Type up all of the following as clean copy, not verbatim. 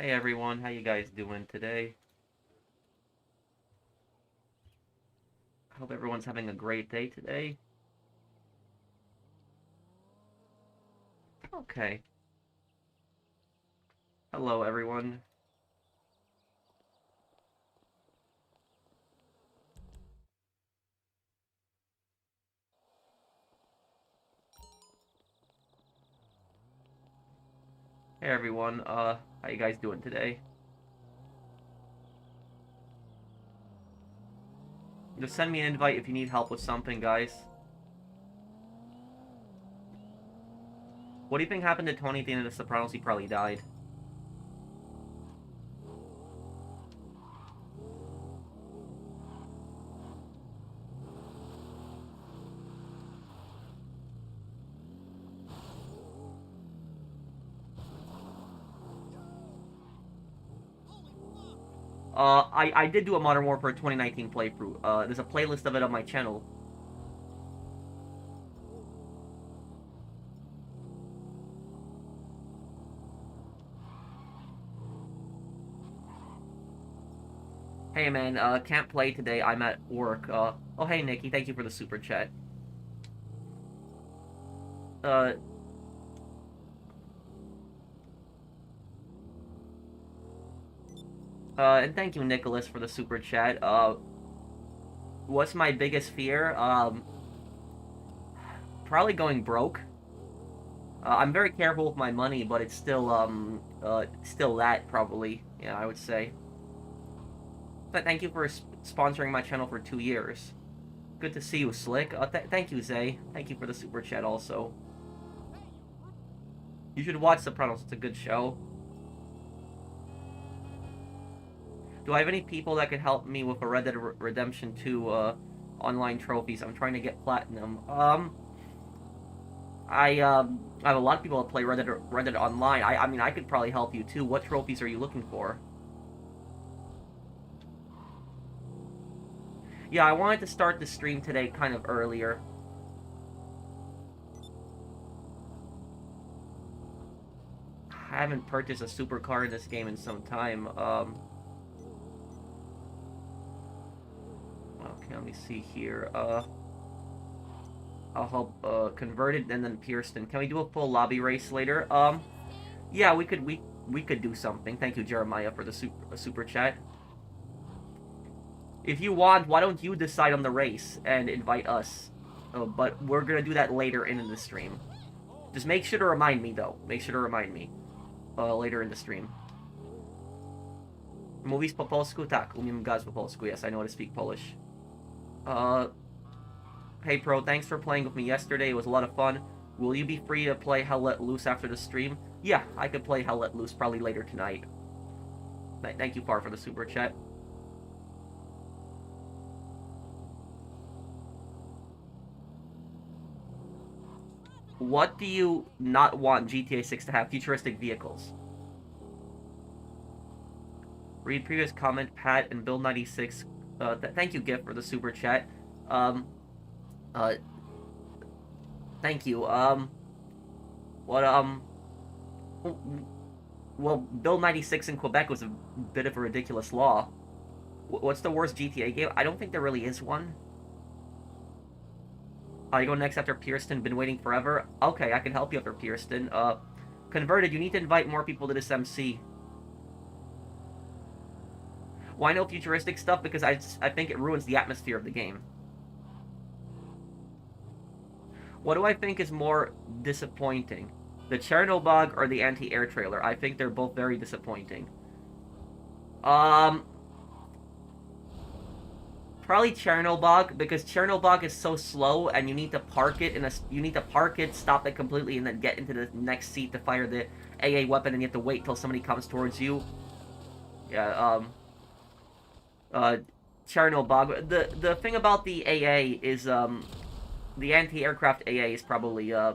Hey everyone, how you guys doing today? Hope everyone's having a great day today. Okay. Hello everyone. Hey everyone, how you guys doing today? Just send me an invite if you need help with something, guys. What do you think happened to Tony at the end of The Sopranos? He probably died. I did do a Modern Warfare 2019 playthrough. There's a playlist of it on my channel. Hey man, can't play today, I'm at work. Oh hey Nikki, thank you for the super chat. Uh, and thank you Nicholas for the super chat. What's my biggest fear? Probably going broke. I'm very careful with my money, but it's still that probably. Yeah, I would say. But thank you for sponsoring my channel for 2 years. Good to see you, Slick. Thank you, Zay. Thank you for the super chat also. You should watch Sopranos. It's a good show. Do I have any people that could help me with a Red Dead Redemption 2 online trophies? I'm trying to get platinum. I have a lot of people that play Red Dead Online. I mean, I could probably help you too. What trophies are you looking for? Yeah, I wanted to start the stream today kind of earlier. I haven't purchased a supercar in this game in some time. Okay, let me see here. I'll help Converted and then Pearston. Can we do a full lobby race later? Yeah, we could do something. Thank you, Jeremiah, for the super chat. If you want, why don't you decide on the race and invite us? But we're gonna do that later in the stream. Just make sure to remind me, though. Make sure to remind me later in the stream. Mówisz po polsku? Tak, umiem gadać po polsku. Yes, I know how to speak Polish. Hey Pro, thanks for playing with me yesterday. It was a lot of fun. Will you be free to play Hell Let Loose after the stream? Yeah, I could play Hell Let Loose probably later tonight. Thank you, Far, for the super chat. What do you not want GTA 6 to have? Futuristic vehicles. Read previous comment, Pat and Bill96. Thank you, Gift, for the super chat. Uh, thank you. What, well, Bill96 in Quebec was a bit of a ridiculous law. What's the worst GTA game? I don't think there really is one. I go next after Pearston. Been waiting forever. Okay, I can help you after Pearston. Converted, you need to invite more people to this MC. Why no futuristic stuff? Because I think it ruins the atmosphere of the game. What do I think is more disappointing? The Chernobog or the anti-air trailer? I think they're both very disappointing. Probably Chernobog, because Chernobog is so slow and you need to park it stop it completely, and then get into the next seat to fire the AA weapon, and you have to wait till somebody comes towards you. Yeah, Chernobog. The thing about the AA is, the anti-aircraft AA is probably, yeah.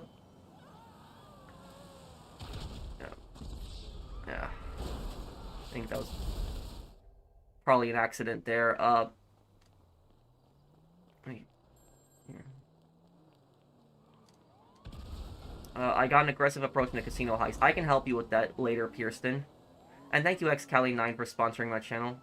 I think that was probably an accident there. I got an aggressive approach in a casino heist. I can help you with that later, Pearston. And thank you, XCali9, for sponsoring my channel.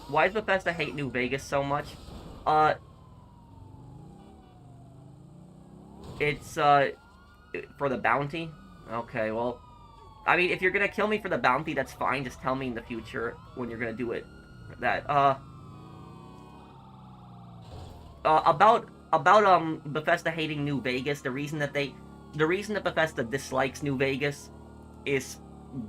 Why does Bethesda hate New Vegas so much? It's, for the bounty? Okay, well, I mean, if you're gonna kill me for the bounty, that's fine. Just tell me in the future when you're gonna do it. About Bethesda hating New Vegas, the reason that Bethesda dislikes New Vegas is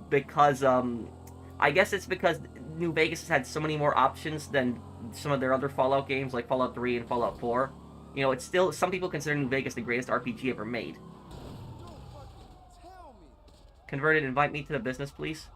because, I guess it's because New Vegas has had so many more options than some of their other Fallout games, like Fallout 3 and Fallout 4. You know, it's still, some people consider New Vegas the greatest RPG ever made. Converted, invite me to the business, please.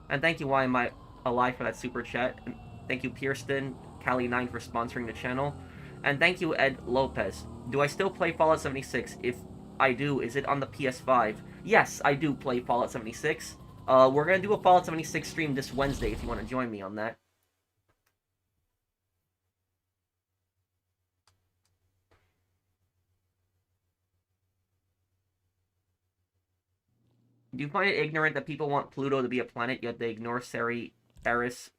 And thank you, Why Am I Alive, for that super chat. And thank you, Pierston, Cali9 for sponsoring the channel. And thank you, Ed Lopez. Do I still play Fallout 76? If I do, is it on the PS5? Yes, I do play Fallout 76. We're gonna do a Fallout 76 stream this Wednesday if you want to join me on that. Do you find it ignorant that people want Pluto to be a planet, yet they ignore Seri, Eris,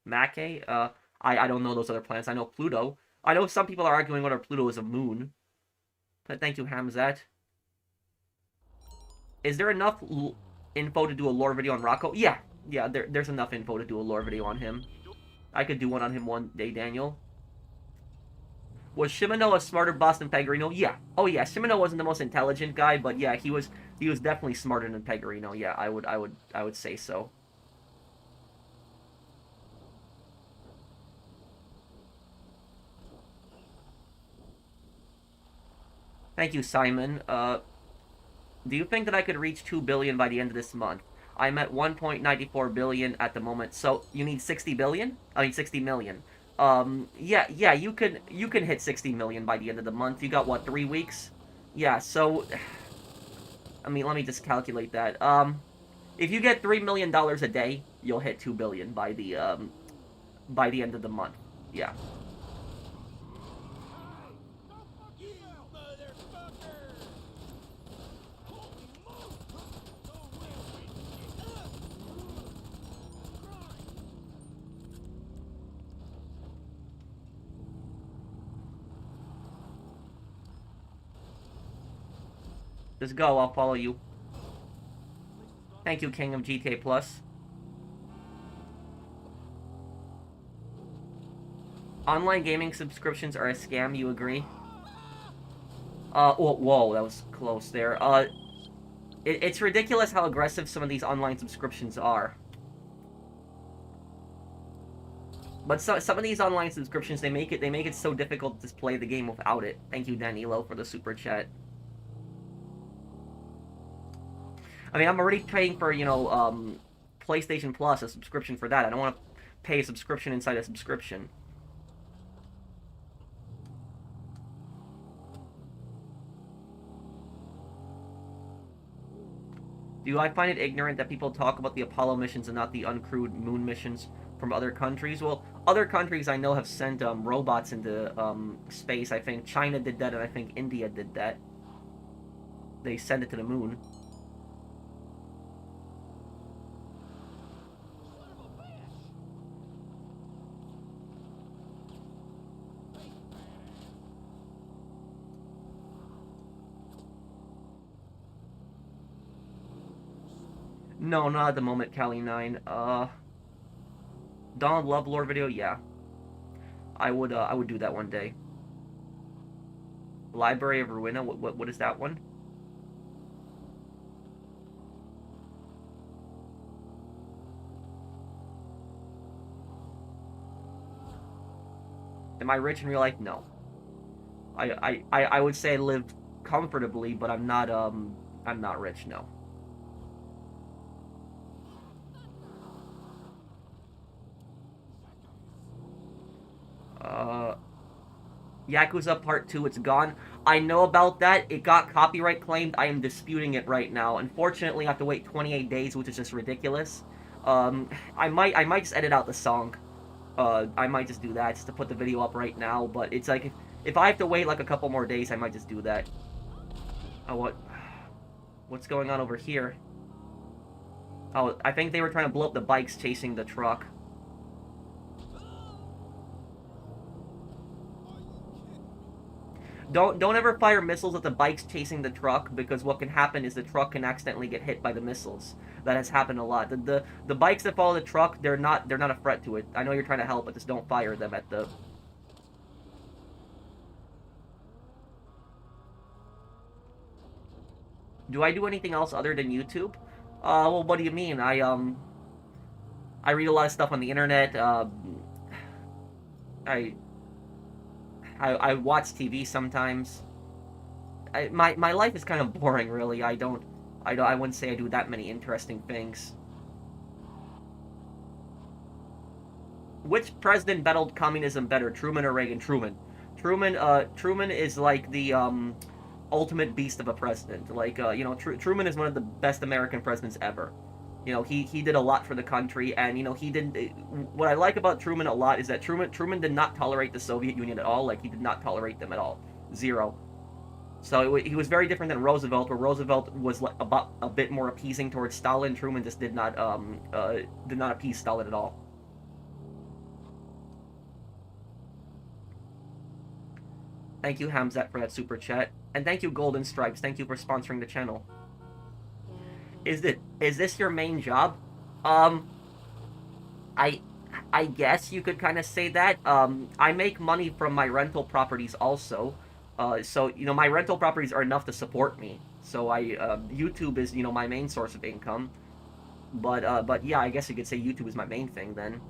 Mackay? I don't know those other planets. I know Pluto. I know some people are arguing whether Pluto is a moon. But thank you, Hamzat. Is there enough info to do a lore video on Rocco? Yeah, there's enough info to do a lore video on him. I could do one on him one day, Daniel. Was Shimano a smarter boss than Pegorino? Yeah. Oh yeah, Shimano wasn't the most intelligent guy, but yeah, he was definitely smarter than Pegorino. Yeah, I would say so. Thank you, Simon. Do you think that I could reach 2 billion by the end of this month? I'm at 1.94 billion at the moment. So you need 60 billion? I mean 60 million. Yeah, you can hit 60 million by the end of the month. You got what, 3 weeks? Yeah, so I mean, let me just calculate that. If you get $3 million a day, you'll hit 2 billion by the end of the month. Yeah. Just go, I'll follow you. Thank you, King of GTA Plus. Online gaming subscriptions are a scam, you agree? Whoa, that was close there. It's ridiculous how aggressive some of these online subscriptions are. But some of these online subscriptions, they make it so difficult to play the game without it. Thank you, Danilo, for the super chat. I mean, I'm already paying for, PlayStation Plus, a subscription for that. I don't want to pay a subscription inside a subscription. Do I find it ignorant that people talk about the Apollo missions and not the uncrewed moon missions from other countries? Well, other countries I know have sent robots into space. I think China did that, and I think India did that. They sent it to the moon. No, not at the moment, Cali9. Donald Love lore video, yeah. I would do that one day. Library of Ruina, what is that one? Am I rich in real life? No. I would say I live comfortably, but I'm not rich, no. Yakuza Part 2, it's gone. I know about that. It got copyright claimed. I am disputing it right now. Unfortunately, I have to wait 28 days, which is just ridiculous. Um, I might just edit out the song. I might just do that just to put the video up right now. But it's like if I have to wait like a couple more days, I might just do that. Oh, what's going on over here? Oh, I think they were trying to blow up the bikes chasing the truck. Don't ever fire missiles at the bikes chasing the truck, because what can happen is the truck can accidentally get hit by the missiles. That has happened a lot. The bikes that follow the truck, they're not a threat to it. I know you're trying to help, but just don't fire them at the. Do I do anything else other than YouTube? Well, what do you mean? I read a lot of stuff on the internet. I I watch TV sometimes. My life is kind of boring, really. I wouldn't say I do that many interesting things. Which president battled communism better, Truman or Reagan? Truman. Truman is like the ultimate beast of a president. Like Truman is one of the best American presidents ever. He did a lot for the country, and he didn't. What I like about Truman a lot is that Truman did not tolerate the Soviet Union at all. Like, he did not tolerate them at all, zero. So he was very different than Roosevelt, where Roosevelt was like about a bit more appeasing towards Stalin. Truman just did not appease Stalin at all. Thank you, Hamzat, for that super chat, and thank you, Golden Stripes. Thank you for sponsoring the channel. Is this your main job? Um, I I guess you could kind of say that. I make money from my rental properties also. So my rental properties are enough to support me. So YouTube is my main source of income. But yeah, I guess you could say YouTube is my main thing then.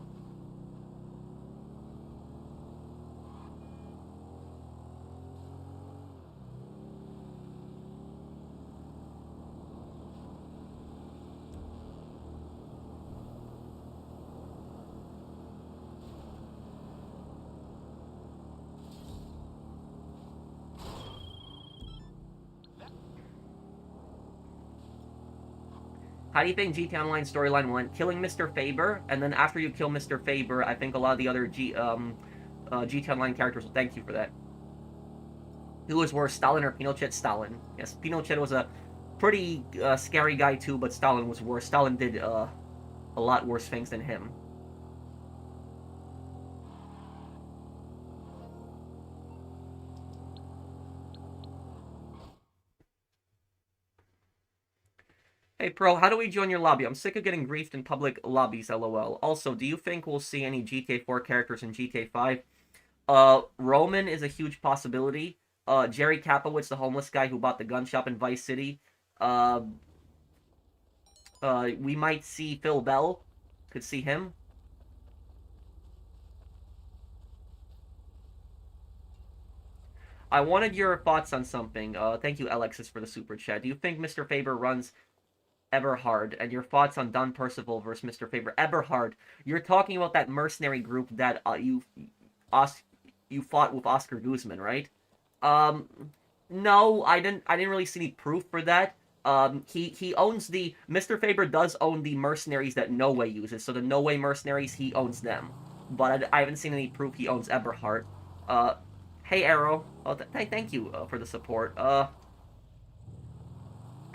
How do you think GT Online storyline went? Killing Mr. Faber, and then after you kill Mr. Faber, I think a lot of the other GT Online characters will thank you for that. Who was worse, Stalin or Pinochet? Stalin. Yes, Pinochet was a pretty scary guy too, but Stalin was worse. Stalin did a lot worse things than him. Hey Pro, how do we join your lobby? I'm sick of getting griefed in public lobbies, lol. Also, do you think we'll see any GTA 4 characters in GTA 5? Roman is a huge possibility. Jerry Kapowitz, the homeless guy who bought the gun shop in Vice City. Uh, we might see Phil Bell. Could see him. I wanted your thoughts on something. Thank you, Alexis, for the super chat. Do you think Mr. Faber runs Eberhard, and your thoughts on Don Percival versus Mr. Faber? Eberhard, you're talking about that mercenary group that you fought with Oscar Guzman, right? Um, no, I didn't really see any proof for that. He owns the Mr. Faber does own the mercenaries that No Way uses. So the No Way mercenaries, he owns them. But I haven't seen any proof he owns Eberhard. Uh, hey Arrow. Oh, thank you for the support.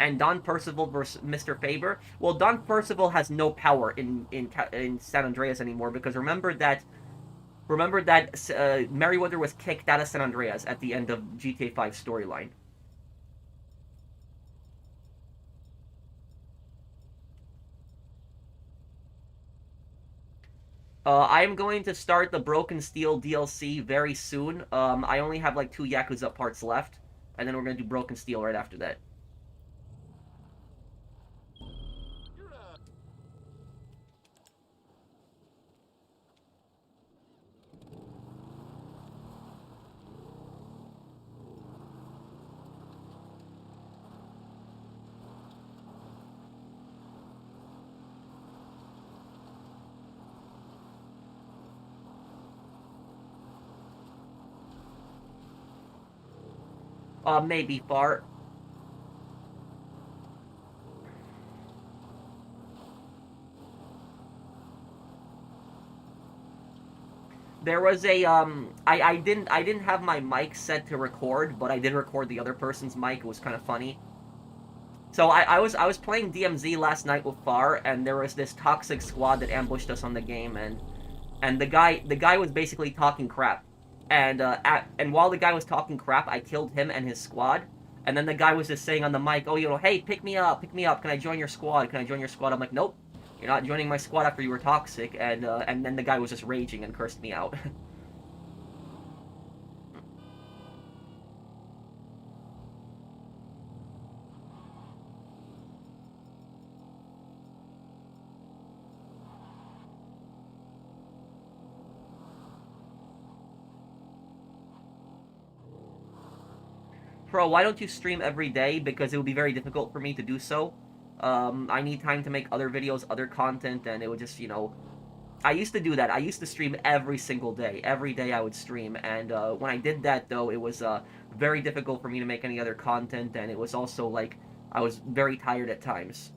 And Don Percival versus Mr. Faber. Well, Don Percival has no power in San Andreas anymore, because remember that Merryweather was kicked out of San Andreas at the end of GTA 5 storyline. I am going to start the Broken Steel DLC very soon. I only have like 2 Yakuza parts left, and then we're gonna do Broken Steel right after that. Maybe far. There was a I didn't have my mic set to record, but I did record the other person's mic. It was kind of funny. So I was playing DMZ last night with Far, and there was this toxic squad that ambushed us on the game, and the guy was basically talking crap, and while the guy was talking crap, I killed him and his squad, and then the guy was just saying on the mic, oh, hey, pick me up, can I join your squad? Can I join your squad? I'm like, nope, you're not joining my squad after you were toxic, and then the guy was just raging and cursed me out. Bro, why don't you stream every day? Because it would be very difficult for me to do so. I need time to make other videos, other content, and it would just, I used to do that. I used to stream every single day. Every day I would stream, and when I did that, though, it was very difficult for me to make any other content, and it was also, like, I was very tired at times.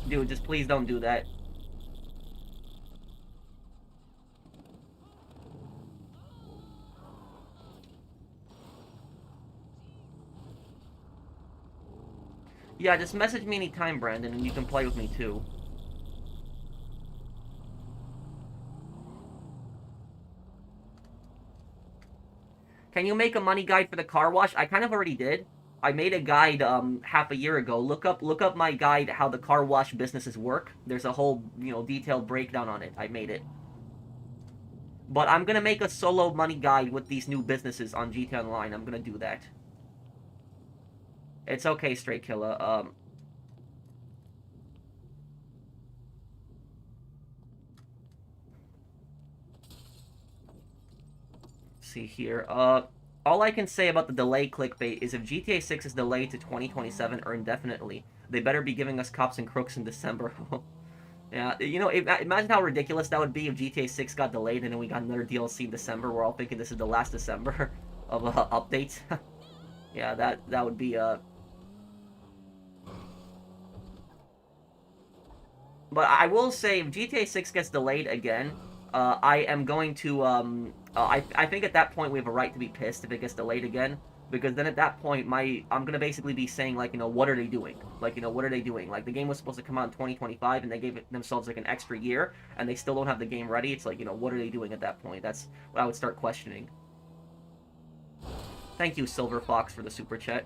Dude, just please don't do that. Yeah, just message me anytime, Brandon, and you can play with me, too. Can you make a money guide for the car wash? I kind of already did. I made a guide half a year ago. Look up my guide how the car wash businesses work. There's a whole, detailed breakdown on it. I made it. But I'm gonna make a solo money guide with these new businesses on GTA Online. I'm gonna do that. It's okay, Straight Killer. See here. All I can say about the delay clickbait is if GTA 6 is delayed to 2027 or indefinitely, they better be giving us cops and crooks in December. Yeah, imagine how ridiculous that would be if GTA 6 got delayed and then we got another DLC in December. We're all thinking this is the last December of updates. Yeah, that would be But I will say, if GTA 6 gets delayed again, I am going to, I think at that point we have a right to be pissed if it gets delayed again, because then at that point, I'm gonna basically be saying, like, what are they doing? Like, what are they doing? Like, the game was supposed to come out in 2025, and they gave themselves, like, an extra year, and they still don't have the game ready. It's like, what are they doing at that point? That's what I would start questioning. Thank you, Silver Fox, for the super chat.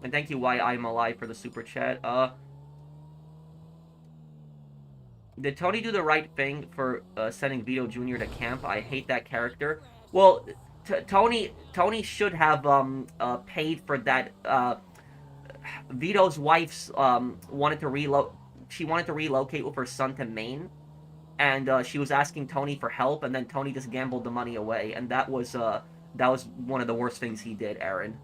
And thank you, Why I'm Alive, for the super chat. Did Tony do the right thing for sending Vito Jr. to camp? I hate that character. Well, Tony should have paid for that. Vito's wife's wanted to relocate. She wanted to relocate with her son to Maine, and she was asking Tony for help, and then Tony just gambled the money away, and that was one of the worst things he did, Aaron.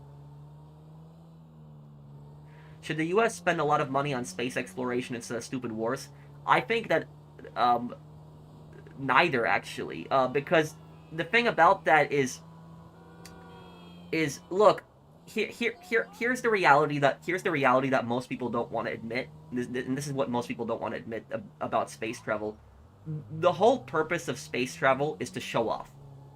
Should the U.S. spend a lot of money on space exploration instead of stupid wars? I think that neither, actually, because the thing about that is look, here's the reality that most people don't want to admit, and this is what most people don't want to admit about space travel. The whole purpose of space travel is to show off.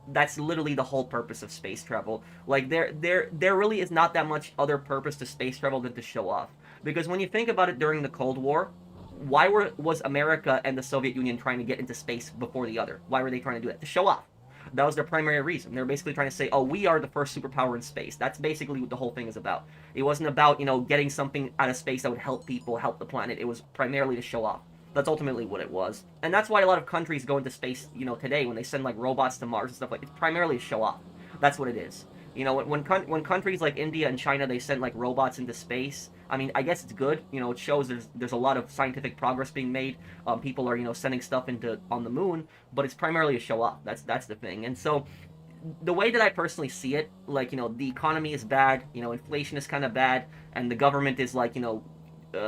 That's literally the whole purpose of space travel. Like, there really is not that much other purpose to space travel than to show off. Because when you think about it, during the Cold War, why was America and the Soviet Union trying to get into space before the other? Why were they trying to do that? To show off. That was their primary reason. They were basically trying to say, oh, we are the first superpower in space. That's basically what the whole thing is about. It wasn't about, getting something out of space that would help people, help the planet. It was primarily to show off. That's ultimately what it was. And that's why a lot of countries go into space, today, when they send, like, robots to Mars and stuff like that. It's primarily to show off. That's what it is. When countries like India and China, they send, like, robots into space, I mean, I guess it's good. It shows there's a lot of scientific progress being made. People are sending stuff into on the moon, but it's primarily a show off. That's the thing. And so the way that I personally see it, like the economy is bad, inflation is kind of bad, and the government is like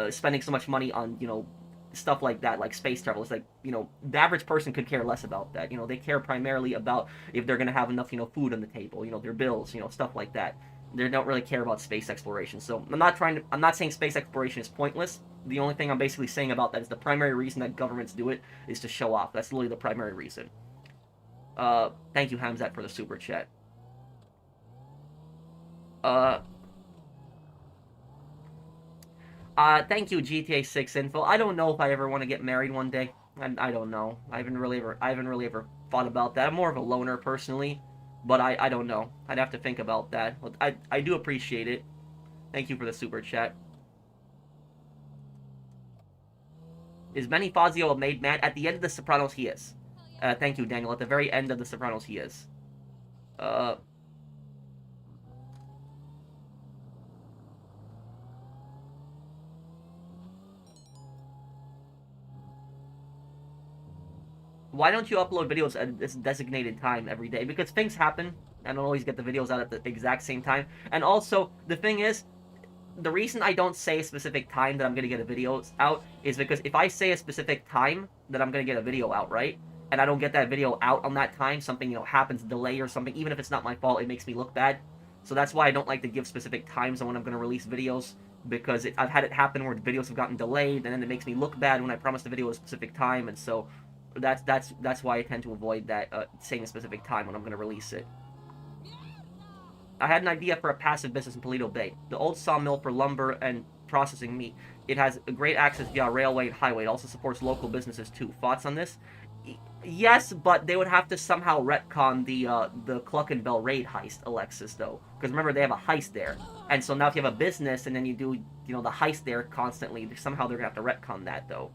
spending so much money on stuff like that, like space travel. It's like the average person could care less about that. They care primarily about if they're gonna have enough food on the table, their bills, stuff like that. They don't really care about space exploration. So I'm not saying space exploration is pointless. The only thing I'm basically saying about that is the primary reason that governments do it is to show off. That's literally the primary reason. Thank you, Hamzat, for the super chat. Uh, thank you, GTA 6 info. I don't know if I ever want to get married one day. I don't know. I haven't really ever thought about that. I'm more of a loner personally, but I don't know. I'd have to think about that. But I do appreciate it. Thank you for the super chat. Is Benny Fazio a made man? At the end of The Sopranos, he is. Thank you, Daniel. At the very end of The Sopranos, he is. Uh, why don't you upload videos at this designated time every day? Because things happen. I don't always get the videos out at the exact same time. And also, the thing is, the reason I don't say a specific time that I'm gonna get a video out is because if I say a specific time that I'm gonna get a video out, right? And I don't get that video out on that time, something happens, delay or something, even if it's not my fault, it makes me look bad. So that's why I don't like to give specific times on when I'm gonna release videos, because I've had it happen where videos have gotten delayed, and then it makes me look bad when I promise the video at a specific time, and so that's why I tend to avoid that saying a specific time when I'm gonna release it. I had an idea for a passive business in Paleto Bay. The old sawmill for lumber and processing meat. It has a great access via railway and highway. It also supports local businesses too. Thoughts on this? Yes, but they would have to somehow retcon the Cluckenbell raid heist, Alexis, though. Because remember, they have a heist there. And so now if you have a business and then you do, the heist there constantly, somehow they're going to have to retcon that, though.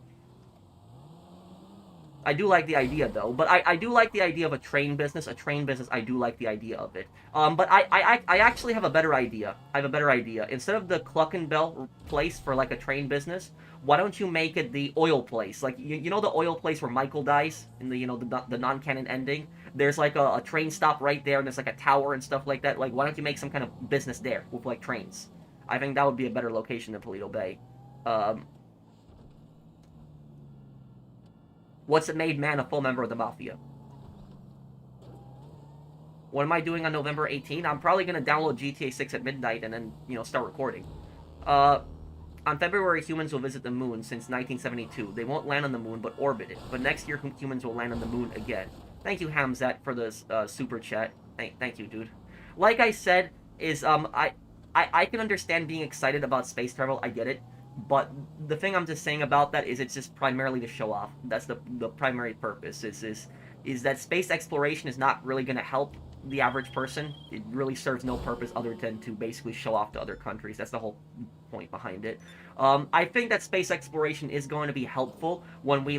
I do like the idea though, but I do like the idea of a train business. A train business, I do like the idea of it. But I actually have a better idea. I have a better idea. Instead of the Cluckenbell place for like a train business, why don't you make it the oil place? Like you know the oil place where Michael dies in the the non-canon ending. There's like a train stop right there, and there's like a tower and stuff like that. Like why don't you make some kind of business there with like trains? I think that would be a better location than Paleto Bay. Um, what's it made man a full member of the mafia? What am I doing on November 18th? I'm probably going to download GTA 6 at midnight and then, start recording. Uh, on February, humans will visit the moon since 1972. They won't land on the moon, but orbit it. But next year, humans will land on the moon again. Thank you, Hamzat, for this super chat. Thank you, dude. Like I said, I can understand being excited about space travel. I get it. But the thing I'm just saying about that is it's just primarily to show off. That's the primary purpose. Is that space exploration is not really going to help the average person. It really serves no purpose other than to basically show off to other countries. That's the whole point behind it. I think that space exploration is going to be helpful when we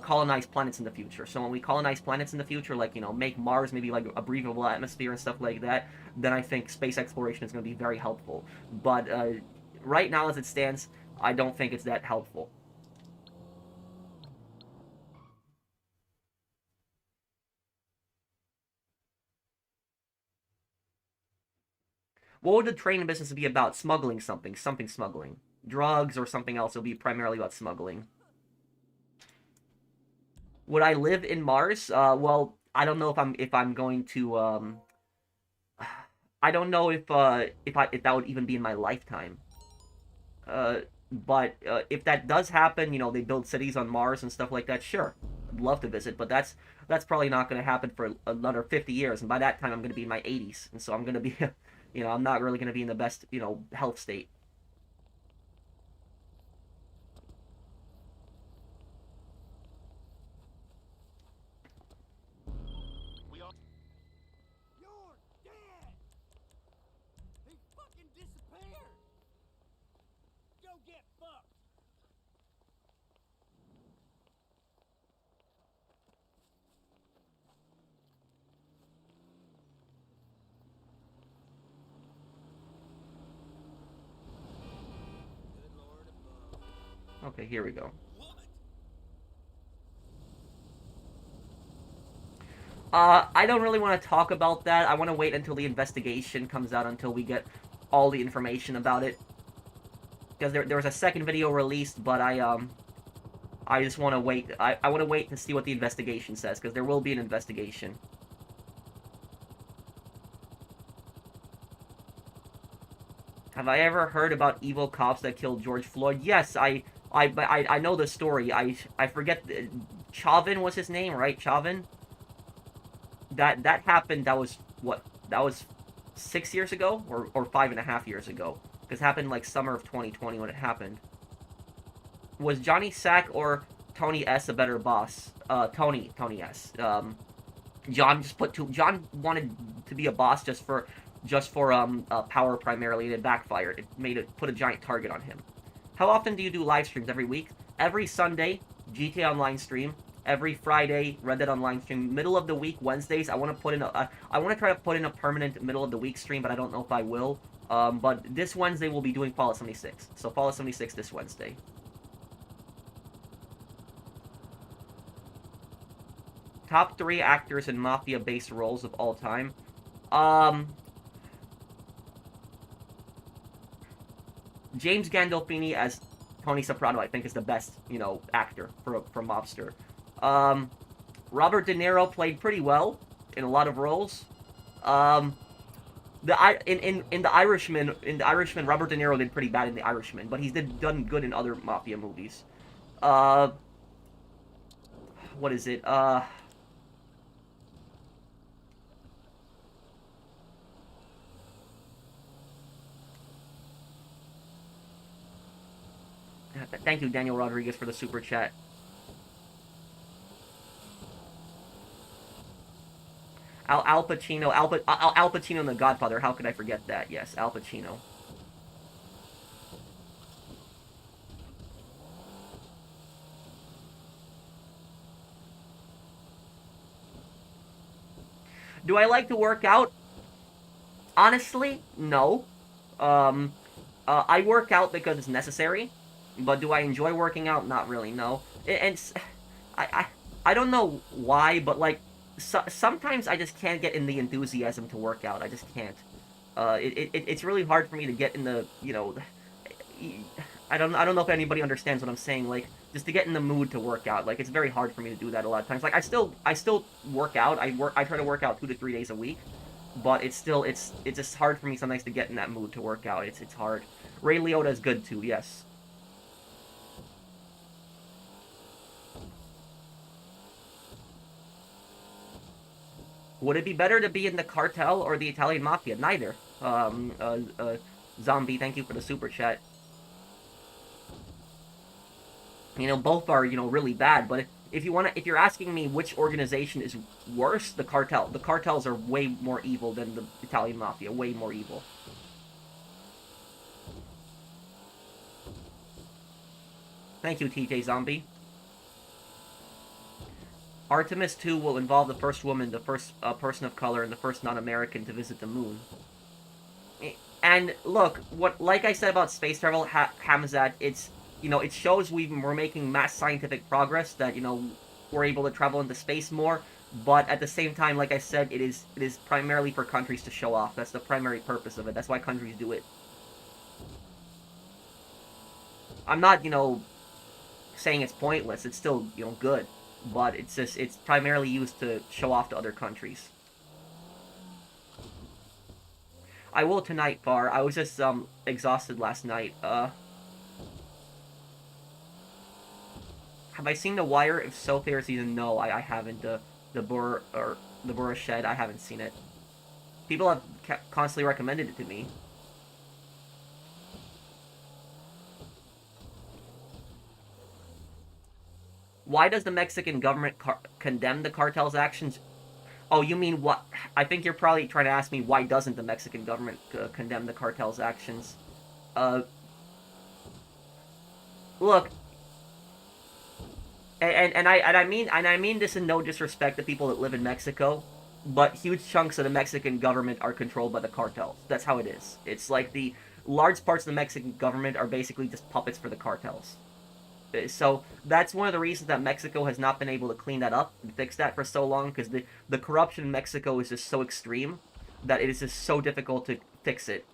colonize planets in the future. So when we colonize planets in the future, like make Mars maybe like a breathable atmosphere and stuff like that, then I think space exploration is going to be very helpful. But right now, as it stands, I don't think it's that helpful. What would the train business be about? Smuggling something smuggling. Drugs or something else. It'll be primarily about smuggling. Would I live in Mars? Well, I don't know if I'm going to. I don't know if that would even be in my lifetime. Uh, but if that does happen, they build cities on Mars and stuff like that. Sure, I'd love to visit, but that's probably not going to happen for another 50 years, and by that time I'm going to be in my 80s, and so I'm going to be, I'm not really going to be in the best, health state. You're dead! He fucking disappeared! Go get fucked! Okay, here we go. What? I don't really want to talk about that. I want to wait until the investigation comes out, until we get all the information about it. Because there was a second video released, but I just want to wait. I want to wait to see what the investigation says, because there will be an investigation. Have I ever heard about evil cops that killed George Floyd? Yes, I know the story. I forget. Chauvin was his name, right? Chauvin. That happened. That was what? That was 6 years ago, or 5.5 years ago. Because it happened like summer of 2020 when it happened. Was Johnny Sack or Tony S a better boss? Tony S. John just put two. John wanted to be a boss just for power primarily, and it backfired. It put a giant target on him. How often do you do live streams? Every week? Every Sunday, GTA Online stream. Every Friday, Red Dead Online stream. Middle of the week, Wednesdays, I want to try to put in a permanent middle of the week stream, but I don't know if I will. But this Wednesday we'll be doing Fallout 76. So Fallout 76 this Wednesday. Top 3 actors in mafia-based roles of all time. James Gandolfini as Tony Soprano, I think, is the best, actor for mobster. Robert De Niro played pretty well in a lot of roles. In the Irishman, Robert De Niro did pretty bad in The Irishman, but he's done good in other mafia movies. What is it? Thank you, Daniel Rodriguez, for the super chat. Al Pacino, Al Pacino in The Godfather. How could I forget that? Yes, Al Pacino. Do I like to work out? Honestly, no. I work out because it's necessary. But do I enjoy working out? Not really, no. And I don't know why, but like sometimes I just can't get in the enthusiasm to work out. I just can't. It's really hard for me to get in the I don't know if anybody understands what I'm saying. Like just to get in the mood to work out. Like it's very hard for me to do that a lot of times. Like I still work out. I try to work out 2 to 3 days a week, but it's just hard for me sometimes to get in that mood to work out. It's hard. Ray Liotta is good too. Yes. Would it be better to be in the cartel or the Italian mafia? Neither. Zombie, thank you for the super chat. Both are, really bad, but if you're asking me which organization is worse, the cartel. The cartels are way more evil than the Italian mafia, way more evil. Thank you, TJ Zombie. Artemis 2 will involve the first woman, the first person of color, and the first non-American to visit the moon. And look, like I said about space travel, Hamzat, it shows we're making mass scientific progress, that, we're able to travel into space more, but at the same time, like I said, it is primarily for countries to show off. That's the primary purpose of it. That's why countries do it. I'm not, saying it's pointless. It's still, good. But it's primarily used to show off to other countries. I will tonight, Far. I was just exhausted last night. Have I seen The Wire? If so, favorite season? No, I haven't. The Burra Shed, I haven't seen it. People have constantly recommended it to me. Why does the Mexican government condemn the cartel's actions? Oh, you mean what? I think you're probably trying to ask me why doesn't the Mexican government condemn the cartel's actions? Look, and I mean this in no disrespect to people that live in Mexico, but huge chunks of the Mexican government are controlled by the cartels. That's how it is. It's like the large parts of the Mexican government are basically just puppets for the cartels. So that's one of the reasons that Mexico has not been able to clean that up and fix that for so long, because the corruption in Mexico is just so extreme that it is just so difficult to fix it.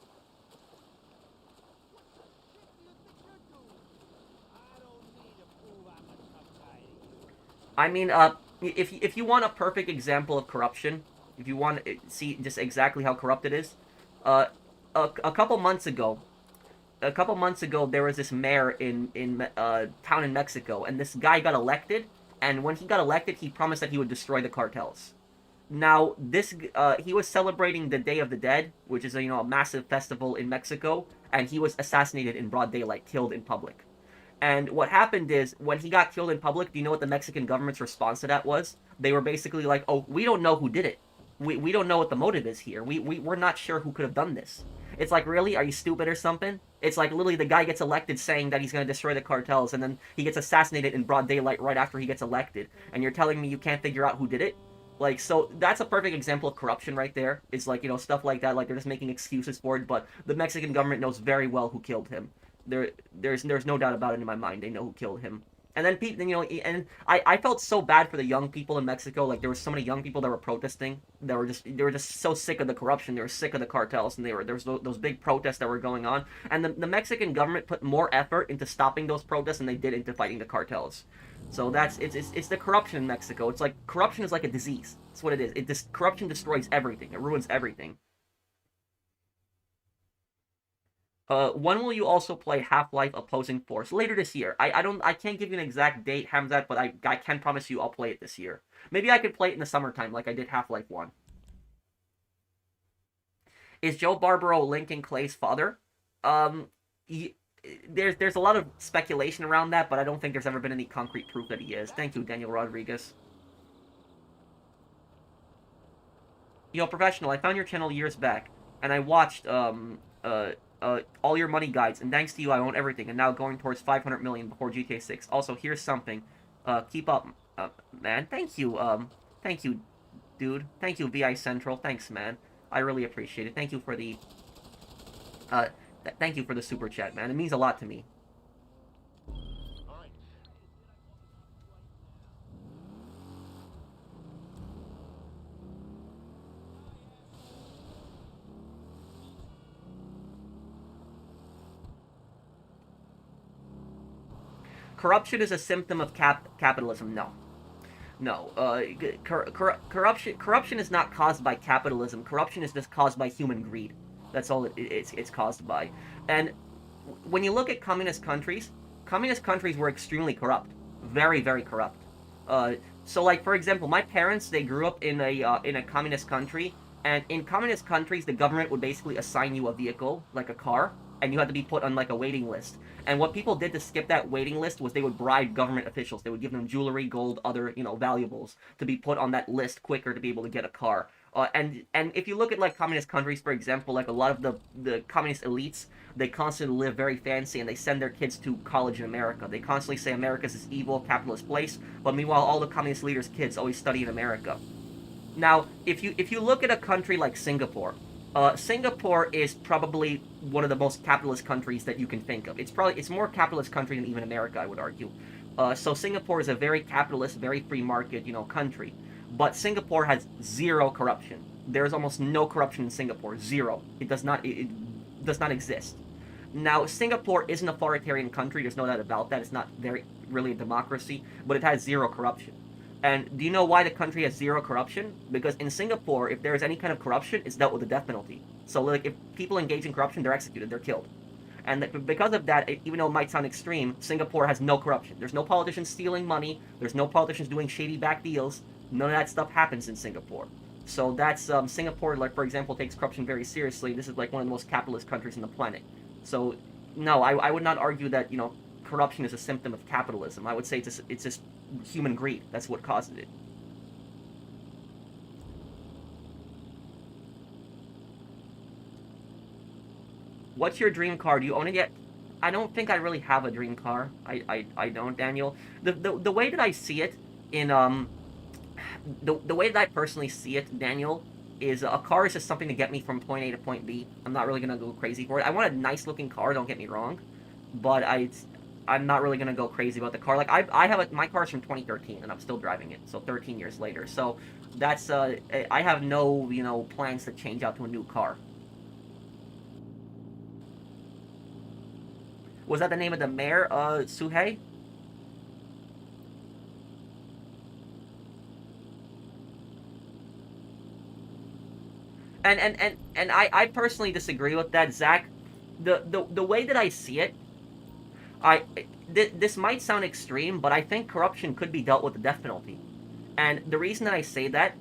I mean, if you want a perfect example of corruption, if you want to see just exactly how corrupt it is, uh, a couple months ago, there was this mayor in town in Mexico, and this guy got elected. And when he got elected, he promised that he would destroy the cartels. Now, this he was celebrating the Day of the Dead, which is a massive festival in Mexico, and he was assassinated in broad daylight, killed in public. And what happened is, when he got killed in public, do you know what the Mexican government's response to that was? They were basically like, oh, we don't know who did it. We don't know what the motive is here. We're not sure who could have done this. It's like, really? Are you stupid or something? It's like, literally, the guy gets elected saying that he's going to destroy the cartels, and then he gets assassinated in broad daylight right after he gets elected. And you're telling me you can't figure out who did it? Like, so that's a perfect example of corruption right there. It's like, stuff like that, like they're just making excuses for it, but the Mexican government knows very well who killed him. There's no doubt about it in my mind. They know who killed him. And then people, and I felt so bad for the young people in Mexico. Like, there were so many young people that were protesting. They were just so sick of the corruption. They were sick of the cartels, and there was those big protests that were going on. And the Mexican government put more effort into stopping those protests than they did into fighting the cartels. So it's the corruption in Mexico. It's like corruption is like a disease. That's what it is. Corruption destroys everything. It ruins everything. When will you also play Half-Life Opposing Force? Later this year. I can't give you an exact date, Hamzat, but I can promise you I'll play it this year. Maybe I could play it in the summertime, like I did Half-Life 1. Is Joe Barbaro Lincoln Clay's father? Um, there's a lot of speculation around that, but I don't think there's ever been any concrete proof that he is. Thank you, Daniel Rodriguez. Yo, Professional, I found your channel years back, and I watched all your money guides, and thanks to you, I own everything, and now going towards 500 million before GTA 6. Also, here's something. Keep up, man. Thank you, dude. Thank you, VI Central. Thanks, man. I really appreciate it. Thank you for the, thank you for the super chat, man. It means a lot to me. Corruption is a symptom of capitalism. No, no. Corruption is not caused by capitalism. Corruption is just caused by human greed. That's all it's caused by. And when you look at communist countries were extremely corrupt, very very corrupt. Uh, so like, for example, my parents, they grew up in a communist country, and in communist countries, the government would basically assign you a vehicle, like a car, and you had to be put on like a waiting list. And what people did to skip that waiting list was they would bribe government officials. They would give them jewelry, gold, other valuables to be put on that list quicker to be able to get a car. And if you look at like communist countries, for example, like a lot of the communist elites, they constantly live very fancy, and they send their kids to college in America. They constantly say America's this evil capitalist place, but meanwhile all the communist leaders' kids always study in America. Now, if you look at a country like Singapore, Singapore is probably one of the most capitalist countries that you can think of. It's more capitalist country than even America, I would argue. So Singapore is a very capitalist, very free market, country. But Singapore has zero corruption. There's almost no corruption in Singapore. Zero. It does not exist. Now, Singapore is an authoritarian country. There's no doubt about that. It's not very really a democracy, but it has zero corruption. And do you know why the country has zero corruption? Because in Singapore, if there is any kind of corruption, it's dealt with the death penalty. So, like, if people engage in corruption, they're executed, they're killed. And because of that, even though it might sound extreme, Singapore has no corruption. There's no politicians stealing money. There's no politicians doing shady back deals. None of that stuff happens in Singapore. So that's Singapore, like, for example, takes corruption very seriously. This is like one of the most capitalist countries on the planet. So no, I would not argue that corruption is a symptom of capitalism. I would say it's just human greed. That's what causes it. What's your dream car? Do you own it yet? I don't think I really have a dream car. I don't, Daniel. The way that I see it in the way that I personally see it, Daniel, is a car is just something to get me from point A to point B. I'm not really gonna go crazy for it. I want a nice looking car. Don't get me wrong, but I'm not really gonna go crazy about the car. Like I have my car's from 2013 and I'm still driving it, so 13 years later. So that's I have no plans to change out to a new car. Was that the name of the mayor, Suhei? And I personally disagree with that, Zach. The way that I see it, I this might sound extreme, but I think corruption could be dealt with the death penalty. And the reason that I say that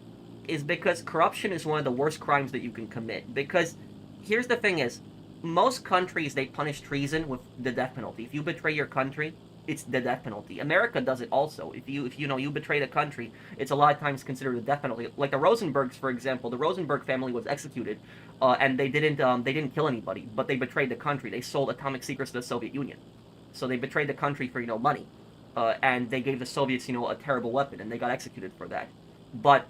is because corruption is one of the worst crimes that you can commit. Because here's the thing is, most countries they punish treason with the death penalty. If you betray your country, it's the death penalty. America does it also. If you betray the country, it's a lot of times considered a death penalty. Like the Rosenbergs, for example, the Rosenberg family was executed, and they didn't kill anybody, but they betrayed the country. They sold atomic secrets to the Soviet Union, so they betrayed the country for money, and they gave the Soviets a terrible weapon, and they got executed for that. But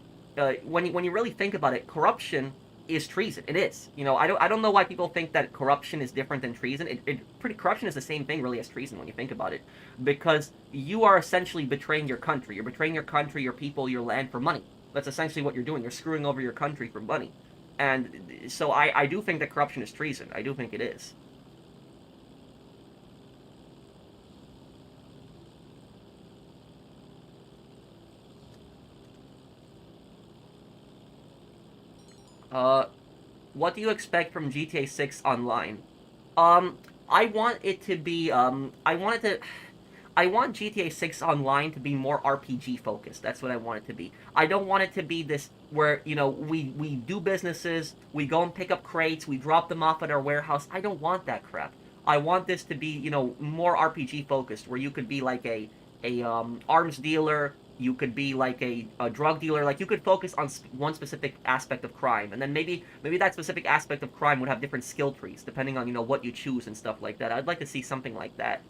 when you really think about it, corruption is treason. It is. I don't know why people think that corruption is different than treason. Corruption is the same thing really as treason when you think about it, because you are essentially betraying your country. You're betraying your country, your people, your land for money. That's essentially what you're doing. You're screwing over your country for money, and so I do think that corruption is treason. I do think it is. Uh, what do you expect from GTA 6 online? I want it to be I want GTA 6 online to be more RPG focused. That's what I want it to be. I don't want it to be this where, we do businesses, we go and pick up crates, we drop them off at our warehouse. I don't want that crap. I want this to be, more RPG focused, where you could be like a arms dealer, you could be like a drug dealer, like you could focus on one specific aspect of crime, and then maybe that specific aspect of crime would have different skill trees depending on what you choose and stuff like that. I'd like to see something like that.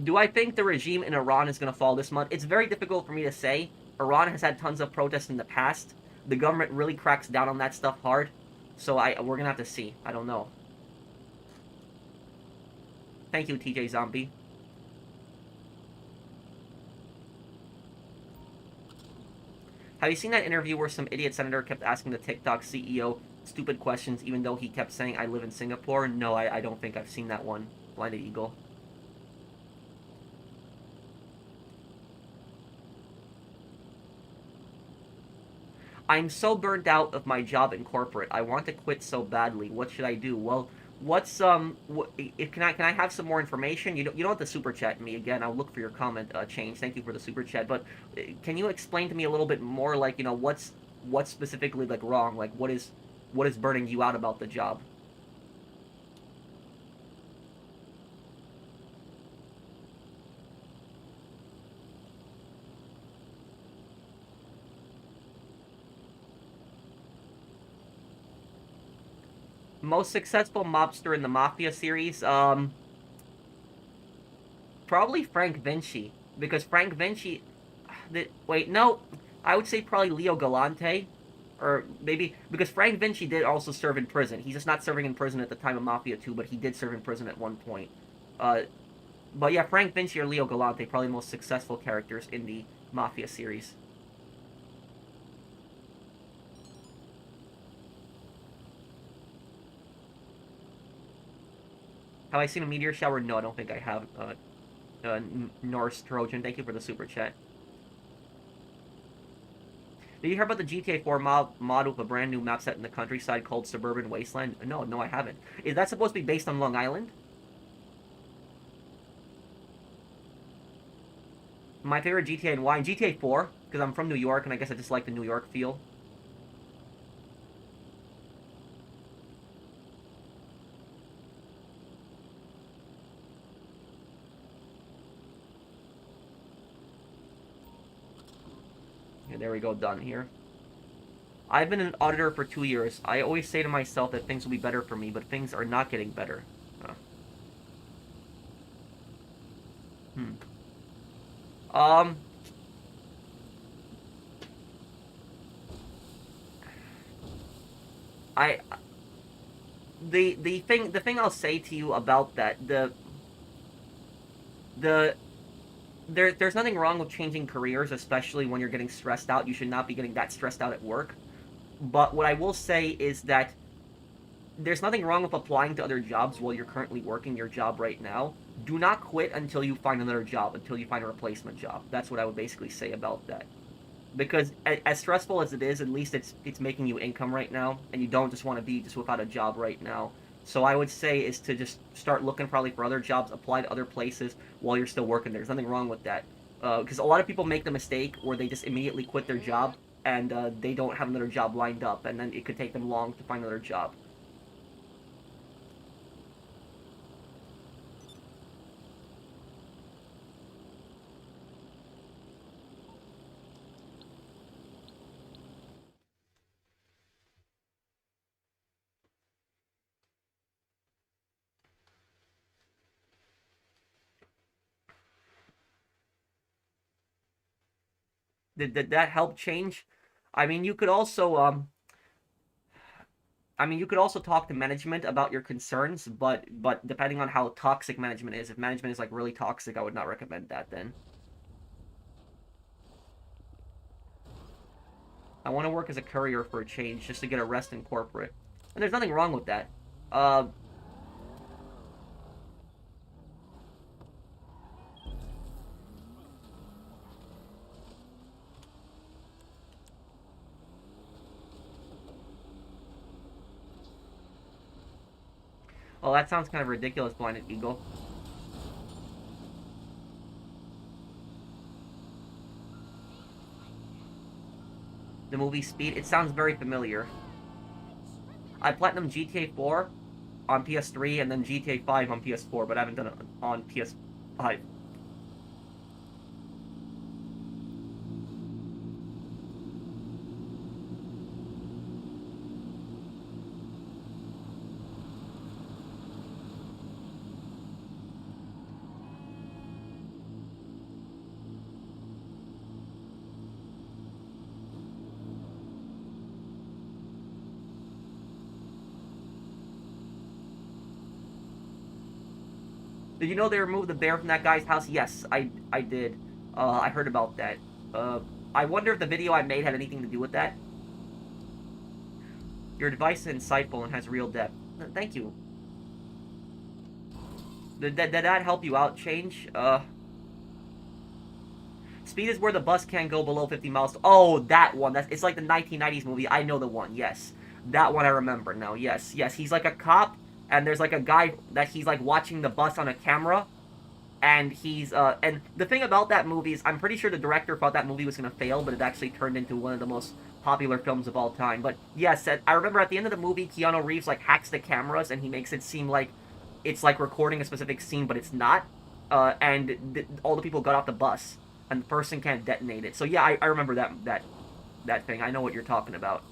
Do I think the regime in Iran is going to fall this month? It's very difficult for me to say. Iran has had tons of protests in the past. The government really cracks down on that stuff hard. So we're going to have to see. I don't know. Thank you, TJ Zombie. Have you seen that interview where some idiot senator kept asking the TikTok CEO stupid questions even though he kept saying, I live in Singapore? No, I don't think I've seen that one. Blinded Eagle. I'm so burned out of my job in corporate. I want to quit so badly. What should I do? Well, what's can I have some more information? You don't have to super chat me again. I'll look for your comment. Change. Thank you for the super chat. But can you explain to me a little bit more? Like what's specifically like wrong? Like what is burning you out about the job? Most successful mobster in the Mafia series? Probably Frank Vinci, because Frank Vinci. Wait, no, I would say probably Leo Galante, or maybe because Frank Vinci did also serve in prison. He's just not serving in prison at the time of Mafia 2, but he did serve in prison at one point. Uh, but yeah, Frank Vinci or Leo Galante, probably the most successful characters in the Mafia series. Have I seen a meteor shower? No, I don't think I have. Norse Trojan, thank you for the super chat. Did you hear about the GTA 4 mod with a brand new map set in the countryside called Suburban Wasteland? No, no, I haven't. Is that supposed to be based on Long Island? My favorite GTA and why? GTA 4, because I'm from New York, and I guess I just like the New York feel. Yeah, there we go, done here. I've been an auditor for 2 years. I always say to myself that things will be better for me, but things are not getting better. Hmm. Um, I the thing I'll say to you about that, the there's nothing wrong with changing careers, especially when you're getting stressed out. You should not be getting that stressed out at work. But what I will say is that there's nothing wrong with applying to other jobs while you're currently working your job right now. Do not quit until you find another job, until you find a replacement job. That's what I would basically say about that. Because as stressful as it is, at least it's making you income right now, and you don't just want to be just without a job right now. So I would say is to just start looking probably for other jobs, apply to other places while you're still working. There's nothing wrong with that. Because a lot of people make the mistake where they just immediately quit their job and they don't have another job lined up, and then it could take them long to find another job. Did that help change? I mean, you could also you could also talk to management about your concerns, but depending on how toxic management is, if management is like really toxic, I would not recommend that then. I want to work as a courier for a change, just to get a rest in corporate. And there's nothing wrong with that. Uh, oh, that sounds kind of ridiculous, Blinded Eagle. The movie Speed, it sounds very familiar. I platinum GTA 4 on PS3 and then GTA 5 on PS4, but I haven't done it on PS5. Did you know they removed the bear from that guy's house? Yes, I did. I heard about that. Uh, I wonder if the video I made had anything to do with that. Your advice is insightful and has real depth. Thank you. Did that help you out, Change? Speed is where the bus can't go below 50 miles. Oh, that one. It's like the 1990s movie. I know the one. Yes, that one I remember now. Yes, yes. He's like a cop, and there's like a guy that he's like watching the bus on a camera, and and the thing about that movie is I'm pretty sure the director thought that movie was gonna fail, but it actually turned into one of the most popular films of all time. But yes, I remember at the end of the movie, Keanu Reeves like hacks the cameras and he makes it seem like it's like recording a specific scene, but it's not. And all the people got off the bus, and the person can't detonate it. So yeah, I remember that thing. I know what you're talking about.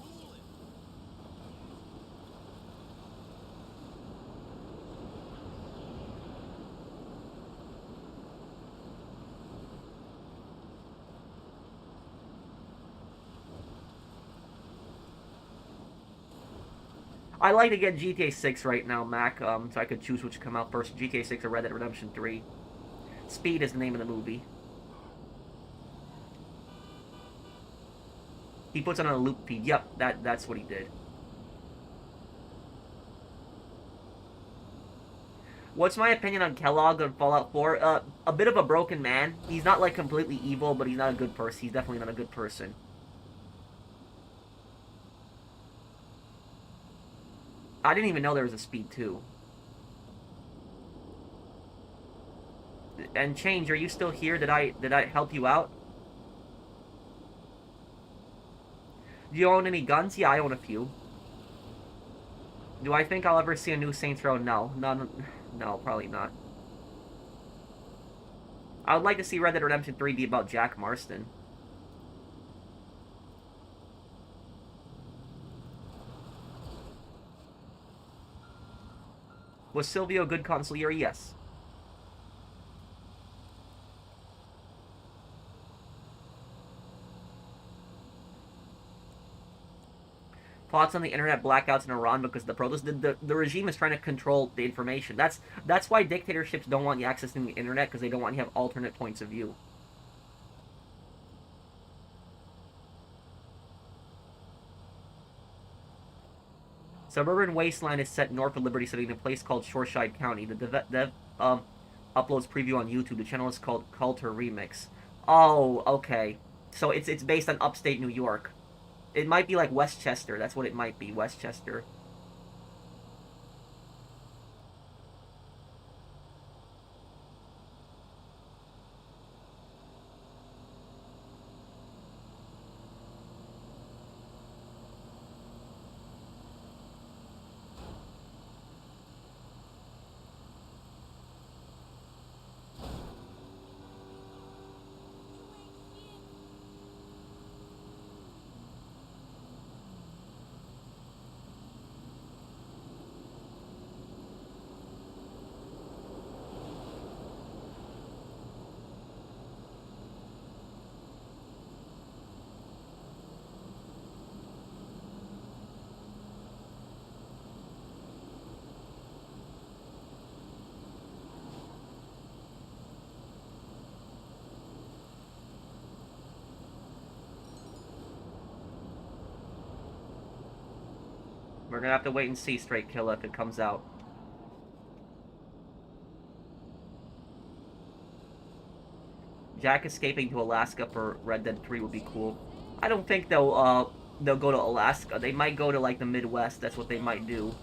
I like to get GTA 6 right now, Mac, so I could choose which come out first, GTA 6 or Red Dead Redemption 3. Speed is the name of the movie. He puts on a loop feed. Yep, that's what he did. What's my opinion on Kellogg on Fallout 4? A bit of a broken man. He's not like completely evil, but he's not a good person. He's definitely not a good person. I didn't even know there was a Speed 2. And Change, are you still here? Did I help you out? Do you own any guns? Yeah, I own a few. Do I think I'll ever see a new Saints Row? No. No, probably not. I would like to see Red Dead Redemption 3 be about Jack Marston. Was Silvio a good consigliere? Yes. thoughts on the internet blackouts in Iran because of the protests. The regime is trying to control the information. That's why dictatorships don't want you accessing the internet, because they don't want you to have alternate points of view. Suburban Wasteland is set north of Liberty City in a place called Shoreside County. The dev uploads preview on YouTube. The channel is called Culture Remix. Oh, okay. So it's based on upstate New York. It might be like Westchester. That's what it might be, Westchester. We're gonna have to wait and see, Straight Killer, if it comes out. Jack escaping to Alaska for Red Dead 3 would be cool. I don't think they'll go to Alaska. They might go to like the Midwest. That's what they might do.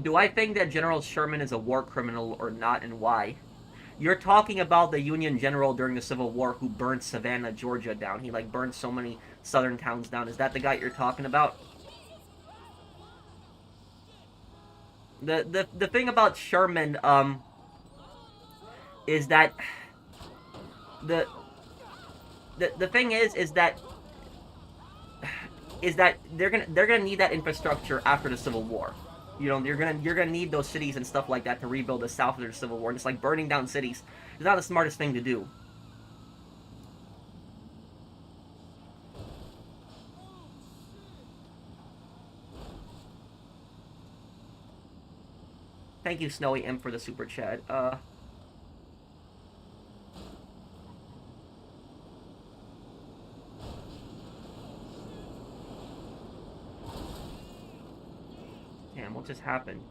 Do I think that General Sherman is a war criminal or not, and why? You're talking about the Union general during the Civil War who burned Savannah, Georgia down. He like burned so many southern towns down. Is that the guy you're talking about? The thing about Sherman is that the the thing is that they're gonna need that infrastructure after the Civil War. You know, you're gonna need those cities and stuff like that to rebuild the South after the Civil War. And it's like burning down cities is not the smartest thing to do. Thank you, Snowy M, for the super chat. Damn, what just happened?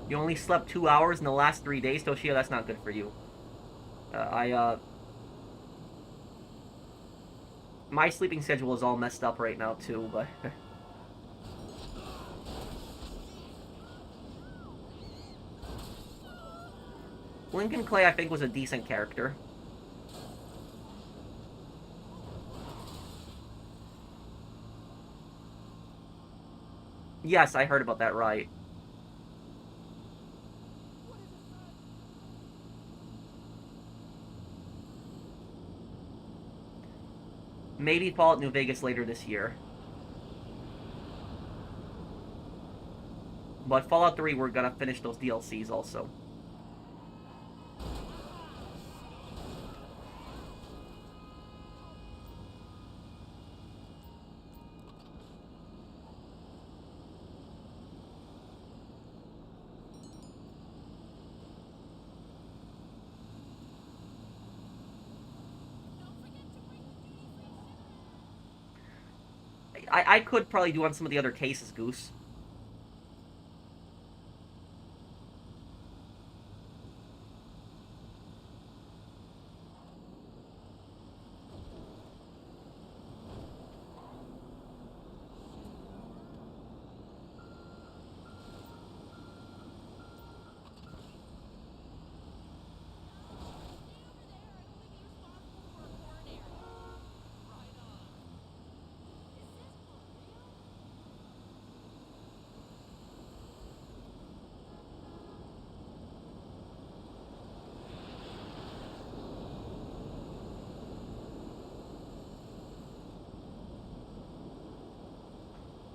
You only slept 2 hours in the last 3 days, Toshio? That's not good for you. My sleeping schedule is all messed up right now, too, but... Lincoln Clay, I think, was a decent character. Yes, I heard about that riot. Maybe Fallout New Vegas later this year. But Fallout 3, we're gonna finish those DLCs also. I could probably do on some of the other cases, Goose.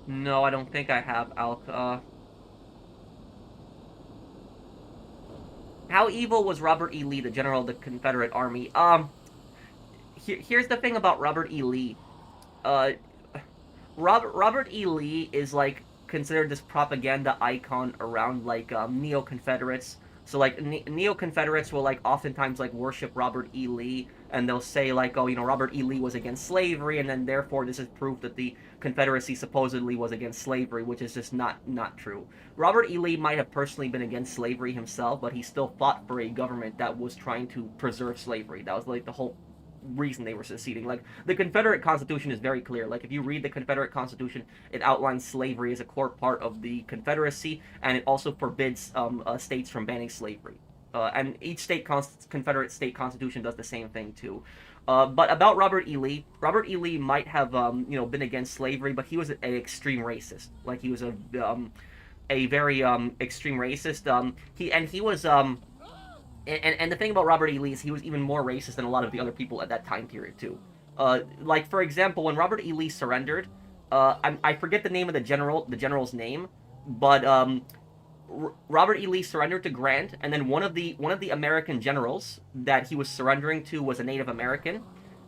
No, I don't think I have Alk. How evil was Robert E. Lee, the general of the Confederate Army? Here's the thing about Robert E. Lee. Uh, Robert E. Lee is like considered this propaganda icon around like neo Confederates. So like neo Confederates will like oftentimes like worship Robert E. Lee, and they'll say like, oh, Robert E. Lee was against slavery, and then therefore this is proof that the Confederacy supposedly was against slavery, which is just not true. Robert E. Lee might have personally been against slavery himself, but he still fought for a government that was trying to preserve slavery. That was like the whole reason they were seceding. Like the Confederate Constitution is very clear. Like if you read the Confederate Constitution, it outlines slavery as a core part of the Confederacy, and it also forbids states from banning slavery. And each Confederate state constitution does the same thing too. But about Robert E. Lee, Robert E. Lee might have been against slavery, but he was an extreme racist. Like he was a very extreme racist. He was and the thing about Robert E. Lee is he was even more racist than a lot of the other people at that time period too. Like for example, when Robert E. Lee surrendered, I forget the name of the general's name, but Robert E. Lee surrendered to Grant, and then one of the American generals that he was surrendering to was a Native American,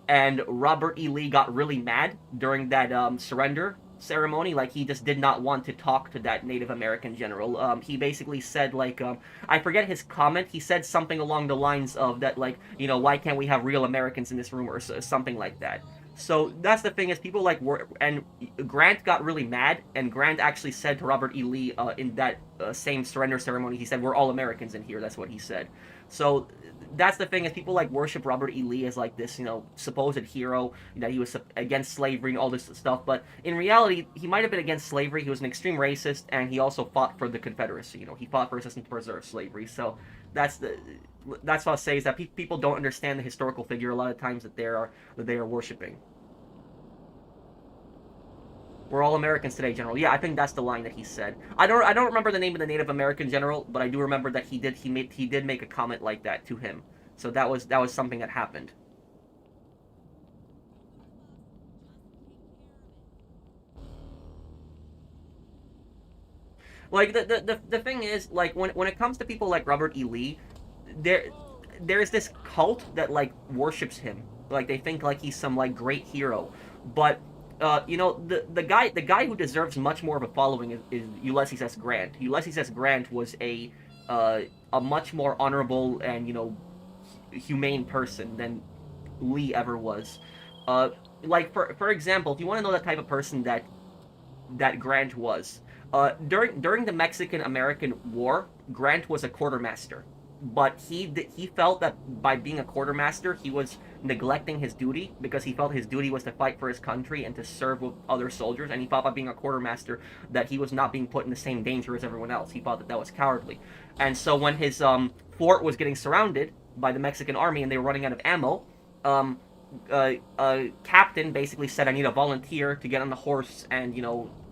and Robert E. Lee got really mad during that surrender ceremony. Like he just did not want to talk to that Native American general. He basically said like I forget his comment. He said something along the lines of that like why can't we have real Americans in this room or something like that. So that's the thing is people like were and Grant got really mad, and Grant actually said to Robert E. Lee in that same surrender ceremony, he said we're all Americans in here. That's what he said. So that's the thing is people like worship Robert E. Lee as like this supposed hero, that he was against slavery and all this stuff, but in reality he might have been against slavery. He was an extreme racist, and he also fought for the Confederacy. He fought for a system to preserve slavery. So that's the that's what I'll say is that people don't understand the historical figure a lot of times that they are worshiping. We're all Americans today, General. Yeah, I think that's the line that he said. I don't remember the name of the Native American general, but I do remember that he did make a comment like that to him. So that was something that happened. Like the thing is, like when it comes to people like Robert E. Lee, there there's this cult that like worships him. Like they think like he's some like great hero, but the guy who deserves much more of a following is Ulysses S. Grant. Ulysses S. Grant was a much more honorable and humane person than Lee ever was. Like for example, if you want to know the type of person that Grant was. During the Mexican American War, Grant was a quartermaster, but he felt that by being a quartermaster, he was neglecting his duty because he felt his duty was to fight for his country and to serve with other soldiers, and he thought by being a quartermaster that he was not being put in the same danger as everyone else. He thought that that was cowardly, and so when his fort was getting surrounded by the Mexican army and they were running out of ammo, um, captain basically said, "I need a volunteer to get on the horse and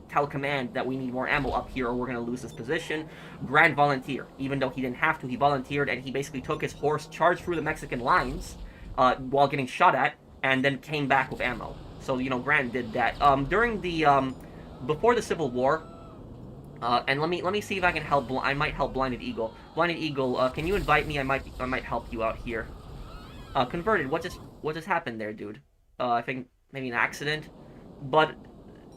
tell command that we need more ammo up here or we're going to lose this position." Grant volunteered, even though he didn't have to. He volunteered, and he basically took his horse, charged through the Mexican lines while getting shot at, and then came back with ammo. So Grant did that during the before the Civil War. And let me see if I can help. I might help Blinded Eagle. Blinded Eagle, can you invite me? I might help you out here. Converted. What just happened there, dude? I think maybe an accident. But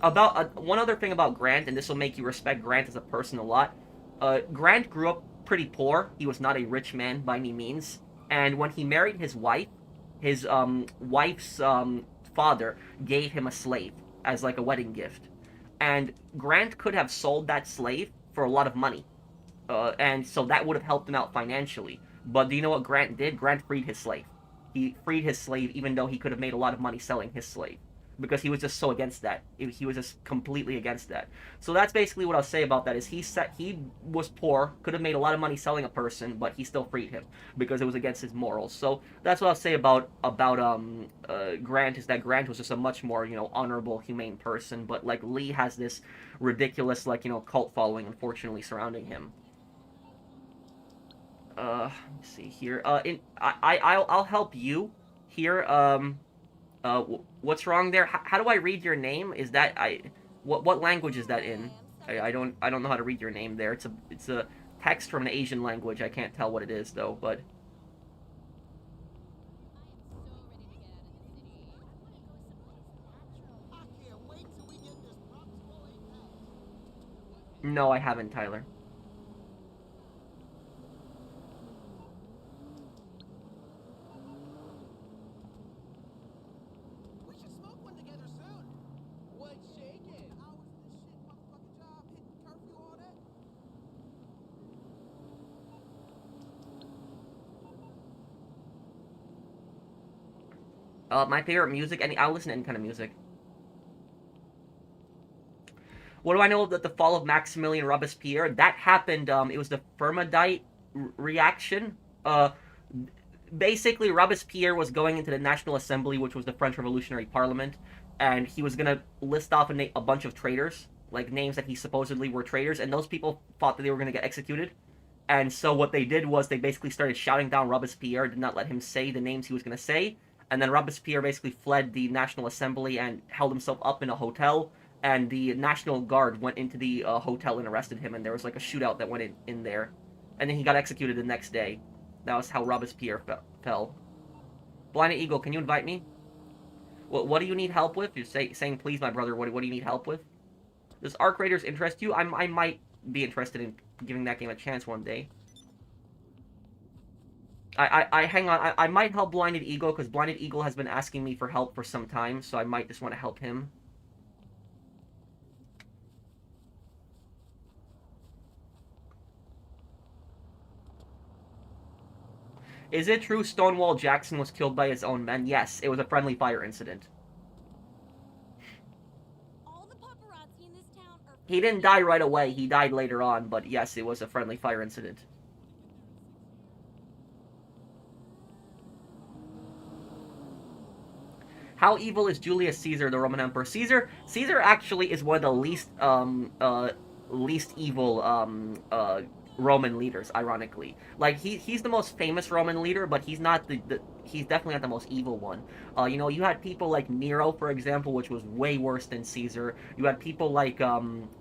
about one other thing about Grant, and this will make you respect Grant as a person a lot. Grant grew up pretty poor. He was not a rich man by any means. And when he married his wife's father gave him a slave as like a wedding gift. And Grant could have sold that slave for a lot of money, and so that would have helped him out financially. But do you know what Grant did? Grant freed his slave. He freed his slave, even though he could have made a lot of money selling his slave, because he was just so against that. He was just completely against that. So that's basically what I'll say about that. Is he was poor, could have made a lot of money selling a person, but he still freed him because it was against his morals. So that's what I'll say about Grant, is that Grant was just a much more honorable, humane person. But like Lee has this ridiculous cult following, unfortunately, surrounding him. Let's see here. I'll help you here. What's wrong there? How do I read your name? Is that I? What language is that in? I don't know how to read your name there. It's a text from an Asian language. I can't tell what it is though, but I can't wait till we get this proximal apex. no, I haven't, Tyler. We should smoke one together soon. What's shaking? Hours of this shit motherfucking job, hitting curfew, all that. My favorite music, I'll listen to any kind of music. What do I know about the fall of Maximilian Robespierre? That happened, it was the Thermidite reaction. Basically, Robespierre was going into the National Assembly, which was the French Revolutionary Parliament, and he was going to list off a bunch of traitors, like names that he supposedly were traitors, and those people thought that they were going to get executed. And so what they did was they basically started shouting down Robespierre, did not let him say the names he was going to say, and then Robespierre basically fled the National Assembly and held himself up in a hotel, and the National Guard went into the hotel and arrested him, and there was like a shootout that went in there, and then he got executed the next day. That was how Robespierre fell. Blinded Eagle, can you invite me? What do you need help with? You're saying, please, my brother, what do you need help with? Does Arc Raiders interest you? I might be interested in giving that game a chance one day. Hang on, I might help Blinded Eagle, because Blinded Eagle has been asking me for help for some time, so I might just want to help him. Is it true Stonewall Jackson was killed by his own men? Yes, it was a friendly fire incident. He didn't die right away, he died later on, but yes, it was a friendly fire incident. How evil is Julius Caesar, the Roman Emperor? Caesar actually is one of the least evil Roman leaders, ironically. Like he's the most famous Roman leader, but he's not he's definitely not the most evil one. You know, you had people like Nero, for example, which was way worse than Caesar. You had people like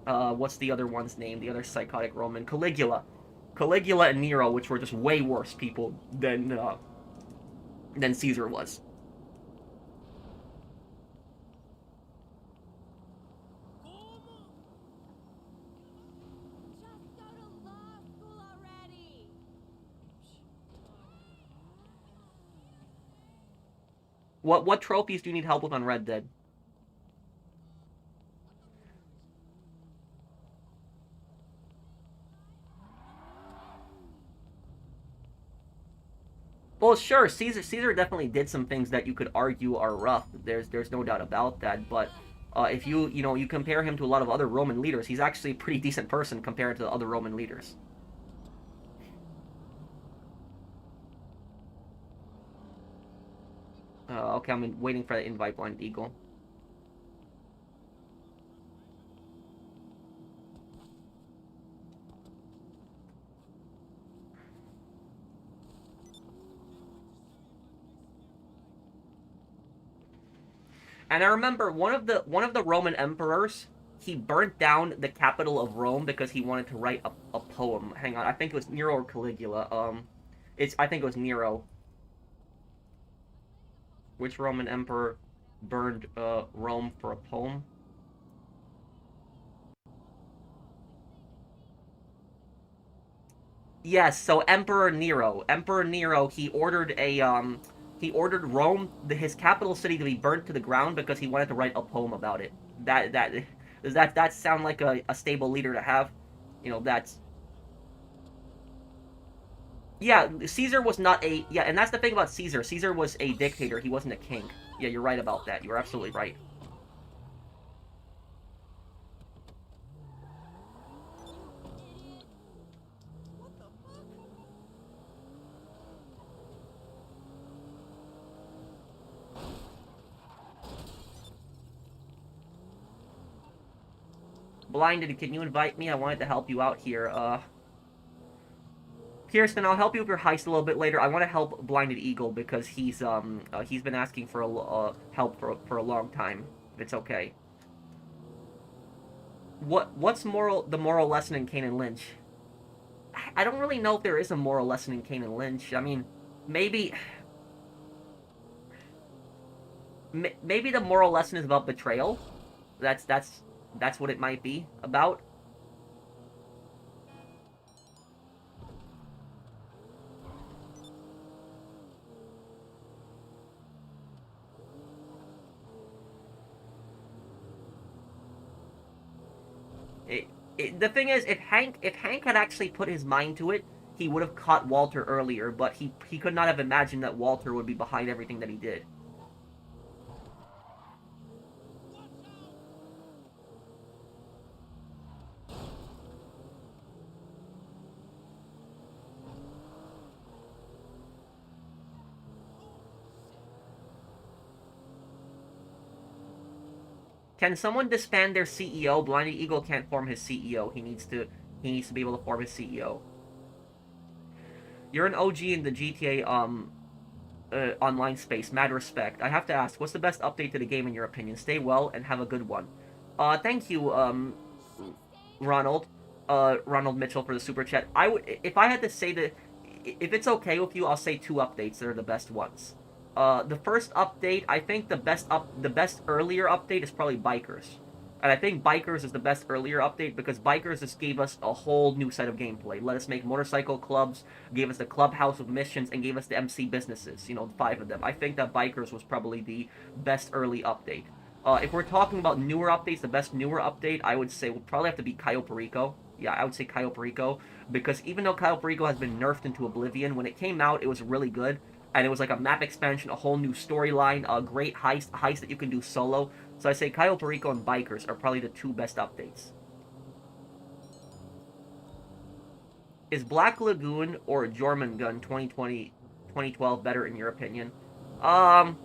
what's the other one's name? The other psychotic Roman, Caligula. Caligula and Nero, which were just way worse people than Caesar was. What trophies do you need help with on Red Dead? Well, sure, Caesar definitely did some things that you could argue are rough. There's no doubt about that. But if you compare him to a lot of other Roman leaders, he's actually a pretty decent person compared to the other Roman leaders. Okay, I'm waiting for the invite, Blind Eagle. And I remember one of the Roman emperors, he burnt down the capital of Rome because he wanted to write a poem. Hang on, I think it was Nero or Caligula. I think it was Nero. Which Roman emperor burned Rome for a poem? Yes, so Emperor Nero. Emperor Nero, he ordered Rome, his capital city, to be burnt to the ground because he wanted to write a poem about it. Does that sound like a stable leader to have? You know, that's yeah. Caesar was not a yeah, and that's the thing about Caesar. Caesar was a dictator. He wasn't a king. Yeah, you're right about that. You're absolutely right. Blinded, can you invite me? I wanted to help you out here. Kirsten, I'll help you with your heist a little bit later. I want to help Blinded Eagle because he's been asking for help for a long time. If it's okay. What's the moral lesson in Kane and Lynch? I don't really know if there is a moral lesson in Kane and Lynch. I mean, maybe maybe the moral lesson is about betrayal. That's what it might be about. The thing is, if Hank had actually put his mind to it, he would have caught Walter earlier. But he could not have imagined that Walter would be behind everything that he did. Can someone disband their CEO? Blinded Eagle can't form his CEO. He needs to be able to form his CEO. You're an OG in the GTA online space. Mad respect. I have to ask, what's the best update to the game in your opinion? Stay well and have a good one. Thank you, Ronald. Ronald Mitchell for the super chat. If I had to say that, if it's okay with you, I'll say two updates that are the best ones. The first update, I think the best earlier update is probably Bikers. And I think Bikers is the best earlier update because Bikers just gave us a whole new set of gameplay. Let us make motorcycle clubs, gave us the clubhouse of missions, and gave us the MC businesses, 5 of them. I think that Bikers was probably the best early update. If we're talking about newer updates, the best newer update, I would say would probably have to be Cayo Perico. Yeah, I would say Cayo Perico, because even though Cayo Perico has been nerfed into oblivion, when it came out, it was really good. And it was like a map expansion, a whole new storyline, a great heist that you can do solo. So I say Cayo Perico and Bikers are probably the two best updates. Is Black Lagoon or Jormungand 2012 better in your opinion? Well,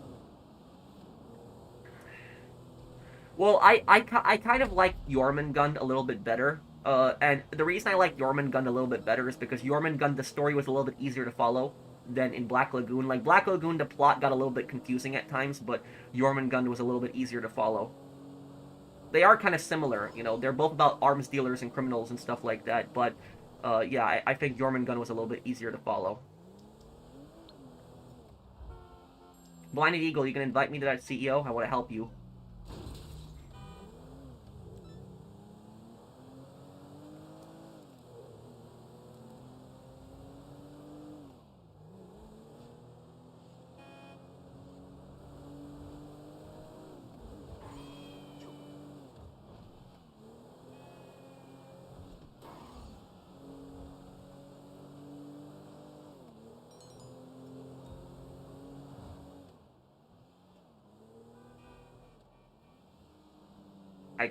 I kind of like Jormungand a little bit better. And the reason I like Jormungand a little bit better is because Jormungand, the story was a little bit easier to follow than in Black Lagoon. Like, Black Lagoon, the plot got a little bit confusing at times, but Jormungand was a little bit easier to follow. They are kind of similar, they're both about arms dealers and criminals and stuff like that, but, yeah, I think Jormungand was a little bit easier to follow. Blinded Eagle, you can invite me to that CEO? I want to help you.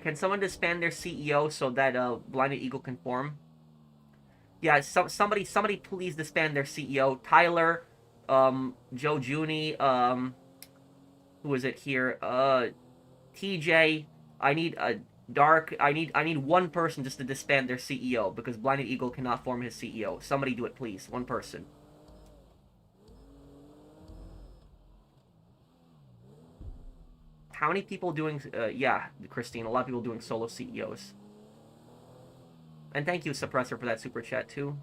Can someone disband their CEO so that Blinded Eagle can form? Yeah, somebody please disband their CEO. Tyler, Joe Juni, who is it here? TJ. I need a Dark. I need one person just to disband their CEO because Blinded Eagle cannot form his CEO. Somebody do it, please. One person. How many people doing? Yeah, Christine. A lot of people doing solo CEOs. And thank you, Suppressor, for that super chat too.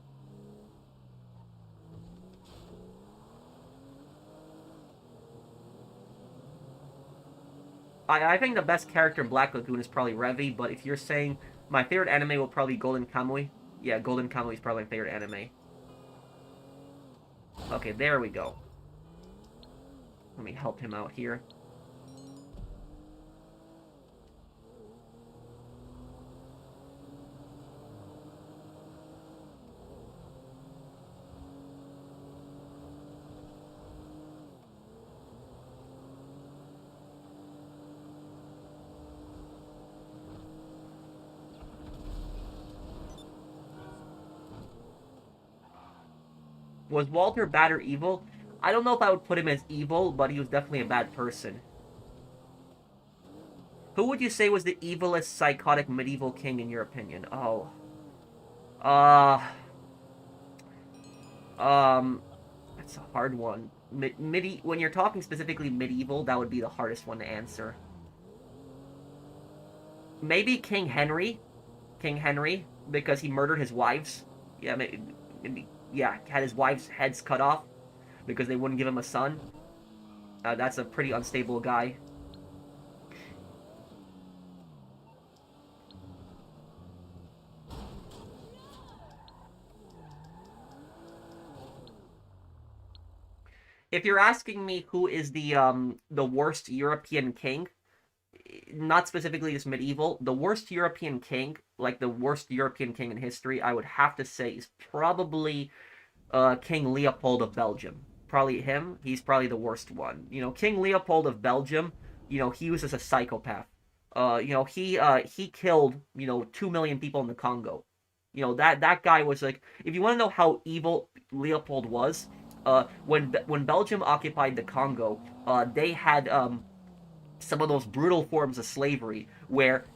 I think the best character in Black Lagoon is probably Revi, but if you're saying my favorite anime will probably be Golden Kamuy, yeah, Golden Kamuy is probably my favorite anime. Okay, there we go. Let me help him out here. Was Walter bad or evil? I don't know if I would put him as evil, but he was definitely a bad person. Who would you say was the evilest psychotic medieval king in your opinion? Oh. That's a hard one. When you're talking specifically medieval, that would be the hardest one to answer. Maybe King Henry, King Henry, because he murdered his wives. Yeah, yeah, had his wives' heads cut off because they wouldn't give him a son. That's a pretty unstable guy. If you're asking me who is the worst European king, not specifically just medieval, the worst European king, like the worst European king in history, I would have to say is probably King Leopold of Belgium. Probably him. He's probably the worst one. King Leopold of Belgium. He was just a psychopath. He killed 2 million people in the Congo. That guy was like. If you want to know how evil Leopold was, when Belgium occupied the Congo, they had some of those brutal forms of slavery where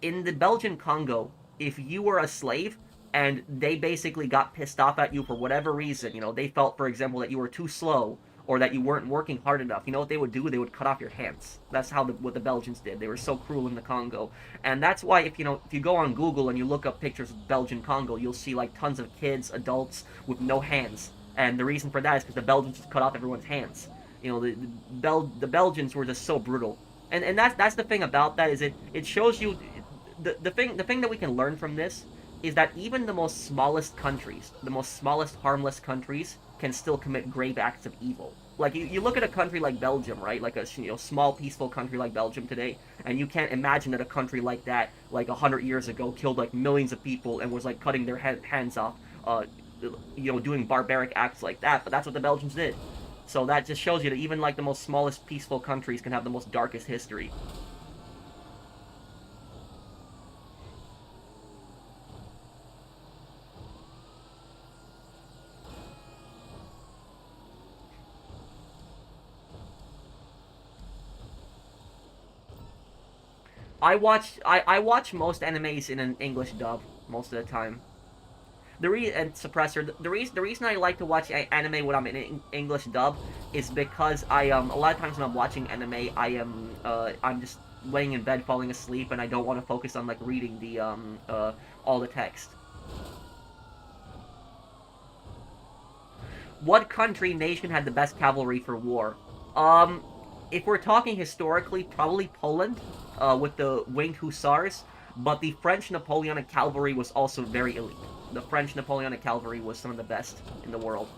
in the Belgian Congo, if you were a slave and they basically got pissed off at you for whatever reason, they felt, for example, that you were too slow or that you weren't working hard enough, you know what they would do? They would cut off your hands. That's what the Belgians did. They were so cruel in the Congo, and that's why if you go on Google and you look up pictures of Belgian Congo, you'll see like tons of kids, adults with no hands, and the reason for that is because the Belgians just cut off everyone's hands. The Belgians were just so brutal, and that's the thing about that is it shows you the thing that we can learn from this is that even the most smallest countries, the most smallest harmless countries, can still commit grave acts of evil. Like you look at a country like Belgium, right? Like a small peaceful country like Belgium today, and you can't imagine that a country like that, like 100 years ago, killed like millions of people and was like cutting their hands off, doing barbaric acts like that. But that's what the Belgians did. So that just shows you that even like the most smallest peaceful countries can have the most darkest history. I watch most animes in an English dub most of the time. And suppressor. The reason I like to watch anime when I'm in English dub is because a lot of times when I'm watching anime I'm just laying in bed falling asleep and I don't want to focus on like reading the all the text. What country nation had the best cavalry for war? Um, if we're talking historically, probably Poland, with the winged hussars. But the French Napoleonic cavalry was also very elite. The French Napoleonic cavalry was some of the best in the world.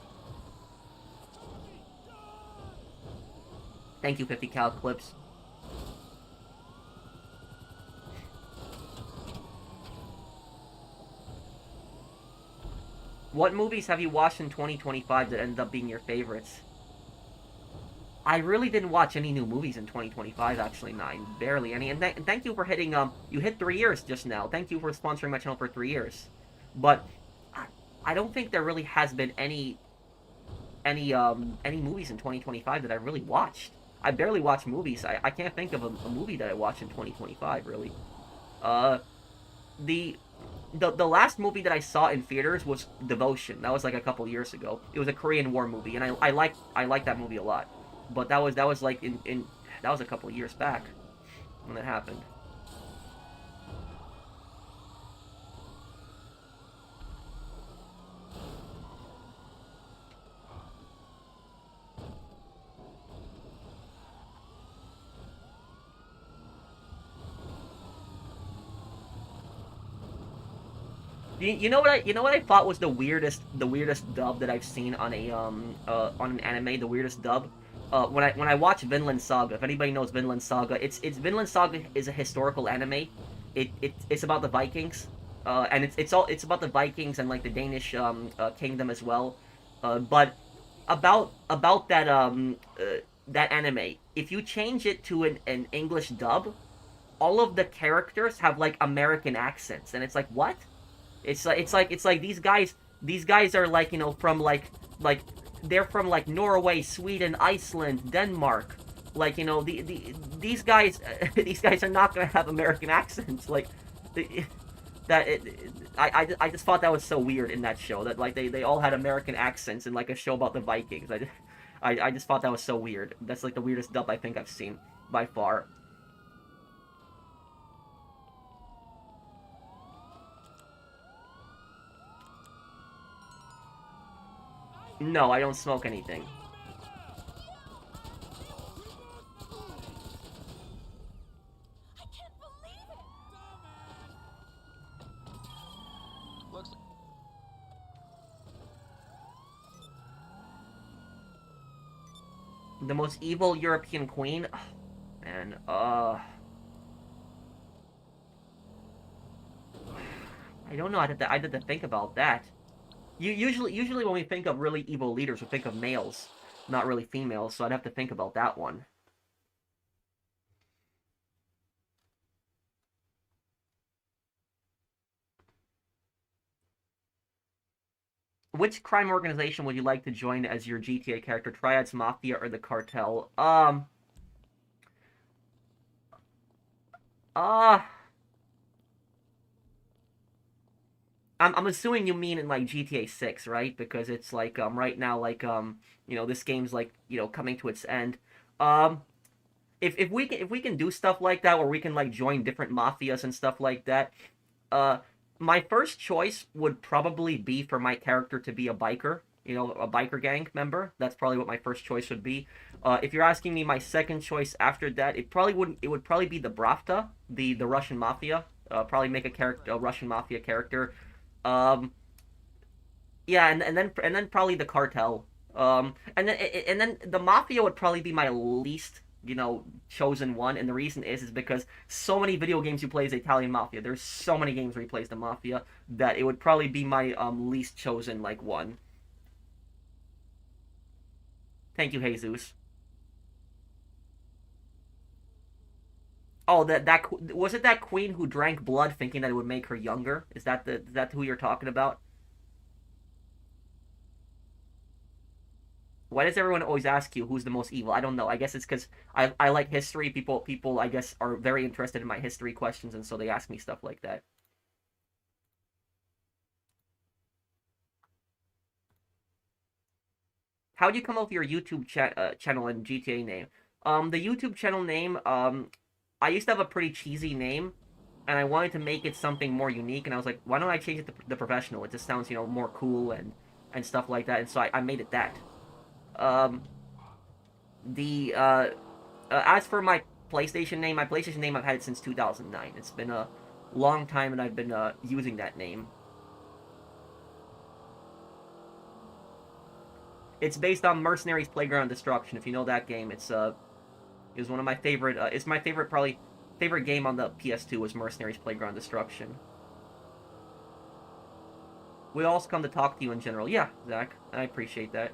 Thank you, 50 cal clips. What movies have you watched in 2025 that ended up being your favorites? I really didn't watch any new movies in 2025, actually, nine. Barely any. And thank you for hitting, you hit 3 years just now. Thank you for sponsoring my channel for 3 years. But I, I don't think there really has been any movies in 2025 that I really watched. I barely watch movies. I can't think of a movie that I watched in 2025, really. Uh, the the last movie that I saw in theaters was Devotion. That was like a couple years ago. It was a Korean War movie, and I liked that movie a lot. But that was like in that was a couple years back when that happened. You know what I thought was the weirdest dub that I've seen on an anime, the weirdest dub. When I watch Vinland Saga, if anybody knows Vinland Saga, it's Vinland Saga is a historical anime. It's about the Vikings, and it's about the Vikings and like the Danish kingdom as well. But about that anime, if you change it to an English dub, all of the characters have like American accents, and it's like what? It's like these guys are like from like they're from like Norway, Sweden, Iceland, Denmark. Like these guys these guys are not gonna have American accents. Like the, that I just thought that was so weird in that show that like they all had American accents in like a show about the Vikings. I just thought that was so weird. That's like the weirdest dub I think I've seen by far. No, I don't smoke anything. I can't believe it! Looks The most evil European queen? Oh, man, I don't know. I had to think about that. Usually when we think of really evil leaders, we think of males, not really females. So I'd have to think about that one. Which crime organization would you like to join as your GTA character? Triads, Mafia, or the Cartel? Uh, I'm assuming you mean in like GTA 6, right? Because it's like right now like this game's like coming to its end. Um, if we can do stuff like that where we can like join different mafias and stuff like that, uh, my first choice would probably be for my character to be a biker, a biker gang member. That's probably what my first choice would be. If you're asking me my second choice after that, it would probably be the Bravta, the Russian mafia. Probably make a Russian mafia character. Um, yeah, and then probably the cartel. And then the mafia would probably be my least chosen one, and the reason is because so many video games you play as Italian mafia. There's so many games where you play as the mafia that it would probably be my least chosen like one. Thank you, Jesus. Oh, that was it. That queen who drank blood, thinking that it would make her younger. Is that who you're talking about? Why does everyone always ask you who's the most evil? I don't know. I guess it's because I like history. People I guess are very interested in my history questions, and so they ask me stuff like that. How do you come up with your YouTube channel and GTA name? The YouTube channel name, I used to have a pretty cheesy name, and I wanted to make it something more unique. And I was like, why don't I change it to the professional? It just sounds more cool and stuff like that. And so I made it that. Um, the As for my PlayStation name, I've had it since 2009. It's been a long time, and I've been using that name. It's based on Mercenaries Playground Destruction. If you know that game, it was one of my favorite. It's my favorite, probably favorite game on the PS2 was Mercenaries Playground Destruction. We also come to talk to you in general. Yeah, Zach, I appreciate that.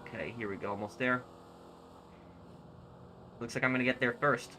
Okay, here we go. Almost there. Looks like I'm gonna get there first.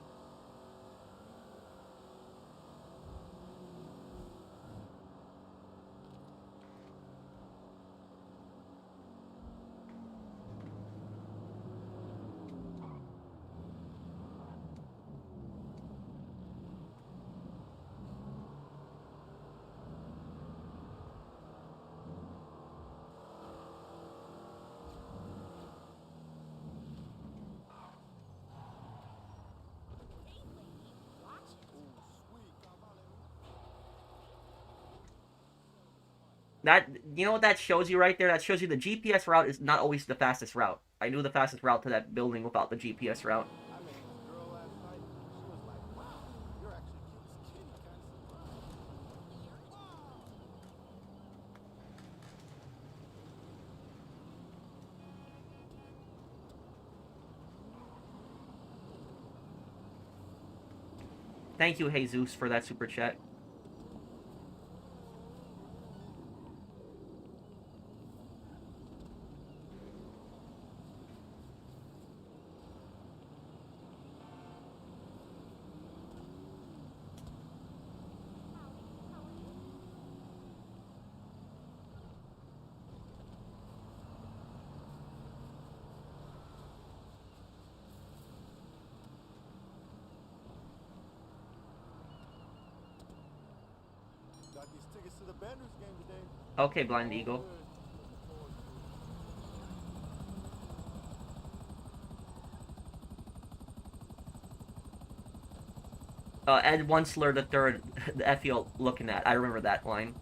That you know what that shows you right there? That shows you the GPS route is not always the fastest route. I knew the fastest route to that building without the GPS route. I met this girl last night. She was like, wow, you're actually cute as Thank you, Jesus, for that super chat. Got these tickets to the Banders game today. Okay, Blind Eagle. Good. Looking forward to it. Ed Onceler the third, the F you looking at. I remember that line.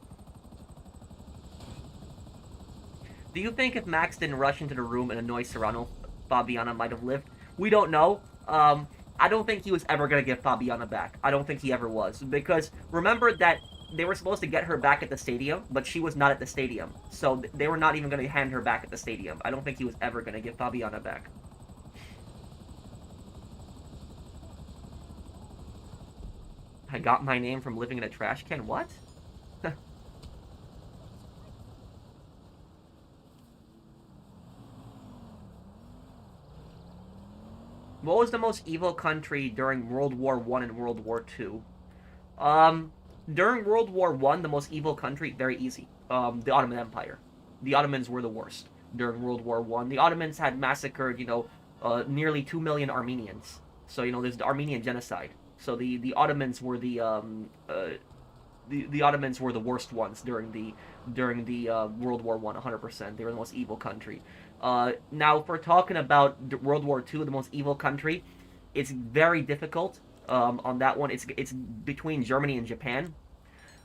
Do you think if Max didn't rush into the room and annoy Serrano, Fabiana might have lived? We don't know. I don't think he was ever going to get Fabiana back. I don't think he ever was. Because remember that they were supposed to get her back at the stadium, but she was not at the stadium. So they were not even going to hand her back at the stadium. I don't think he was ever going to get Fabiana back. I got my name from living in a trash can? What? What was the most evil country during World War I and World War II? During World War I, the most evil country, very easy. The Ottoman Empire. The Ottomans were the worst during World War I. The Ottomans had massacred, nearly 2 million Armenians. So, there's the Armenian genocide. So the Ottomans were the Ottomans were the worst ones during the World War I, 100%. They were the most evil country. Now, if we're talking about World War II, the most evil country, it's very difficult on that one. It's between Germany and Japan.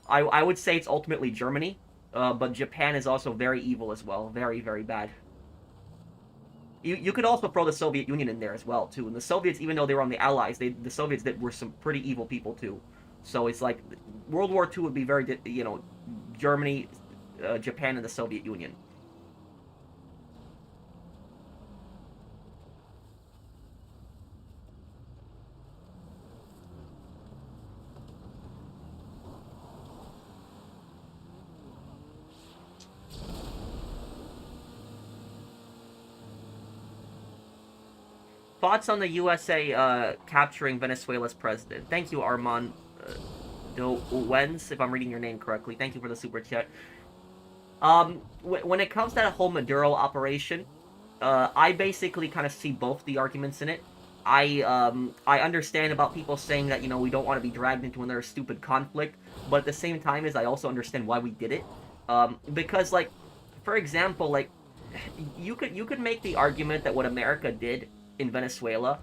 I would say it's ultimately Germany, but Japan is also very evil as well. Very, very bad. You could also throw the Soviet Union in there as well, too. And the Soviets, even though they were on the Allies, the Soviets were some pretty evil people, too. So it's like World War II would be very, Germany, Japan, and the Soviet Union. Thoughts on the USA capturing Venezuela's president? Thank you, Armand Dowenz, if I'm reading your name correctly. Thank you for the super chat. When it comes to that whole Maduro operation, I basically kind of see both the arguments in it. I understand about people saying that we don't want to be dragged into another stupid conflict, but at the same time, I also understand why we did it. Because for example, you could make the argument that what America did in Venezuela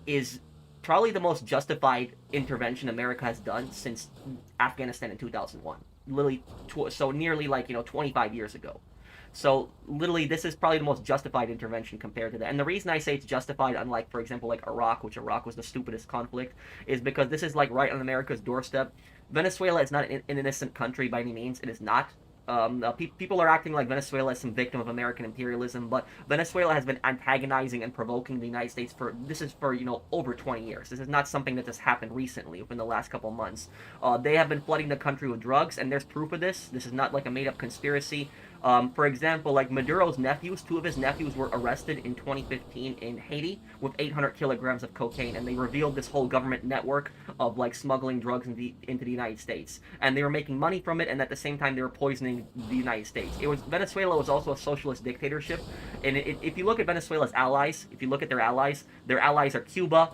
is probably the most justified intervention America has done since Afghanistan in 2001. Literally, so nearly 25 years ago. So literally, this is probably the most justified intervention compared to that. And the reason I say it's justified, unlike, for example, Iraq, which Iraq was the stupidest conflict, is because this is right on America's doorstep. Venezuela is not an innocent country by any means. It is not. People are acting like Venezuela is some victim of American imperialism, but Venezuela has been antagonizing and provoking the United States for over 20 years. This is not something that just happened recently, within the last couple months. They have been flooding the country with drugs, and there's proof of this. This is not a made-up conspiracy. For example, Maduro's nephews, two of his nephews were arrested in 2015 in Haiti with 800 kilograms of cocaine, and they revealed this whole government network of smuggling drugs into the United States. And they were making money from it, and at the same time they were poisoning the United States. Venezuela was also a socialist dictatorship, and if you look at Venezuela's allies, if you look at their allies are Cuba,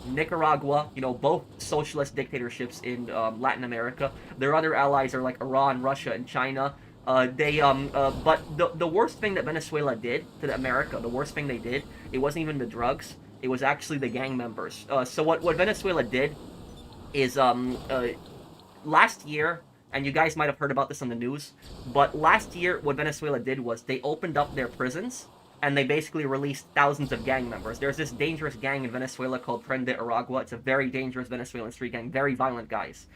Nicaragua, both socialist dictatorships in Latin America. Their other allies are Iran, Russia, and China. But the worst thing that Venezuela did to America, the worst thing they did, it wasn't even the drugs. It was actually the gang members. So what Venezuela did is last year, and you guys might have heard about this on the news, but last year what Venezuela did was they opened up their prisons and they basically released thousands of gang members. There's this dangerous gang in Venezuela called Tren de Aragua. It's a very dangerous Venezuelan street gang, very violent guys.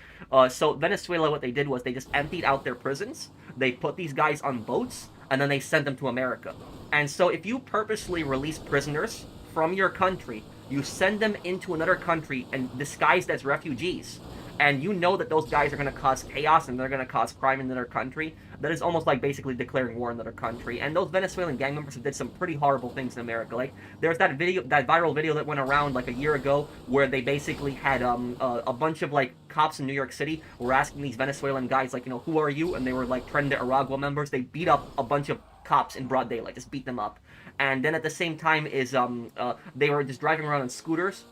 So Venezuela, what they did was they just emptied out their prisons, they put these guys on boats, and then they sent them to America. And so if you purposely release prisoners from your country You send them into another country and disguised as refugees, and you know that those guys are going to cause chaos and they're going to cause crime in another country. That is almost like basically declaring war in another country. And those Venezuelan gang members have did some pretty horrible things in America. Like there's that video, that viral video that went around like a year ago, where they basically had a bunch of like cops in New York City were asking these Venezuelan guys like, who are you? And they were like threatening the Aragua members. They beat up a bunch of cops in broad daylight, just beat them up. And then at the same time is they were just driving around on scooters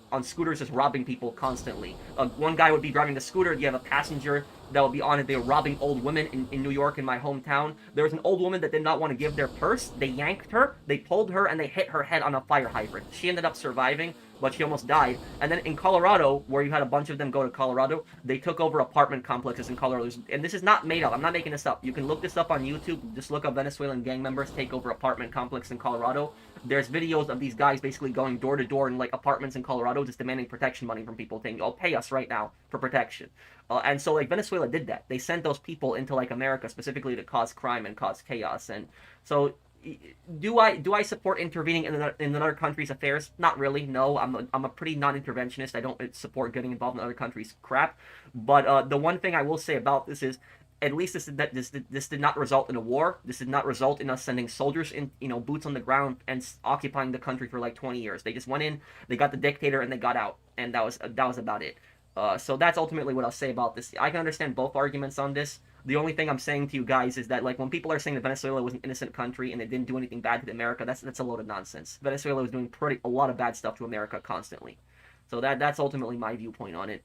just robbing people constantly. One guy would be driving the scooter, you have a passenger that would be on it. They were robbing old women in New York, in my hometown. There was an old woman that did not want to give their purse. They yanked her, they pulled her, and they hit her head on a fire hydrant. She ended up surviving, but she almost died. And then in Colorado, where you had a bunch of them go to Colorado, they took over apartment complexes in Colorado. And this is not made up. I'm not making this up. You can look this up on YouTube. Just look up Venezuelan gang members take over apartment complex in Colorado. There's videos of these guys basically going door to door in like apartments in Colorado, just demanding protection money from people, saying, "Oh, pay us right now for protection." And so like Venezuela did that. They sent those people into like America specifically to cause crime and cause chaos. And so do I support intervening in another country's affairs? Not really. No, I'm a pretty non-interventionist. I don't support getting involved in other countries' crap. But the one thing I will say about this is, at least this did not result in a war. This did not result in us sending soldiers in, boots on the ground and occupying the country for like 20 years. They just went in, they got the dictator, and they got out, and that was about it. So that's ultimately what I'll say about this. I can understand both arguments on this. The only thing I'm saying to you guys is that, like, when people are saying that Venezuela was an innocent country and it didn't do anything bad to America, that's a load of nonsense. Venezuela was doing a lot of bad stuff to America constantly. So that's ultimately my viewpoint on it.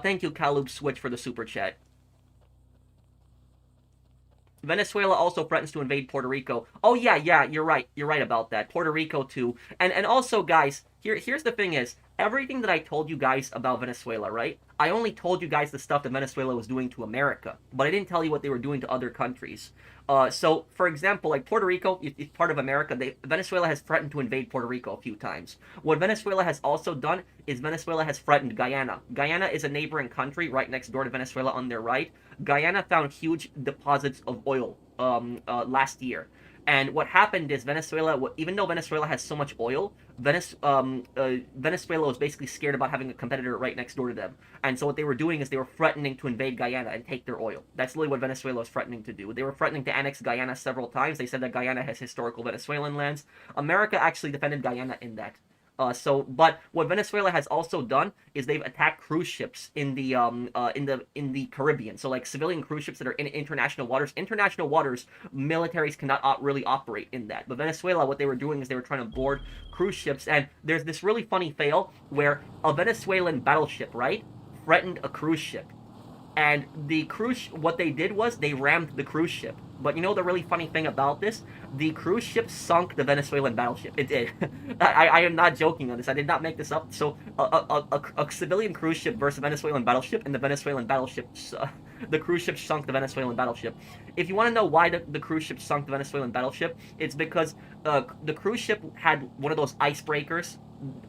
Thank you, Kalub Switch, for the super chat. Venezuela also threatens to invade Puerto Rico. Oh yeah, you're right. You're right about that. Puerto Rico too. And also, guys, here's the thing is, everything that I told you guys about Venezuela, right? I only told you guys the stuff that Venezuela was doing to America, but I didn't tell you what they were doing to other countries. So, for example, like Puerto Rico is part of America. Venezuela has threatened to invade Puerto Rico a few times. What Venezuela has also done is Venezuela has threatened Guyana. Guyana is a neighboring country right next door to Venezuela on their right. Guyana found huge deposits of oil last year. And what happened is Venezuela, even though Venezuela has so much oil, Venezuela was basically scared about having a competitor right next door to them. And so what they were doing is they were threatening to invade Guyana and take their oil. That's literally what Venezuela was threatening to do. They were threatening to annex Guyana several times. They said that Guyana has historical Venezuelan lands. America actually defended Guyana in that. But what Venezuela has also done is they've attacked cruise ships in the Caribbean. So like civilian cruise ships that are in international waters. International waters, militaries cannot really operate in that. But Venezuela, what they were doing is they were trying to board cruise ships. And there's this really funny fail where a Venezuelan battleship, right, threatened a cruise ship. And what they did was they rammed the cruise ship. But you know the really funny thing about this? The cruise ship sunk the Venezuelan battleship. It did. I am not joking on this. I did not make this up. So a civilian cruise ship versus a Venezuelan battleship, and the Venezuelan battleship, the cruise ship sunk the Venezuelan battleship. If you want to know why the cruise ship sunk the Venezuelan battleship, it's because the cruise ship had one of those icebreakers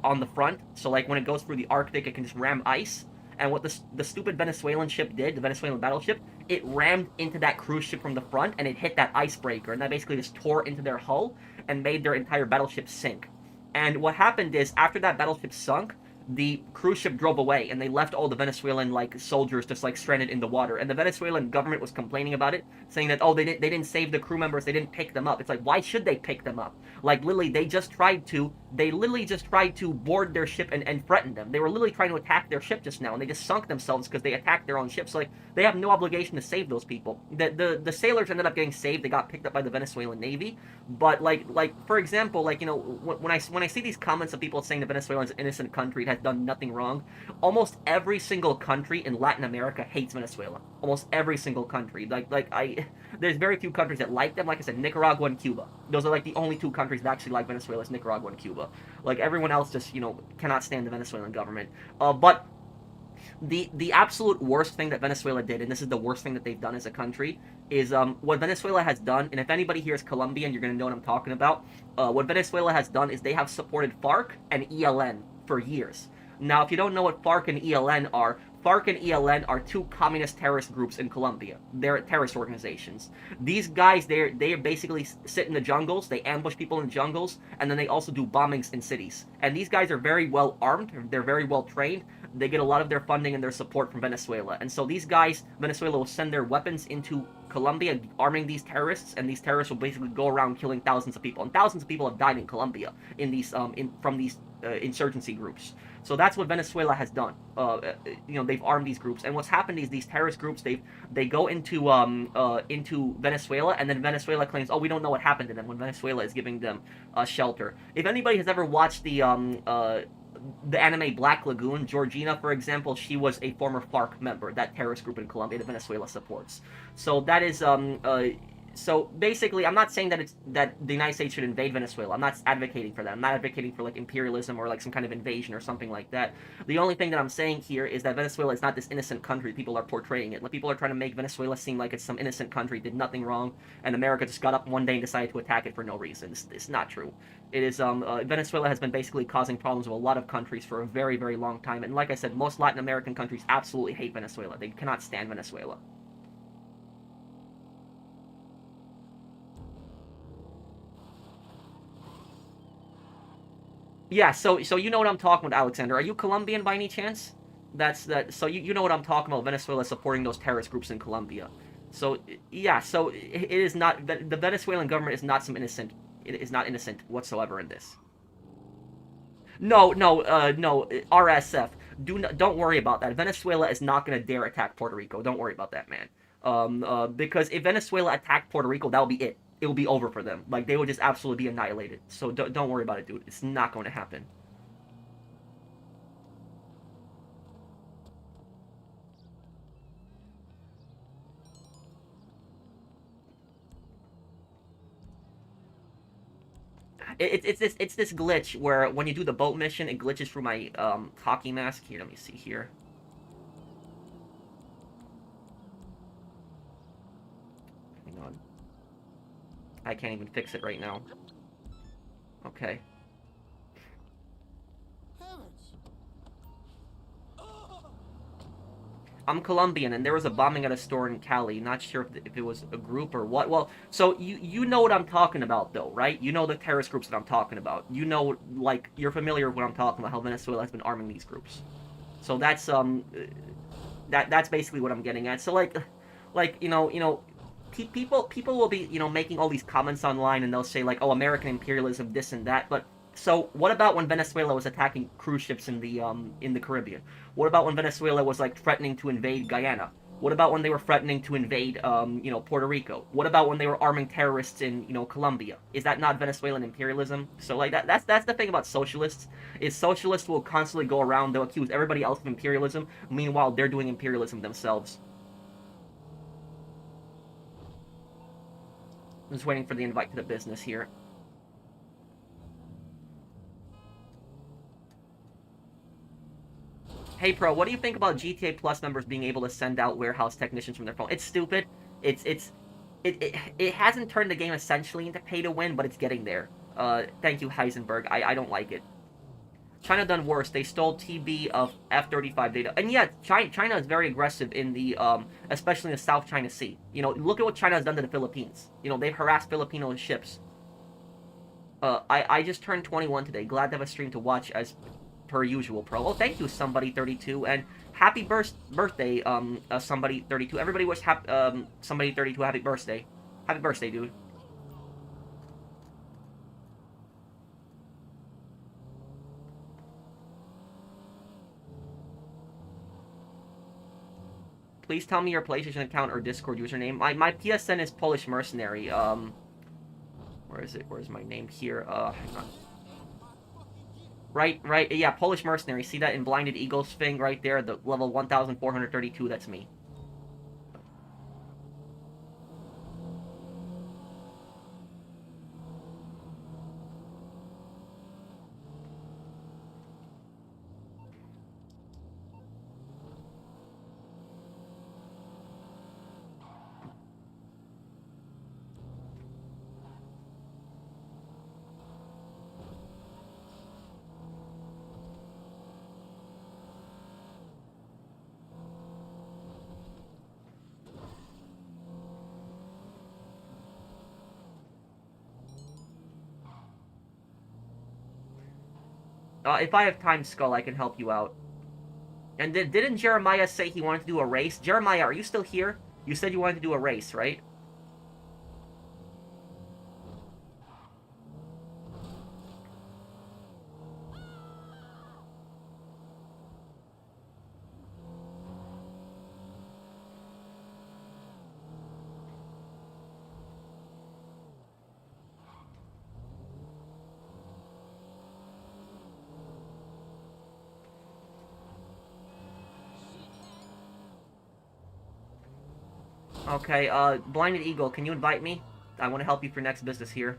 on the front. So like when it goes through the Arctic, it can just ram ice. And what the stupid Venezuelan ship did, the Venezuelan battleship, it rammed into that cruise ship from the front, and it hit that icebreaker, and that basically just tore into their hull and made their entire battleship sink. And what happened is, after that battleship sunk, the cruise ship drove away, and they left all the Venezuelan soldiers just stranded in the water. And the Venezuelan government was complaining about it, saying that they didn't save the crew members, they didn't pick them up. It's like, why should they pick them up? Like literally, they literally just tried to board their ship and threaten them. They were literally trying to attack their ship just now, and they just sunk themselves because they attacked their own ship. So they have no obligation to save those people. The sailors ended up getting saved. They got picked up by the Venezuelan Navy. But for example, when I see these comments of people saying that Venezuela is an innocent country, it has done nothing wrong, almost every single country in Latin America hates Venezuela. Almost every single country. There's very few countries that like them. Like I said, Nicaragua and Cuba. Those are the only two countries that actually like Venezuela, is Nicaragua and Cuba. Everyone else just cannot stand the Venezuelan government. But the absolute worst thing that Venezuela did, and this is the worst thing that they've done as a country, is what Venezuela has done. And if anybody here is Colombian, you're gonna know what I'm talking about. What Venezuela has done is they have supported FARC and ELN for years. Now, if you don't know what FARC and ELN are, FARC and ELN are two communist terrorist groups in Colombia. They're terrorist organizations. These guys, they basically sit in the jungles, they ambush people in the jungles, and then they also do bombings in cities. And these guys are very well armed, they're very well trained, they get a lot of their funding and their support from Venezuela. And so these guys, Venezuela will send their weapons into Colombia, arming these terrorists, and these terrorists will basically go around killing thousands of people. And thousands of people have died in Colombia from these insurgency groups. So that's what Venezuela has done. They've armed these groups, and what's happened is these terrorist groups they go into Venezuela, and then Venezuela claims, oh, we don't know what happened to them, when Venezuela is giving them shelter. If anybody has ever watched the anime Black Lagoon, Georgina, for example, she was a former FARC member, that terrorist group in Colombia that Venezuela supports. So that is so basically, I'm not saying that the United States should invade Venezuela. I'm not advocating for that. I'm not advocating for like imperialism or like some kind of invasion or something like that. The only thing that I'm saying here is that Venezuela is not this innocent country people are portraying it. Like, people are trying to make Venezuela seem like it's some innocent country, did nothing wrong, and America just got up one day and decided to attack it for no reason. It's not true. It is Venezuela has been basically causing problems with a lot of countries for a very, very long time. And like I said, most Latin American countries absolutely hate Venezuela. They cannot stand Venezuela. Yeah, so you know what I'm talking about, Alexander. Are you Colombian by any chance? That's that. So you know what I'm talking about. Venezuela supporting those terrorist groups in Colombia. So yeah, so it is not the Venezuelan government is not some innocent. It is not innocent whatsoever in this. No, RSF. Don't worry about that. Venezuela is not going to dare attack Puerto Rico. Don't worry about that, man. Because if Venezuela attacked Puerto Rico, that will be it. It will be over for them. Like, they will just absolutely be annihilated. So don't worry about it, dude. It's not going to happen. It's this glitch where when you do the boat mission, it glitches through my hockey mask. Here, let me see here. Hang on. I can't even fix it right now. Okay. I'm Colombian, and there was a bombing at a store in Cali. Not sure if it was a group or what. Well, so you know what I'm talking about, though, right? You know the terrorist groups that I'm talking about. You know, like, you're familiar with what I'm talking about, how Venezuela has been arming these groups. So that's basically what I'm getting at. So people will be making all these comments online, and they'll say like, oh, American imperialism, this and that. But so what about when Venezuela was attacking cruise ships in the Caribbean? What about when Venezuela was like threatening to invade Guyana? What about when they were threatening to invade Puerto Rico? What about when they were arming terrorists in Colombia? Is that not Venezuelan imperialism? So like that's the thing about socialists, is socialists will constantly go around, they'll accuse everybody else of imperialism, meanwhile they're doing imperialism themselves. I'm just waiting for the invite to the business here. Hey Pro, what do you think about GTA Plus members being able to send out warehouse technicians from their phone? It's stupid. It hasn't turned the game essentially into pay to win, but it's getting there. Thank you, Heisenberg. I don't like it. China done worse. They stole TB of F-35 data, and yeah, China is very aggressive in the especially in the South China Sea. Look at what China has done to the Philippines. They've harassed Filipino ships. I just turned 21 today. Glad to have a stream to watch as per usual, Pro. Oh, thank you, somebody 32, and happy birthday, somebody 32. Everybody wish somebody 32 happy birthday. Happy birthday, dude. Please tell me your PlayStation account or Discord username. My PSN is Polish Mercenary. Where is it? Where's my name here? Hang on. Right, yeah, Polish Mercenary. See that in Blinded Eagles thing right there? The level 1432, that's me. If I have time, Skull, I can help you out. And didn't Jeremiah say he wanted to do a race? Jeremiah, are you still here? You said you wanted to do a race, right? Okay, Blinded Eagle, can you invite me? I want to help you for next business here.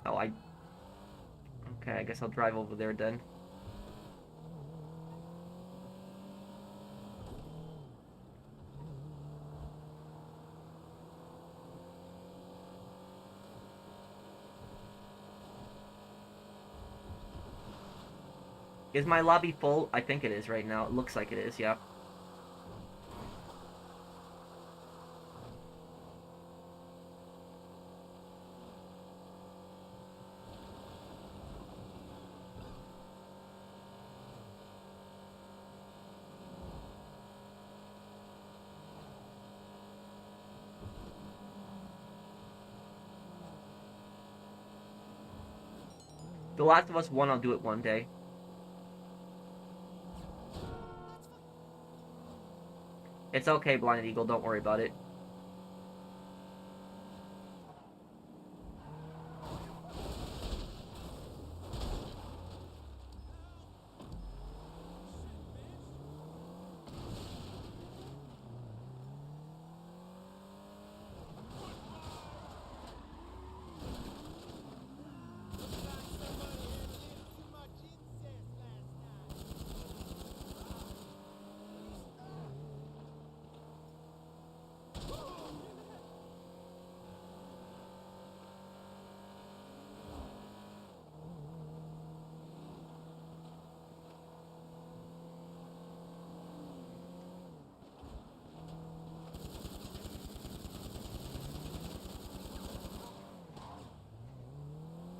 Oh, Okay, I guess I'll drive over there then. Is my lobby full? I think it is right now. It looks like it is, yeah. The Last of Us 1, I'll do it one day. It's okay, Blinded Eagle, don't worry about it.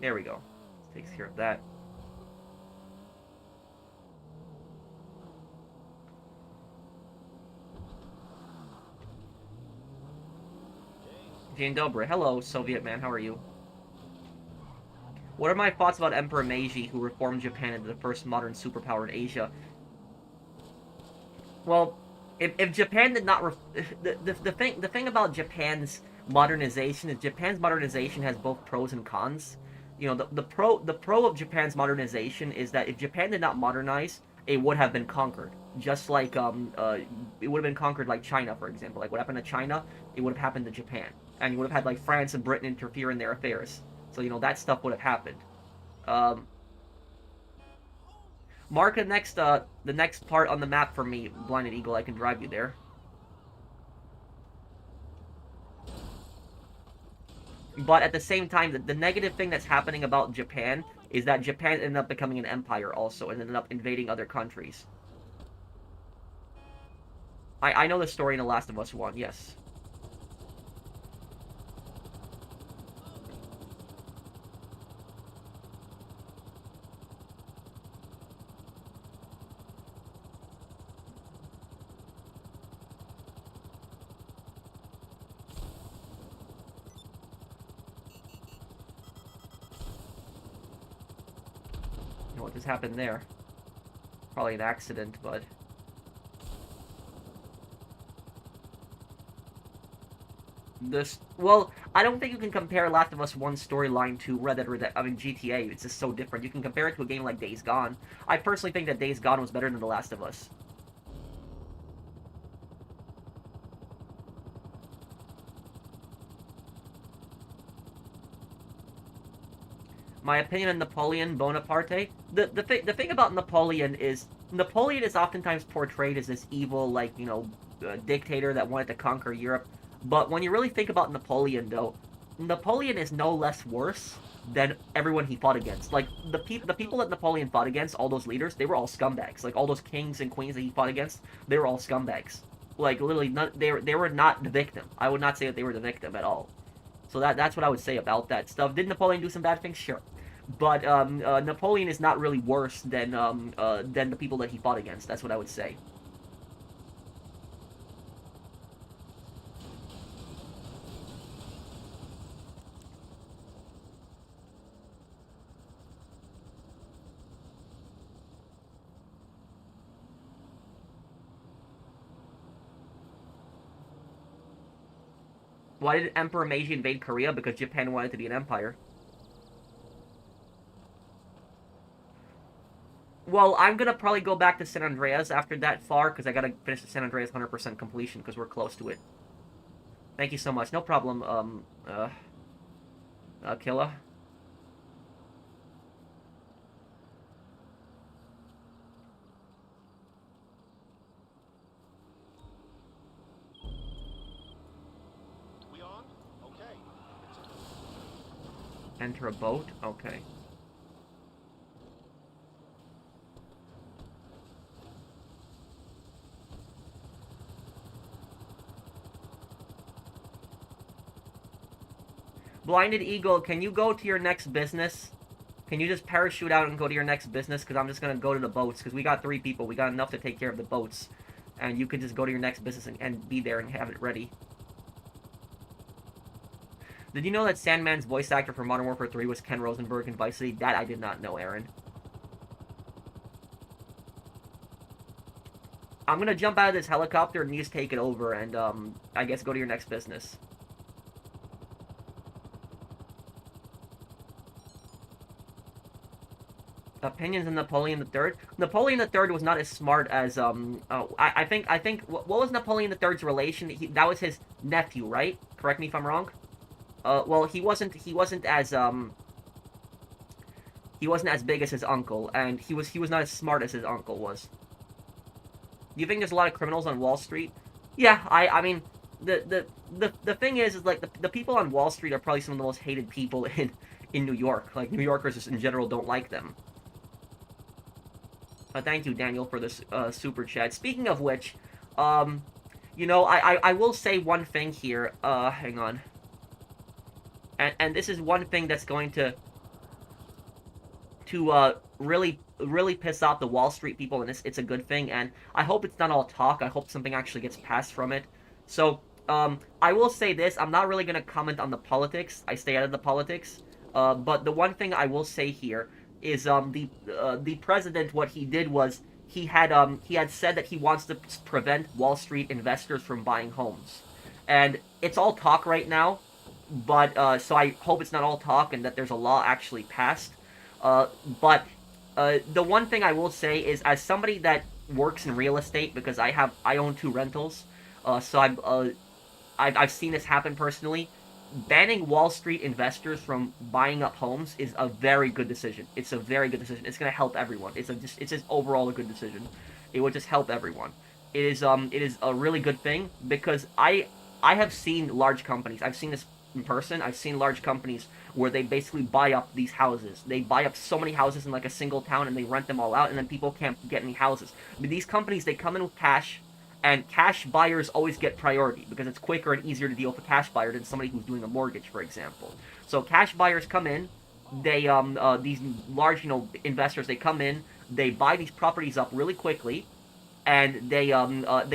There we go. This takes care of that. Dzień dobry. Hello, Soviet man. How are you? What are my thoughts about Emperor Meiji, who reformed Japan into the first modern superpower in Asia? Well, if Japan did not... the thing about Japan's modernization is Japan's modernization has both pros and cons. You know, the pro of Japan's modernization is that if Japan did not modernize, it would have been conquered. Just like it would have been conquered like China, for example. Like what happened to China, it would have happened to Japan, and you would have had like France and Britain interfere in their affairs. So you know that stuff would have happened. Um, Mark the next part on the map for me, Blinded Eagle. I can drive you there. But at the same time, the negative thing that's happening about Japan is that Japan ended up becoming an empire also, and ended up invading other countries. I know the story in The Last of Us 1, yes. You know what just happened there? Probably an accident, but... Well, I don't think you can compare Last of Us 1 storyline to Red Dead Redemption. I mean, GTA. It's just so different. You can compare it to a game like Days Gone. I personally think that Days Gone was better than The Last of Us. My opinion on Napoleon Bonaparte. The thing about Napoleon is oftentimes portrayed as this evil, like, you know, dictator that wanted to conquer Europe. But when you really think about Napoleon, though, Napoleon is no less worse than everyone he fought against. Like the people that Napoleon fought against, all those leaders, they were all scumbags. Like all those kings and queens that he fought against, they were all scumbags. Like literally, not, they were not the victim. I would not say that they were the victim at all. So that's what I would say about that stuff. Did Napoleon do some bad things? Sure, but Napoleon is not really worse than the people that he fought against. That's what I would say. Why did Emperor Meiji invade Korea? Because Japan wanted to be an empire. Well, I'm gonna probably go back to San Andreas after that far because I gotta finish the San Andreas 100% completion because we're close to it. Thank you so much. No problem. Killa. We on? Okay. Enter a boat. Okay. Blinded Eagle, can you go to your next business? Can you just parachute out and go to your next business? Because I'm just going to go to the boats. Because we got 3 people. We got enough to take care of the boats. And you can just go to your next business and be there and have it ready. Did you know that Sandman's voice actor for Modern Warfare 3 was Ken Rosenberg in Vice City? That I did not know, Aaron. I'm going to jump out of this helicopter and you just take it over and, I guess go to your next business. Opinions on Napoleon III. Napoleon III was not as smart as I think what was Napoleon III's relation? That was his nephew, right? Correct me if I'm wrong. Well, he wasn't as big as his uncle, and he was not as smart as his uncle was. Do you think there's a lot of criminals on Wall Street? Yeah, I mean the thing is like the people on Wall Street are probably some of the most hated people in New York. Like New Yorkers just in general don't like them. Thank you, Daniel, for this super chat. Speaking of which, you know, I will say one thing here. Hang on. And this is one thing that's going to really piss off the Wall Street people, and it's a good thing. And I hope it's not all talk. I hope something actually gets passed from it. So, I will say this. I'm not really gonna comment on the politics. I stay out of the politics. But the one thing I will say here is the president. What he did was he had said that he wants to prevent Wall Street investors from buying homes, and it's all talk right now. But so I hope it's not all talk and that there's a law actually passed. But the one thing I will say is, as somebody that works in real estate, because I own 2 rentals, so I've seen this happen personally. Banning Wall Street investors from buying up homes is a very good decision. It's a very good decision. It's going to help everyone. It's just overall a good decision. It would just help everyone. It is a really good thing because I have seen large companies. I've seen this in person. I've seen large companies where they basically buy up these houses. They buy up so many houses in like a single town and they rent them all out, and then people can't get any houses. But these companies, they come in with cash, and cash buyers always get priority because it's quicker and easier to deal with a cash buyer than somebody who's doing a mortgage, for example. So cash buyers come in, they these large investors, they come in, they buy these properties up really quickly, and they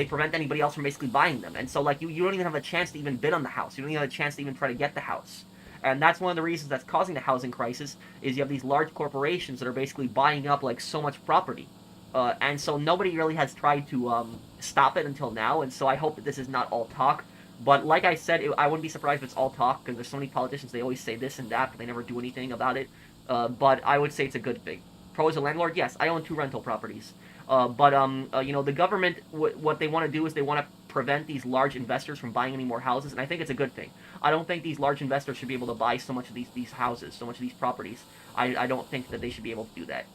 prevent anybody else from basically buying them. And so like you don't even have a chance to even bid on the house. You don't even have a chance to even try to get the house. And that's one of the reasons that's causing the housing crisis is you have these large corporations that are basically buying up like so much property. And so nobody really has tried to stop it until now. And so I hope that this is not all talk. But like I said, I wouldn't be surprised if it's all talk because there's so many politicians. They always say this and that, but they never do anything about it. But I would say it's a good thing. Pro as a landlord, yes, I own 2 rental properties. But the government, what they want to do is they want to prevent these large investors from buying any more houses, and I think it's a good thing. I don't think these large investors should be able to buy so much of these houses, so much of these properties. I don't think that they should be able to do that.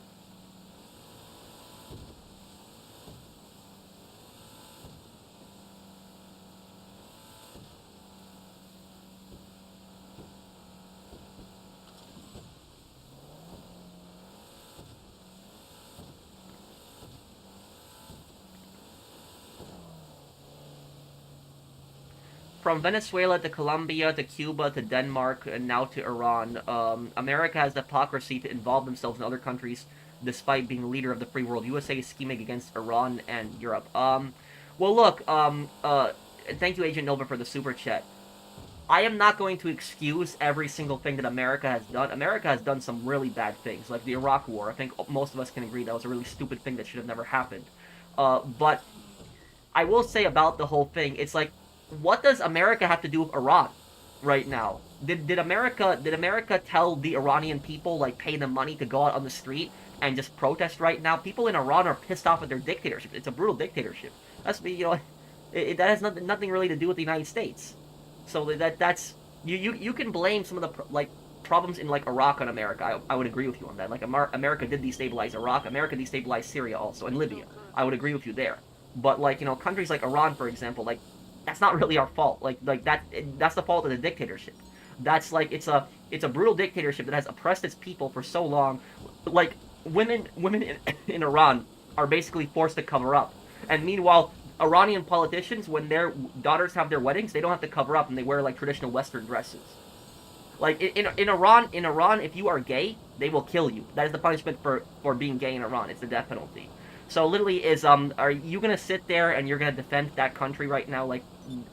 from Venezuela to Colombia to Cuba to Denmark and now to Iran, America has the hypocrisy to involve themselves in other countries despite being the leader of the free world. USA is scheming against Iran and Europe. Well, look, thank you, Agent Nova, for the super chat. I am not going to excuse every single thing that America has done. America has done some really bad things, like the Iraq War. I think most of us can agree that was a really stupid thing that should have never happened. But I will say about the whole thing, it's like, what does America have to do with Iran right now? Did America tell the Iranian people, like, pay them money to go out on the street and just protest right now? People in Iran are pissed off at their dictatorship. It's a brutal dictatorship. That has nothing really to do with the United States. So that's you can blame some of the like problems in like Iraq on America. I would agree with you on that. Like America did destabilize Iraq. America destabilized Syria also, and Libya. I would agree with you there. But like countries like Iran, for example, like that's not really our fault. That's the fault of the dictatorship. That's like it's a brutal dictatorship that has oppressed its people for so long. Like women in Iran are basically forced to cover up, and meanwhile Iranian politicians, when their daughters have their weddings, they don't have to cover up and they wear like traditional Western dresses. Like in Iran, if you are gay, they will kill you. That is the punishment for being gay in Iran. It's the death penalty. So literally, are you gonna sit there and you're gonna defend that country right now, like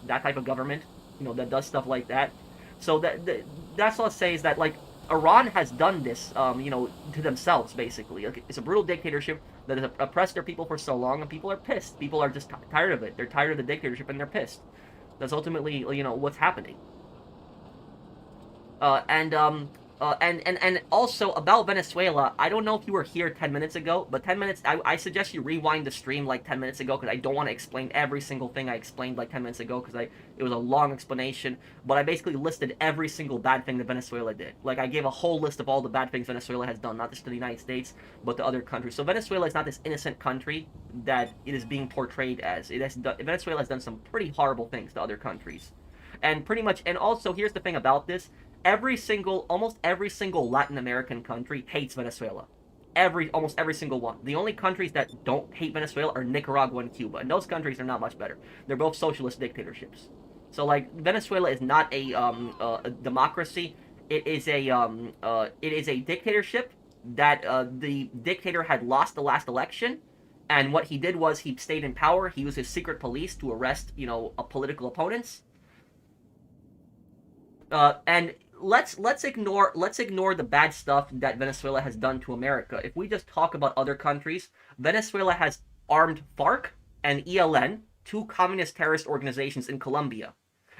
that type of government, that does stuff like that? So that's what I'll say is that like Iran has done this, to themselves basically. Like, it's a brutal dictatorship that has oppressed their people for so long, and people are pissed. People are just tired of it. They're tired of the dictatorship, and they're pissed. That's ultimately, what's happening. And also about Venezuela, I don't know if you were here 10 minutes ago, but 10 minutes, I suggest you rewind the stream like 10 minutes ago, because I don't want to explain every single thing I explained like 10 minutes ago, because it was a long explanation, but I basically listed every single bad thing that Venezuela did. Like, I gave a whole list of all the bad things Venezuela has done, not just to the United States, but to other countries. So Venezuela is not this innocent country that it is being portrayed as. Venezuela has done some pretty horrible things to other countries. And pretty much, and also, here's the thing about this, almost every single Latin American country hates Venezuela. Almost every single one. The only countries that don't hate Venezuela are Nicaragua and Cuba, and those countries are not much better. They're both socialist dictatorships. So like Venezuela is not a democracy. It is a dictatorship that the dictator had lost the last election, and what he did was he stayed in power. He used his secret police to arrest political opponents. And let's ignore the bad stuff that Venezuela has done to America. If we just talk about other countries, Venezuela has armed FARC and ELN, two communist terrorist organizations in Colombia.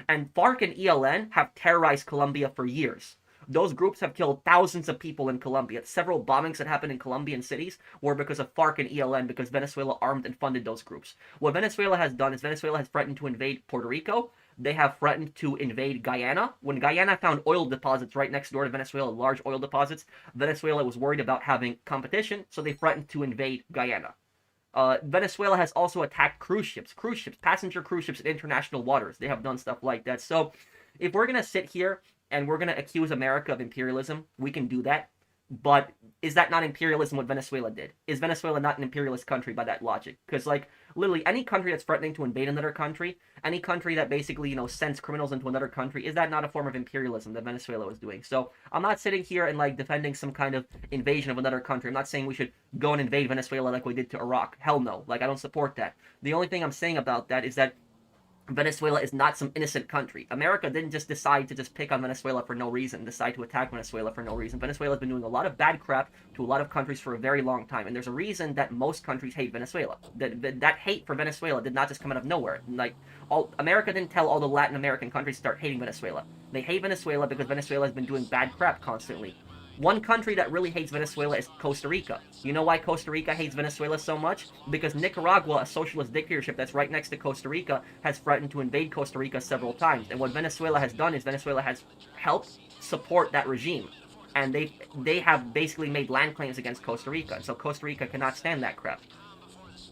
And FARC and ELN have terrorized Colombia for years. Those groups have killed thousands of people in Colombia. Several bombings that happened in Colombian cities were because of FARC and ELN, because Venezuela armed and funded those groups. What Venezuela has done is Venezuela has threatened to invade Puerto Rico. They have threatened to invade Guyana. When Guyana found oil deposits right next door to Venezuela, large oil deposits, Venezuela was worried about having competition, so they threatened to invade Guyana. Venezuela has also attacked cruise ships, passenger cruise ships in international waters. They have done stuff like that. So if we're going to sit here and we're going to accuse America of imperialism, we can do that. But is that not imperialism what Venezuela did? Is Venezuela not an imperialist country by that logic? Because, like, literally any country that's threatening to invade another country, any country that basically, sends criminals into another country, is that not a form of imperialism that Venezuela was doing? So I'm not sitting here and, like, defending some kind of invasion of another country. I'm not saying we should go and invade Venezuela like we did to Iraq. Hell no. Like, I don't support that. The only thing I'm saying about that is that Venezuela is not some innocent country. America didn't just decide to just pick on Venezuela for no reason, decide to attack Venezuela for no reason. Venezuela has been doing a lot of bad crap to a lot of countries for a very long time, and there's a reason that most countries hate Venezuela. That hate for Venezuela did not just come out of nowhere. Like, America didn't tell all the Latin American countries to start hating Venezuela. They hate Venezuela because Venezuela has been doing bad crap constantly. One country that really hates Venezuela is Costa Rica. You know why Costa Rica hates Venezuela so much? Because Nicaragua, a socialist dictatorship that's right next to Costa Rica, has threatened to invade Costa Rica several times. And what Venezuela has done is Venezuela has helped support that regime. And they have basically made land claims against Costa Rica. And so Costa Rica cannot stand that crap.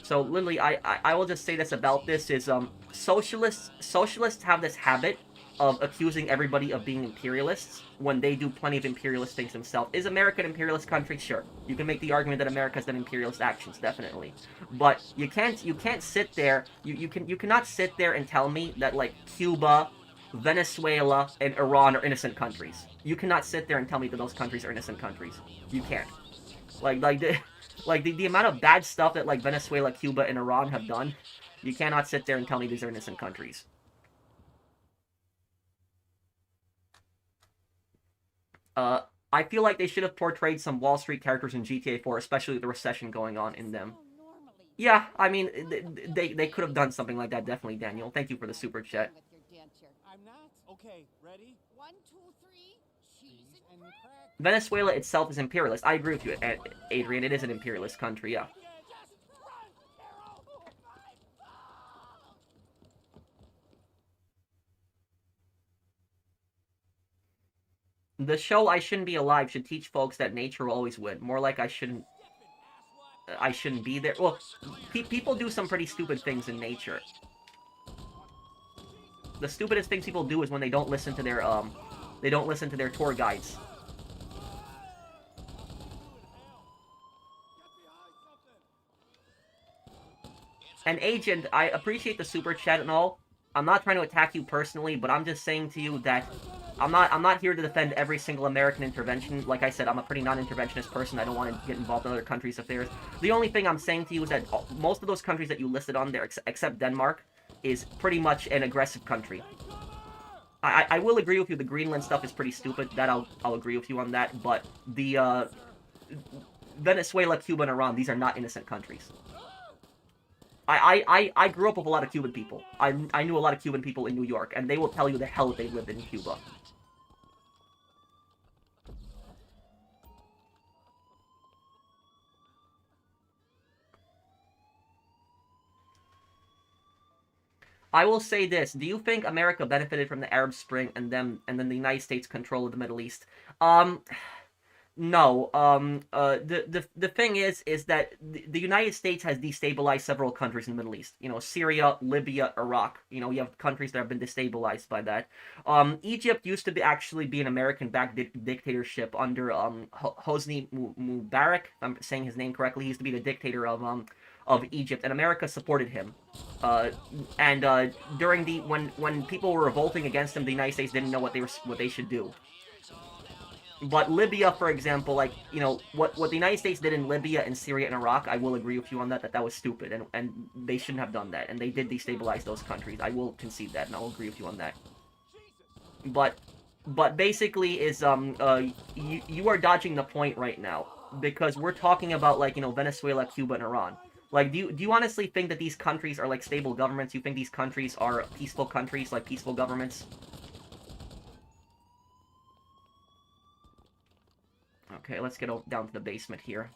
So literally, I will just say this about this is socialists have this habit of accusing everybody of being imperialists when they do plenty of imperialist things themselves. Is America an imperialist country? Sure. You can make the argument that America has done imperialist actions, definitely. But you can't sit there, you cannot sit there and tell me that, like, Cuba Venezuela, and Iran are innocent countries. You cannot sit there and tell me that those countries are innocent countries. You can't. The amount of bad stuff that like Venezuela, Cuba, and Iran have done, you cannot sit there and tell me these are innocent countries. Uh, I feel like they should have portrayed some Wall Street characters in GTA 4, especially with the recession going on in them. Yeah, I mean, they could have done something like that, definitely, Daniel. Thank you for the super chat. I'm not. Okay, ready? 1, 2, 3, cheese and crack. Venezuela itself is imperialist. I agree with you, Adrian. It is an imperialist country, yeah. The show I Shouldn't Be Alive should teach folks that nature will always win. More like I shouldn't be there. Well, people do some pretty stupid things in nature. The stupidest things people do is when they don't listen to their tour guides. And Agent, I appreciate the super chat and all. I'm not trying to attack you personally, but I'm just saying to you that I'm not here to defend every single American intervention. Like I said, I'm a pretty non-interventionist person. I don't want to get involved in other countries' affairs. The only thing I'm saying to you is that most of those countries that you listed on there, except Denmark, is pretty much an aggressive country. I will agree with you. The Greenland stuff is pretty stupid. That I'll agree with you on that. But the Venezuela, Cuba, and Iran, these are not innocent countries. I grew up with a lot of Cuban people. I knew a lot of Cuban people in New York, and they will tell you the hell they lived in Cuba. I will say this: do you think America benefited from the Arab Spring and then the United States control of the Middle East? No. The thing is that the United States has destabilized several countries in the Middle East. You know, Syria, Libya, Iraq. You know, you have countries that have been destabilized by that. Egypt used to actually be an American-backed dictatorship under Hosni Mubarak. If I'm saying his name correctly. He used to be the dictator of Egypt, and America supported him. During when people were revolting against him, the United States didn't know what they should do. But Libya, for example, like, you know, what the United States did in Libya and Syria and Iraq, I will agree with you on that was stupid, and they shouldn't have done that, and they did destabilize those countries. I will concede that, and I'll agree with you on that. But basically is, you are dodging the point right now, because we're talking about, like, you know, Venezuela, Cuba, and Iran. Like, do you honestly think that these countries are, like, stable governments? You think these countries are peaceful countries, like, peaceful governments? Okay, let's get down to the basement here.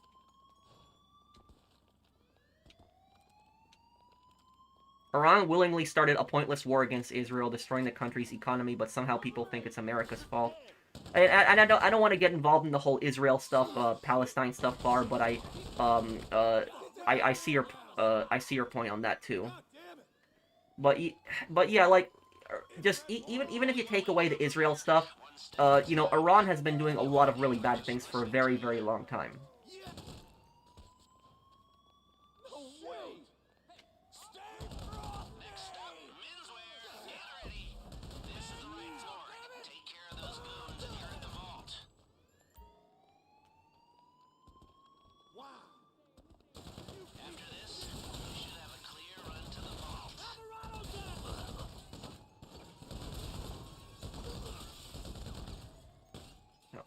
Iran willingly started a pointless war against Israel, destroying the country's economy, but somehow people think it's America's fault. And I don't want to get involved in the whole Israel stuff, Palestine stuff, far, but I see your point on that too. But yeah, like, just even if you take away the Israel stuff, you know, Iran has been doing a lot of really bad things for a very, very long time.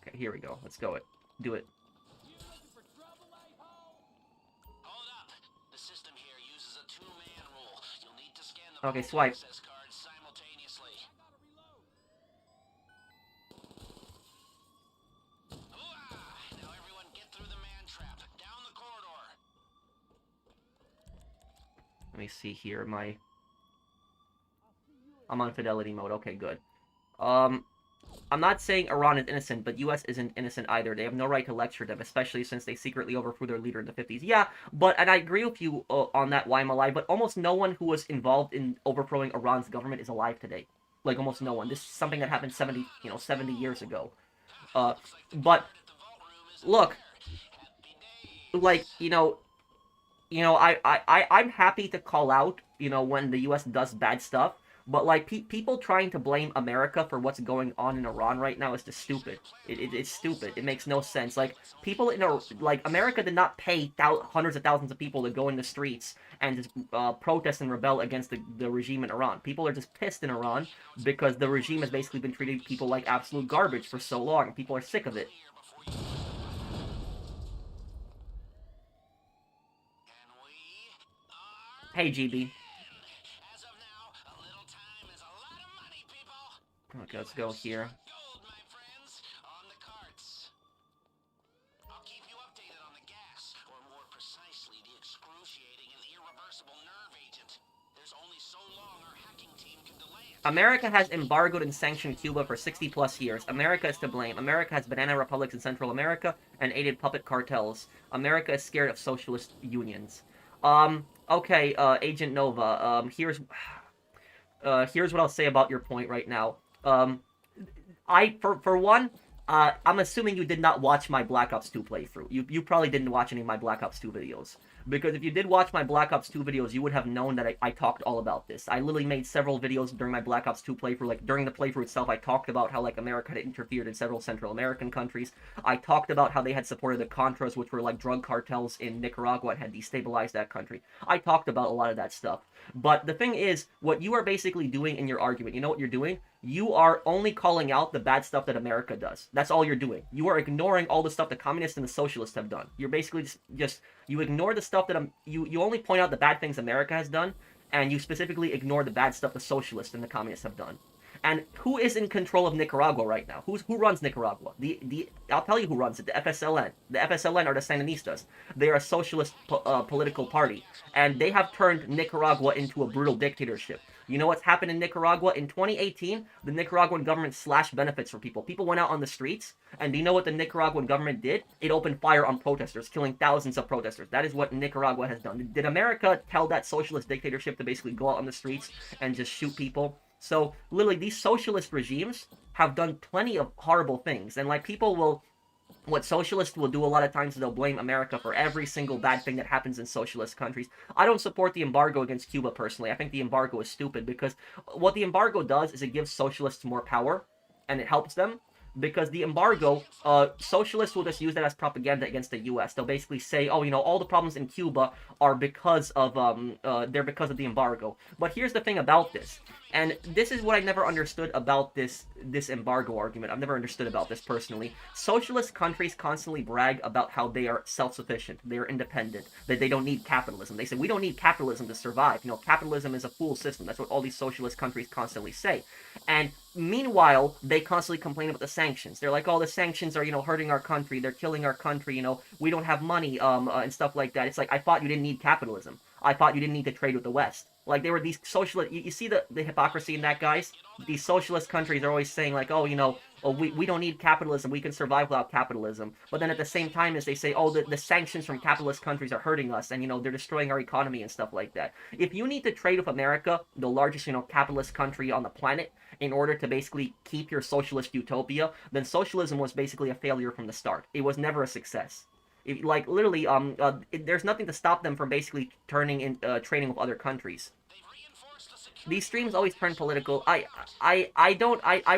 Okay, here we go. Let's go. Do it. Okay, swipe. Let me see here. I'm on fidelity mode. Okay, good. I'm not saying Iran is innocent, but U.S. isn't innocent either. They have no right to lecture them, especially since they secretly overthrew their leader in the 50s. Yeah, and I agree with you on that, why I'm alive, but almost no one who was involved in overthrowing Iran's government is alive today. Like, almost no one. This is something that happened 70 years ago. But, look, like, I'm happy to call out, when the U.S. does bad stuff, But like people trying to blame America for what's going on in Iran right now is just stupid. It's stupid. It makes no sense. Like people in like America did not pay hundreds of thousands of people to go in the streets and just protest and rebel against the regime in Iran. People are just pissed in Iran because the regime has basically been treating people like absolute garbage for so long. People are sick of it. Hey, GB. Okay, let's go here. America has embargoed and sanctioned Cuba for 60 plus years. America is to blame. America has banana republics in Central America and aided puppet cartels. America is scared of socialist unions. Okay, Agent Nova, here's what I'll say about your point right now. For one, I'm assuming you did not watch my Black Ops 2 playthrough. You probably didn't watch any of my Black Ops 2 videos. Because if you did watch my Black Ops 2 videos, you would have known that I talked all about this. I literally made several videos during my Black Ops 2 playthrough. Like, during the playthrough itself, I talked about how, like, America had interfered in several Central American countries. I talked about how they had supported the Contras, which were, like, drug cartels in Nicaragua and had destabilized that country. I talked about a lot of that stuff. But the thing is, what you are basically doing in your argument, you know what you're doing? You are only calling out the bad stuff that America does. That's all you're doing. You are ignoring all the stuff the communists and the socialists have done. You're basically just you ignore the stuff that you only point out the bad things America has done, and you specifically ignore the bad stuff the socialists and the communists have done. And who is in control of Nicaragua right now? Who runs Nicaragua? I'll tell you who runs it. The FSLN. The FSLN are the Sandinistas. They are a socialist political party, and they have turned Nicaragua into a brutal dictatorship. You know what's happened in Nicaragua? In 2018, the Nicaraguan government slashed benefits for people. People went out on the streets, and do you know what the Nicaraguan government did? It opened fire on protesters, killing thousands of protesters. That is what Nicaragua has done. Did America tell that socialist dictatorship to basically go out on the streets and just shoot people? So, literally, these socialist regimes have done plenty of horrible things, and like people will what socialists will do a lot of times is they'll blame America for every single bad thing that happens in socialist countries. I don't support the embargo against Cuba personally. I think the embargo is stupid because what the embargo does is it gives socialists more power and it helps them. Because the embargo, socialists will just use that as propaganda against the U.S. They'll basically say, oh, you know, all the problems in Cuba are because of they're because of the embargo. But here's the thing about this, and this is what I never understood about this embargo argument. I've never understood about this personally. Socialist countries constantly brag about how they are self-sufficient, they are independent, that they don't need capitalism. They say we don't need capitalism to survive. You know, capitalism is a fool system. That's what all these socialist countries constantly say. And meanwhile, they constantly complain about the sanctions. They're like, oh, the sanctions are, you know, hurting our country. They're killing our country. You know, we don't have money, and stuff like that. It's like, I thought you didn't need capitalism. I thought you didn't need to trade with the West. Like, they were these socialist... You see the hypocrisy in that, guys? These socialist countries are always saying, like, oh, you know, oh, we don't need capitalism. We can survive without capitalism. But then at the same time as they say, oh, the sanctions from capitalist countries are hurting us. And, you know, they're destroying our economy and stuff like that. If you need to trade with America, the largest, you know, capitalist country on the planet, in order to basically keep your socialist utopia, then socialism was basically a failure from the start. It was never a success. Like, literally, there's nothing to stop them from basically turning in, trading with other countries. These streams always turn political. I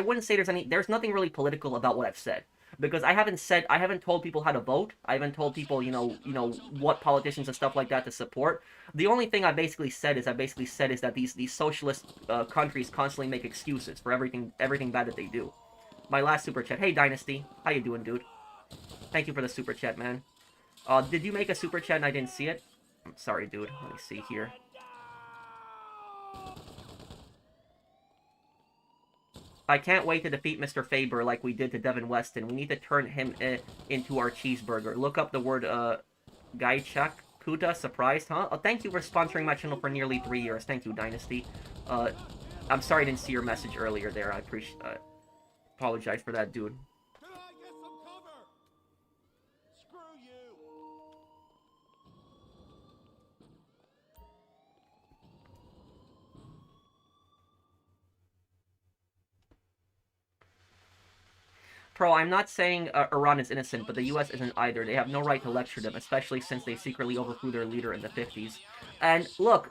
wouldn't say there's nothing really political about what I've said. Because I haven't told people how to vote. I haven't told people, you know, what politicians and stuff like that to support. The only thing I basically said is that these socialist countries constantly make excuses for everything bad that they do. My last super chat. Hey, Dynasty. How you doing, dude? Thank you for the super chat, man. Did you make a super chat and I didn't see it? I'm sorry, dude. Let me see here. I can't wait to defeat Mr. Faber like we did to Devin Weston. We need to turn him into our cheeseburger. Look up the word, Gaichak. Kuta, surprised, huh? Oh, thank you for sponsoring my channel for nearly 3 years. Thank you, Dynasty. I'm sorry I didn't see your message earlier there. I apologize for that, dude. Can I get some cover? Screw you. Pro, I'm not saying Iran is innocent, but the US isn't either. They have no right to lecture them, especially since they secretly overthrew their leader in the 50s. And look,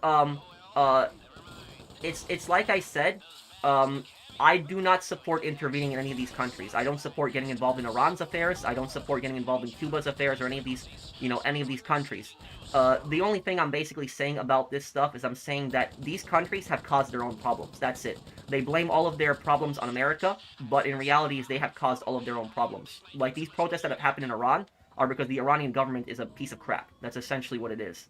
it's like I said, um, I do not support intervening in any of these countries. I don't support getting involved in Iran's affairs. I don't support getting involved in Cuba's affairs or any of these, any of these countries. The only thing I'm basically saying about this stuff is I'm saying that these countries have caused their own problems. That's it. They blame all of their problems on America, but in reality, they have caused all of their own problems. Like these protests that have happened in Iran are because the Iranian government is a piece of crap. That's essentially what it is.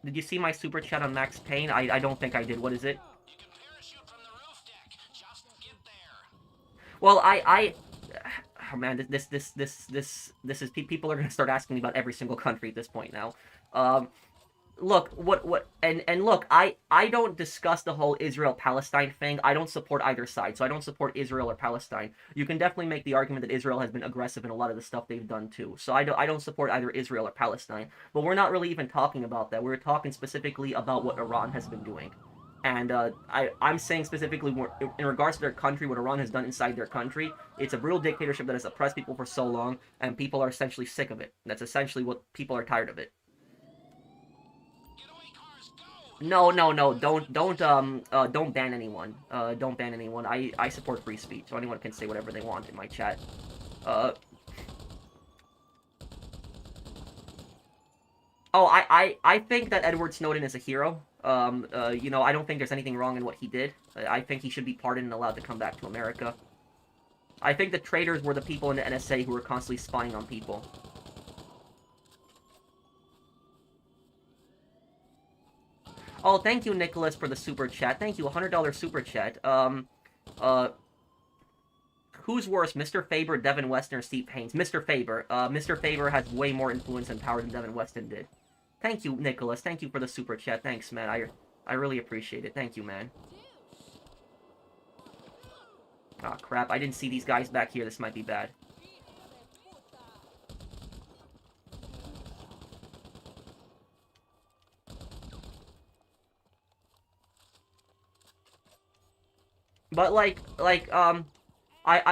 Did you see my super chat on Max Payne? I don't think I did. What is it? You can parachute from the roof deck. Just get there. Well, oh man, this is people are gonna start asking me about every single country at this point now. Look, and look, I don't discuss the whole Israel-Palestine thing. I don't support either side, so I don't support Israel or Palestine. You can definitely make the argument that Israel has been aggressive in a lot of the stuff they've done too. So I don't support either Israel or Palestine. But we're not really even talking about that. We're talking specifically about what Iran has been doing. And I'm saying specifically in regards to their country, what Iran has done inside their country, it's a brutal dictatorship that has oppressed people for so long, and people are essentially sick of it. That's essentially what people are tired of it. No, don't ban anyone. Don't ban anyone. I support free speech, so anyone can say whatever they want in my chat. Oh, I think that Edward Snowden is a hero. I don't think there's anything wrong in what he did. I think he should be pardoned and allowed to come back to America. I think the traitors were the people in the NSA who were constantly spying on people. Oh, thank you, Nicholas, for the super chat. Thank you, $100 super chat. Who's worse, Mr. Faber, Devin Weston, or Steve Haynes? Mr. Faber. Mr. Faber has way more influence and power than Devin Weston did. Thank you, Nicholas. Thank you for the super chat. Thanks, man. I really appreciate it. Thank you, man. Aw, oh, crap. I didn't see these guys back here. This might be bad. But I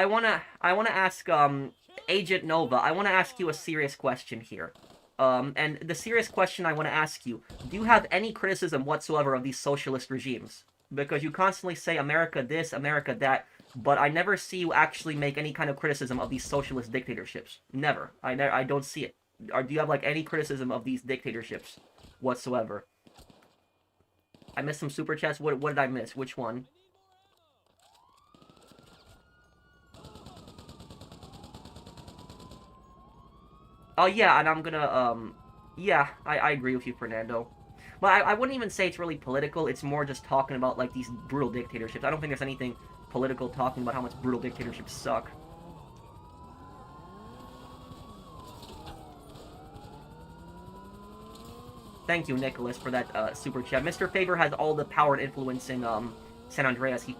wanna ask Agent Nova. I wanna ask you a serious question here. And the serious question I want to ask you: do you have any criticism whatsoever of these socialist regimes? Because you constantly say America this, America that, but I never see you actually make any kind of criticism of these socialist dictatorships. Never. I don't see it. Or do you have any criticism of these dictatorships whatsoever? I missed some super chats. What did I miss? Which one? Oh, yeah, and I'm gonna, yeah, I agree with you, Fernando. But I wouldn't even say it's really political. It's more just talking about, these brutal dictatorships. I don't think there's anything political talking about how much brutal dictatorships suck. Thank you, Nicholas, for that, super chat. Mr. Faber has all the power and influence in, San Andreas. He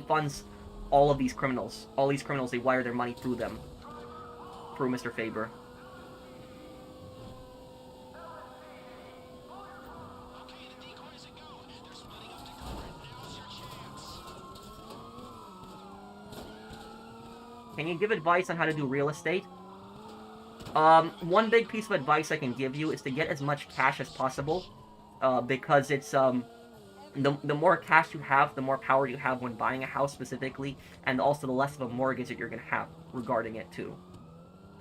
funds all of these criminals. All these criminals, they wire their money through them. Through Mr. Faber. Can you give advice on how to do real estate? One big piece of advice I can give you is to get as much cash as possible, because it's, the more cash you have, the more power you have when buying a house specifically, and also the less of a mortgage that you're going to have regarding it too.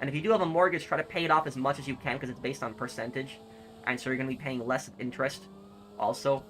And if you do have a mortgage, try to pay it off as much as you can, because it's based on percentage, and so you're going to be paying less interest also.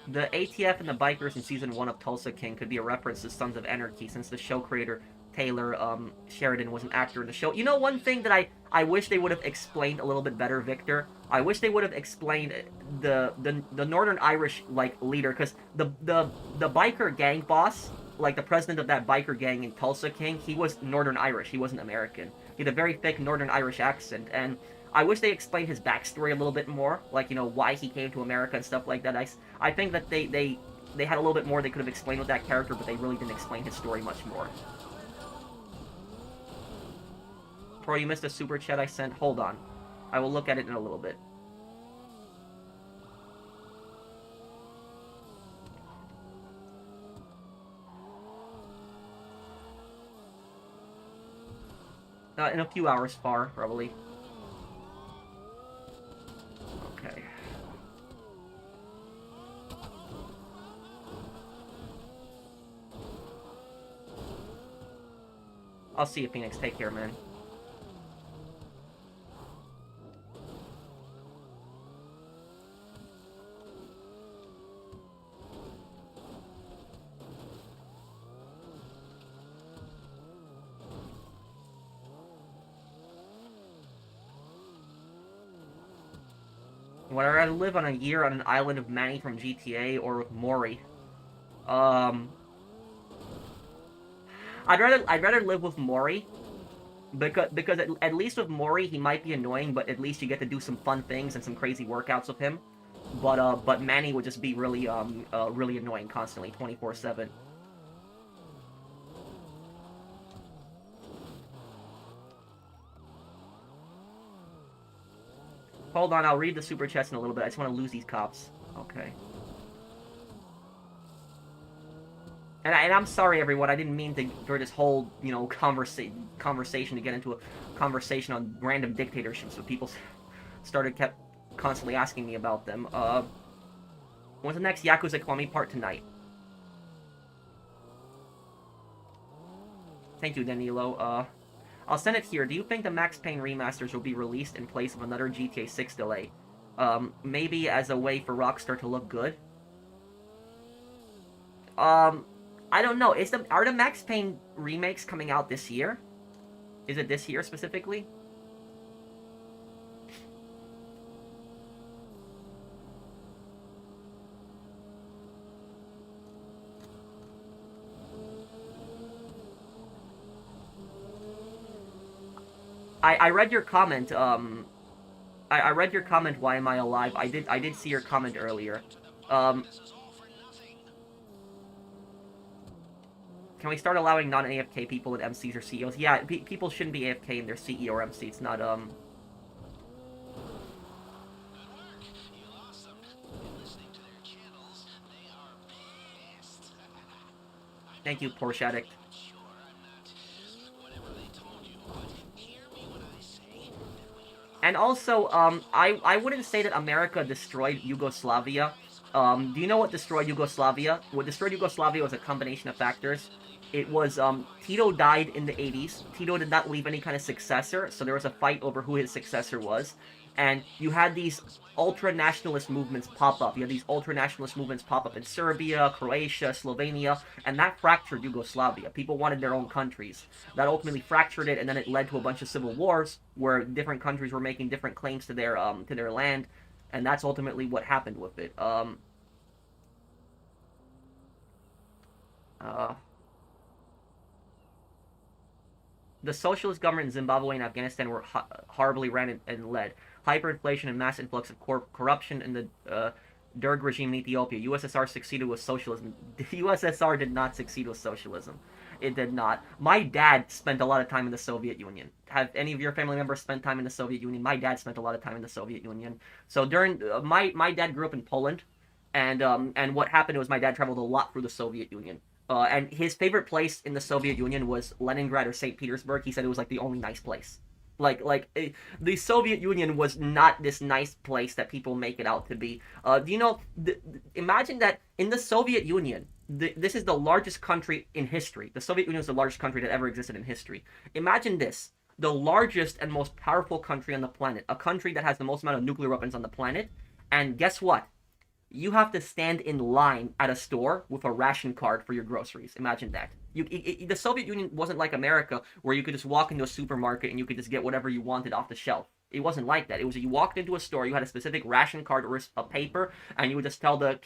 The ATF and the bikers in Season 1 of Tulsa King could be a reference to Sons of Anarchy, since the show creator, Taylor Sheridan, was an actor in the show. You know, one thing that I wish they would have explained a little bit better, Victor? I wish they would have explained the Northern Irish, leader, because the biker gang boss, like the president of that biker gang in Tulsa King, he was Northern Irish. He wasn't American. He had a very thick Northern Irish accent, and I wish they explained his backstory a little bit more, like, you know, why he came to America and stuff like that. I think that they had a little bit more they could have explained with that character, but they really didn't explain his story much more. Troy, you missed a super chat I sent. Hold on. I will look at it in a little bit. In a few hours, far, probably. Okay. I'll see you, Phoenix. Take care, man. Would I rather live on a year on an island of Manny from GTA or with Mori? I'd rather live with Mori because at least with Mori he might be annoying, but at least you get to do some fun things and some crazy workouts with him. But Manny would just be really really annoying constantly, 24/7. Hold on, I'll read the super chats in a little bit. I just want to lose these cops. Okay. And I'm sorry, everyone. I didn't mean to for this whole, you know, conversation to get into a conversation on random dictatorships. So people kept constantly asking me about them. When's the next Yakuza Kiwami part tonight? Thank you, Danilo. I'll send it here. Do you think the Max Payne remasters will be released in place of another GTA 6 delay? Maybe as a way for Rockstar to look good? I don't know. Are the Max Payne remakes coming out this year? Is it this year specifically? I read your comment. I read your comment. Why am I alive? I did see your comment earlier. Can we start allowing non-AFK people with MCs or CEOs? Yeah, people shouldn't be AFK in their CEO or MC. It's not Thank you, Porsche Addict. And also, I wouldn't say that America destroyed Yugoslavia. Do you know what destroyed Yugoslavia? What destroyed Yugoslavia was a combination of factors. It was, Tito died in the 80s. Tito did not leave any kind of successor, so there was a fight over who his successor was. And you had these ultra-nationalist movements pop up. You had these ultra-nationalist movements pop up in Serbia, Croatia, Slovenia, and that fractured Yugoslavia. People wanted their own countries. That ultimately fractured it, and then it led to a bunch of civil wars where different countries were making different claims to their land, and that's ultimately what happened with it. The socialist government in Zimbabwe and Afghanistan were horribly ran and led. Hyperinflation and mass influx of corruption in the Derg regime in Ethiopia. USSR succeeded with socialism. The USSR did not succeed with socialism. It did not. My dad spent a lot of time in the Soviet Union. Have any of your family members spent time in the Soviet Union? My dad spent a lot of time in the Soviet Union. So during my dad grew up in Poland, and what happened was my dad traveled a lot through the Soviet Union. And his favorite place in the Soviet Union was Leningrad or St. Petersburg. He said it was like the only nice place. The Soviet Union was not this nice place that people make it out to be. Do you know? Imagine that in the Soviet Union, this is the largest country in history. The Soviet Union is the largest country that ever existed in history. Imagine this: the largest and most powerful country on the planet, a country that has the most amount of nuclear weapons on the planet, and guess what? You have to stand in line at a store with a ration card for your groceries. Imagine that. The Soviet Union wasn't like America, where you could just walk into a supermarket and you could just get whatever you wanted off the shelf. It wasn't like that. It was you walked into a store, you had a specific ration card or a paper, and you would just tell the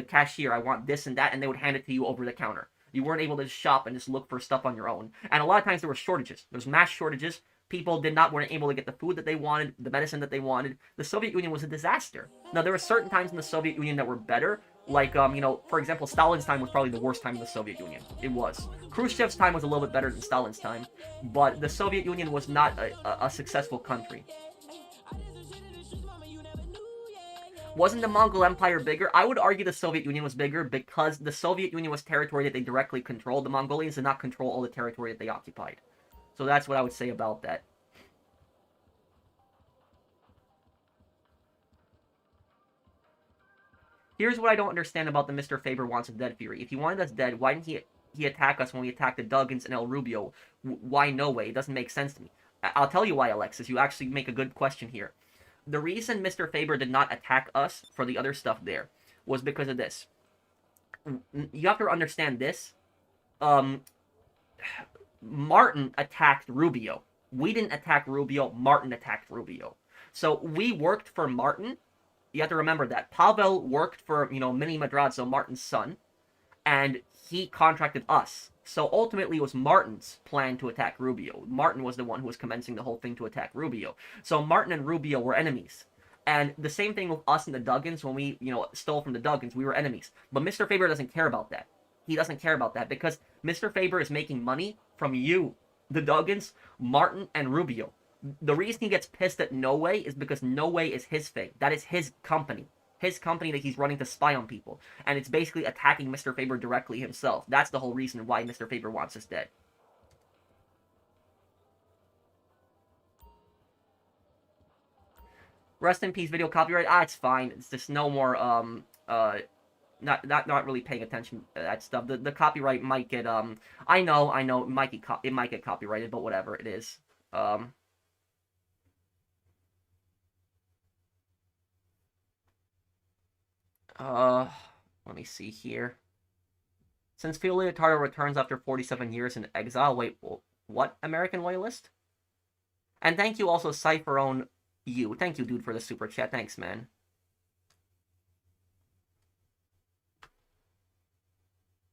cashier, I want this and that, and they would hand it to you over the counter. You weren't able to shop and just look for stuff on your own. And a lot of times there were shortages. There's mass shortages. People weren't able to get the food that they wanted, the medicine that they wanted. The Soviet Union was a disaster. Now there were certain times in the Soviet Union that were better, like for example, Stalin's time was probably the worst time in the Soviet Union. It was. Khrushchev's time was a little bit better than Stalin's time, but the Soviet Union was not a successful country. Wasn't the Mongol Empire bigger? I would argue the Soviet Union was bigger because the Soviet Union was territory that they directly controlled. The Mongolians did not control all the territory that they occupied. So that's what I would say about that. Here's what I don't understand about the Mr. Faber wants us dead theory. If he wanted us dead, why didn't he attack us when we attacked the Duggins and El Rubio? Why no way? It doesn't make sense to me. I'll tell you why, Alexis. You actually make a good question here. The reason Mr. Faber did not attack us for the other stuff there was because of this. You have to understand this. Martin attacked Rubio. We didn't attack Rubio. Martin attacked Rubio. So we worked for Martin. You have to remember that. Pavel worked for, Mini Madrazo, Martin's son, and he contracted us. So ultimately it was Martin's plan to attack Rubio. Martin was the one who was commencing the whole thing to attack Rubio. So Martin and Rubio were enemies. And the same thing with us and the Duggins. When we, stole from the Duggins, we were enemies. But Mr. Faber doesn't care about that. He doesn't care about that because Mr. Faber is making money from you, the Duggins, Martin, and Rubio. The reason he gets pissed at No Way is because No Way is his thing. That is his company. His company that he's running to spy on people. And it's basically attacking Mr. Faber directly himself. That's the whole reason why Mr. Faber wants us dead. Rest in peace, video copyright. It's fine. It's just no more, not really paying attention to that stuff. The copyright might get, I know, it might get copyrighted, but whatever, it is. Let me see here. Since Phil Leotardo returns after 47 years in exile, wait, what? American loyalist? And thank you also, Cypherone You. Thank you, dude, for the super chat. Thanks, man.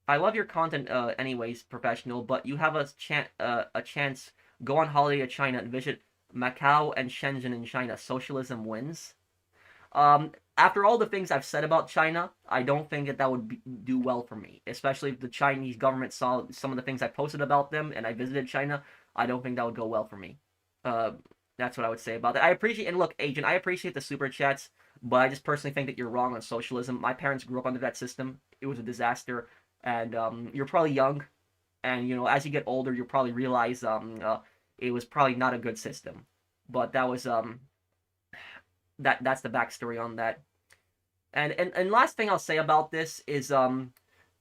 I love your content, anyways, professional, but you have a chance. Go on holiday to China and visit Macau and Shenzhen in China. Socialism wins. After all the things I've said about China, I don't think that would do well for me. Especially if the Chinese government saw some of the things I posted about them and I visited China, I don't think that would go well for me. That's what I would say about that. I appreciate, and look, Agent, I appreciate the super chats, but I just personally think that you're wrong on socialism. My parents grew up under that system. It was a disaster, and you're probably young, and as you get older, you'll probably realize it was probably not a good system. But that was that's the backstory on that. And last thing I'll say about this is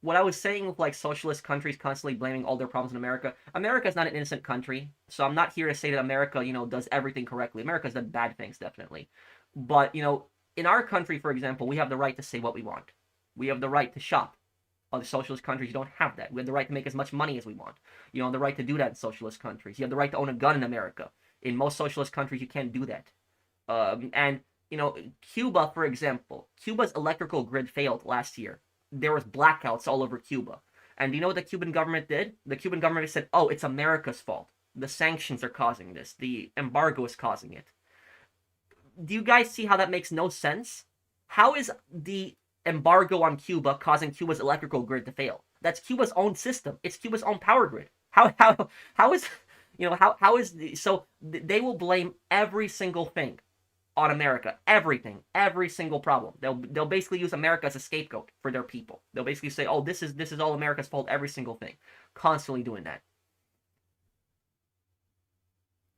what I was saying with like socialist countries constantly blaming all their problems in America. America is not an innocent country, so I'm not here to say that America, does everything correctly. America's done bad things, definitely. But, in our country, for example, we have the right to say what we want. We have the right to shop. Other socialist countries don't have that. We have the right to make as much money as we want. You have the right to do that in socialist countries. You have the right to own a gun in America. In most socialist countries, you can't do that. And Cuba, for example, Cuba's electrical grid failed last year. There was blackouts all over Cuba. And do you know what the Cuban government did? The Cuban government said, oh, it's America's fault. The sanctions are causing this. The embargo is causing it. Do you guys see how that makes no sense? How is the embargo on Cuba causing Cuba's electrical grid to fail? That's Cuba's own system. It's Cuba's own power grid. How is, how is, so they will blame every single thing on America. Everything. Every single problem. They'll basically use America as a scapegoat for their people. They'll basically say, oh, this is all America's fault, every single thing. Constantly doing that.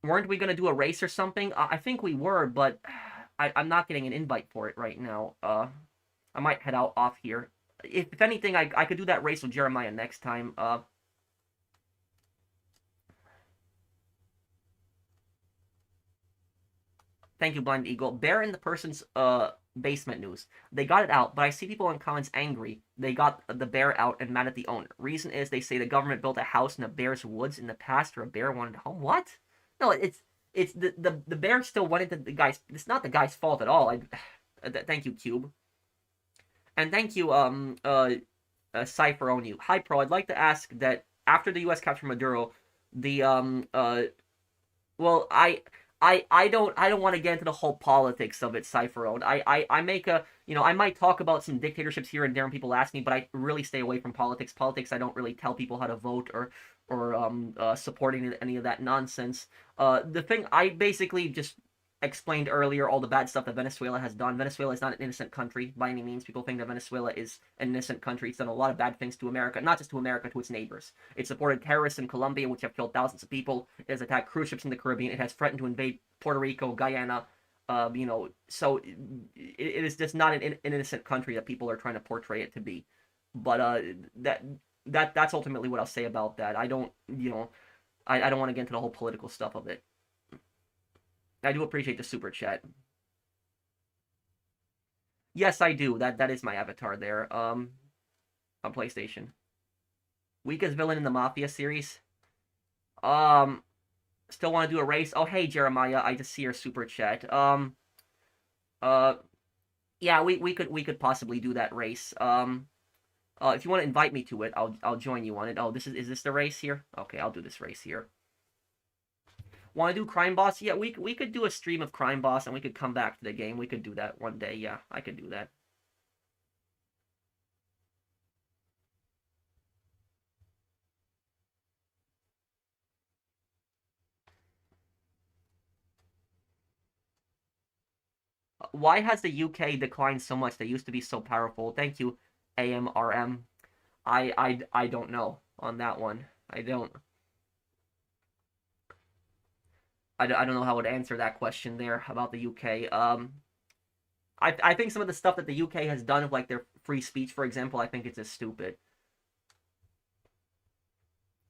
Weren't we going to do a race or something? I think we were, but I'm not getting an invite for it right now. I might head out off here. If anything, I could do that race with Jeremiah next time. Thank you, Blind Eagle. Bear in the person's basement news. They got it out, but I see people in comments angry. They got the bear out and mad at the owner. Reason is they say the government built a house in a bear's woods in the past, or a bear wanted a home. What? No, it's the bear still went into the guy's. It's not the guy's fault at all. Thank you, Cube. And thank you, Cypher on you. Hi, Pro. I'd like to ask that after the U.S. captured Maduro, the well, I don't want to get into the whole politics of it, Cypher. I make a I might talk about some dictatorships here and there when people ask me, but I really stay away from politics. Politics, I don't really tell people how to vote or supporting any of that nonsense. The thing I basically just explained earlier, all the bad stuff that Venezuela has done. Venezuela is not an innocent country by any means. People think that Venezuela is an innocent country. It's done a lot of bad things to America, not just to America, to its neighbors. It supported terrorists in Colombia, which have killed thousands of people. It has attacked cruise ships in the Caribbean. It has threatened to invade Puerto Rico, Guyana. So it is just not an innocent country that people are trying to portray it to be. But that's ultimately what I'll say about that. I don't, I don't want to get into the whole political stuff of it. I do appreciate the super chat. Yes, I do. That is my avatar there. On PlayStation. Weakest villain in the Mafia series. Um, Still want to do a race? Oh, hey Jeremiah, I just see your super chat. Uh, yeah, we could possibly do that race. If you want to invite me to it, I'll join you on it. Oh, is this the race here? Okay, I'll do this race here. Want to do Crime Boss? Yeah, we could do a stream of Crime Boss and we could come back to the game. We could do that one day. Yeah, I could do that. Why has the UK declined so much? They used to be so powerful. Thank you, AMRM. I don't know on that one. I don't know how I would answer that question there about the UK. I think some of the stuff that the UK has done of like their free speech, for example, I think it's just stupid.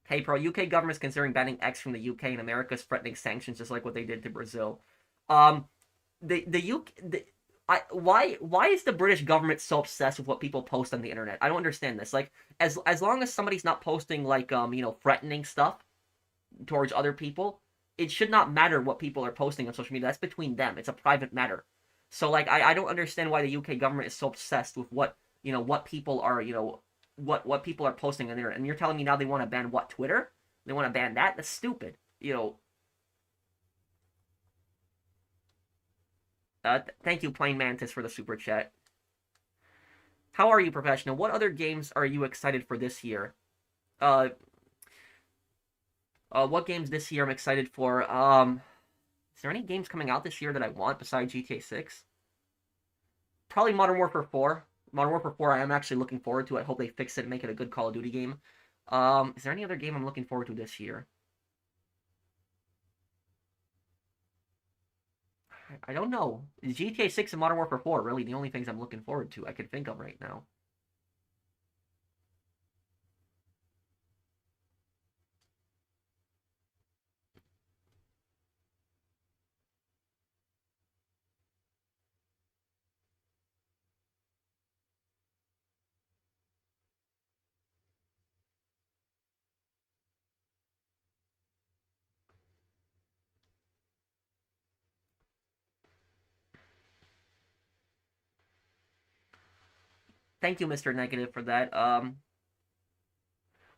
Hey, Pro, UK government's considering banning X from the UK, and America's threatening sanctions, just like what they did to Brazil. Um, the UK, why is the British government so obsessed with what people post on the internet? I don't understand this. Like, as long as somebody's not posting like threatening stuff towards other people, it should not matter what people are posting on social media. That's between them. It's a private matter. So like I don't understand why the UK government is so obsessed with what people are what people are posting on there. And you're telling me now they want to ban what, Twitter? They want to ban that? That's stupid. Thank you, Plain Mantis, for the super chat. How are you, Professional? What other games are you excited for this year? Uh, what games this year I'm excited for? Is there any games coming out this year that I want besides GTA 6? Probably Modern Warfare 4. Modern Warfare 4 I am actually looking forward to. I hope they fix it and make it a good Call of Duty game. Is there any other game I'm looking forward to this year? I don't know. Is GTA 6 and Modern Warfare 4 really the only things I'm looking forward to I can think of right now? Thank you, Mr. Negative, for that. I'd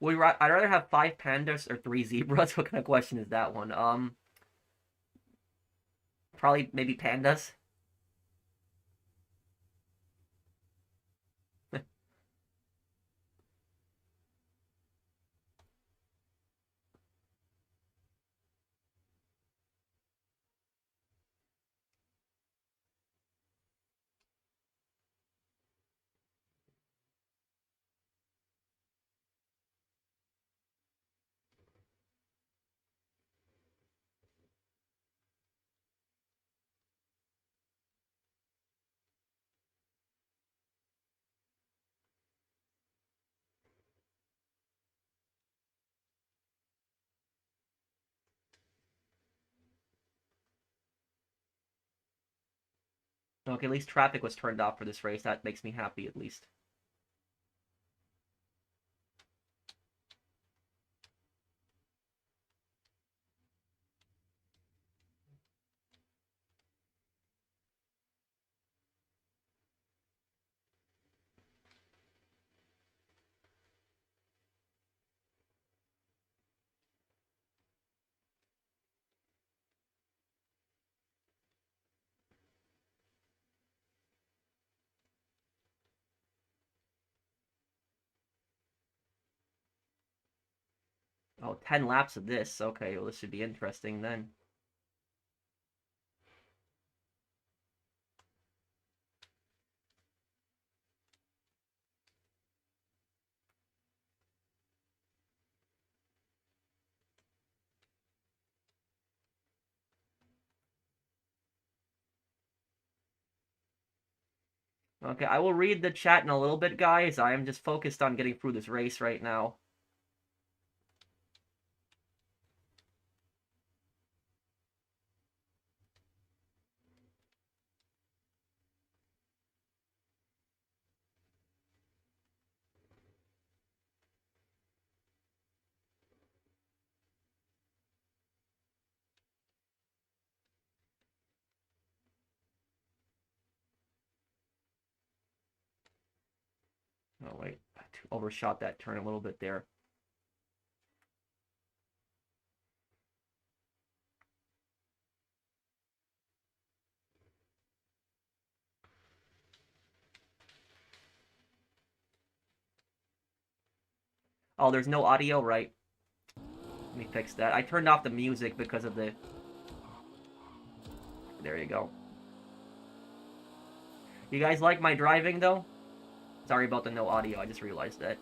rather have 5 pandas or 3 zebras. What kind of question is that one? Probably maybe pandas. Okay, at least traffic was turned off for this race. That makes me happy, at least. Oh, 10 laps of this. Okay, well, this should be interesting then. Okay, I will read the chat in a little bit, guys. I am just focused on getting through this race right now. Oh, wait. I overshot that turn a little bit there. Oh, there's no audio, right? Let me fix that. I turned off the music because of the... There you go. You guys like my driving, though? Sorry about the no audio, I just realized that.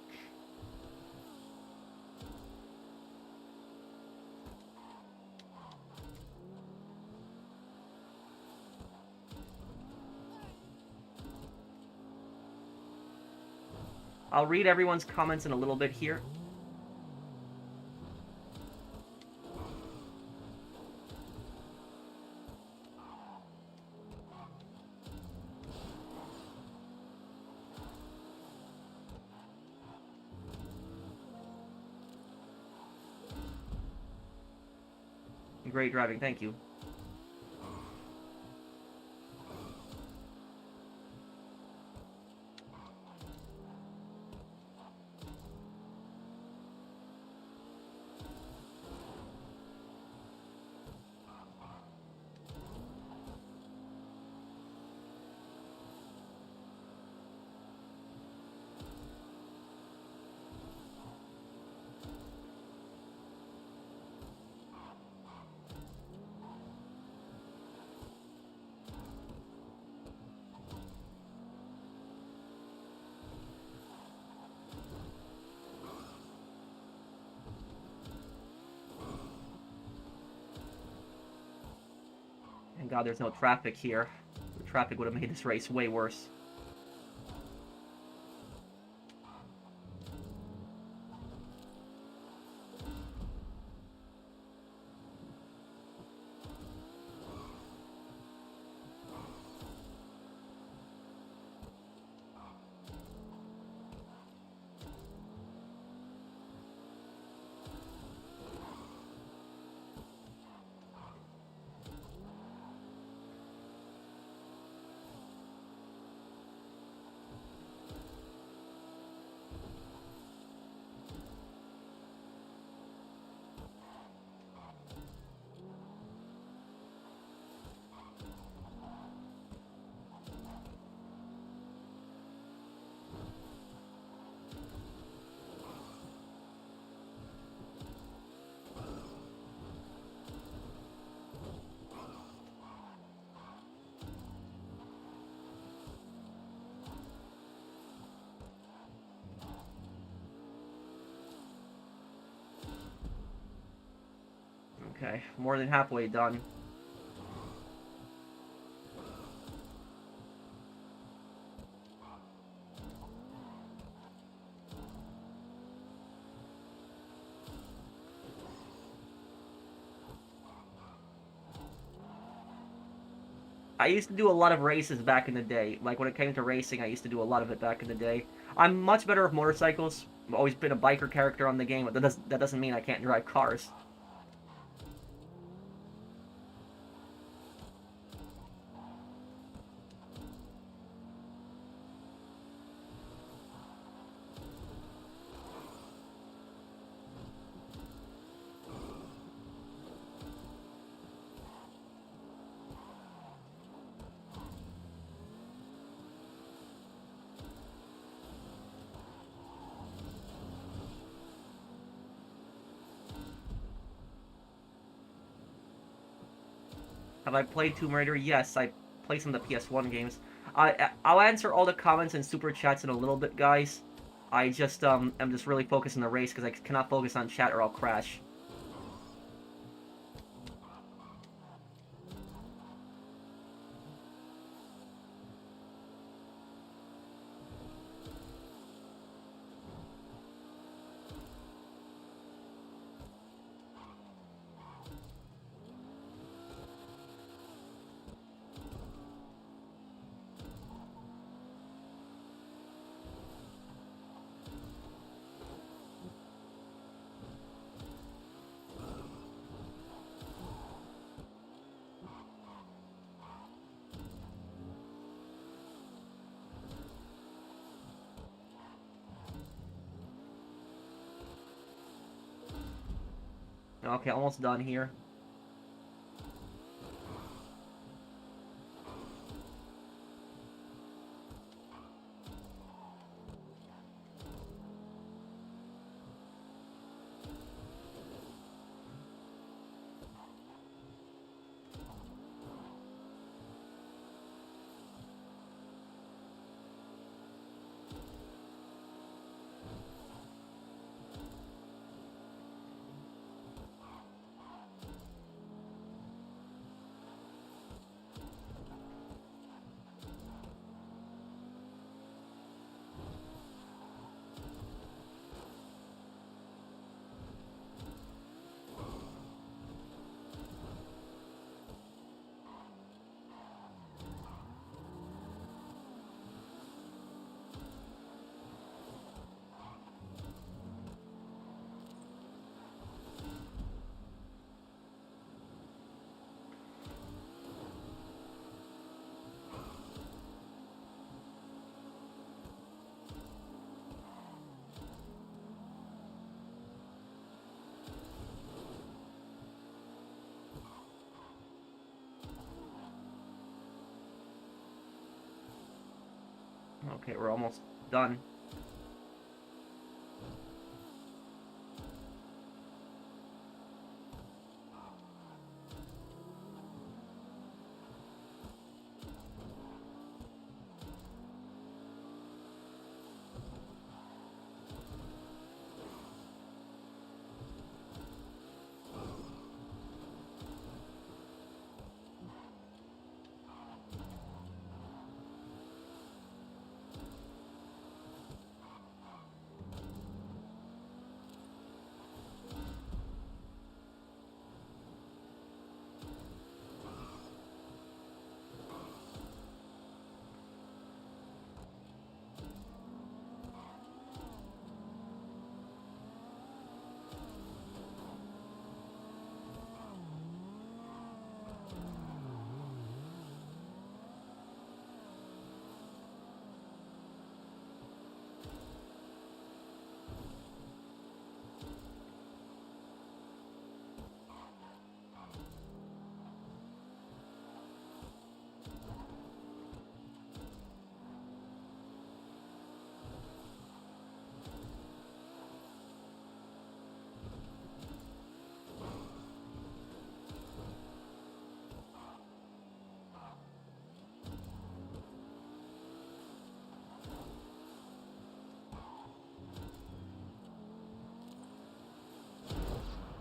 I'll read everyone's comments in a little bit here. Great driving, thank you. Thank God there's no traffic here. The traffic would have made this race way worse. Okay, more than halfway done. I used to do a lot of races back in the day. Like, when it came to racing, I used to do a lot of it back in the day. I'm much better with motorcycles. I've always been a biker character on the game, but that doesn't mean I can't drive cars. Have I played Tomb Raider? Yes, I played some of the PS1 games. I'll answer all the comments and super chats in a little bit, guys. I just am just really focused on the race because I cannot focus on chat or I'll crash. Okay, almost done here. Okay, we're almost done.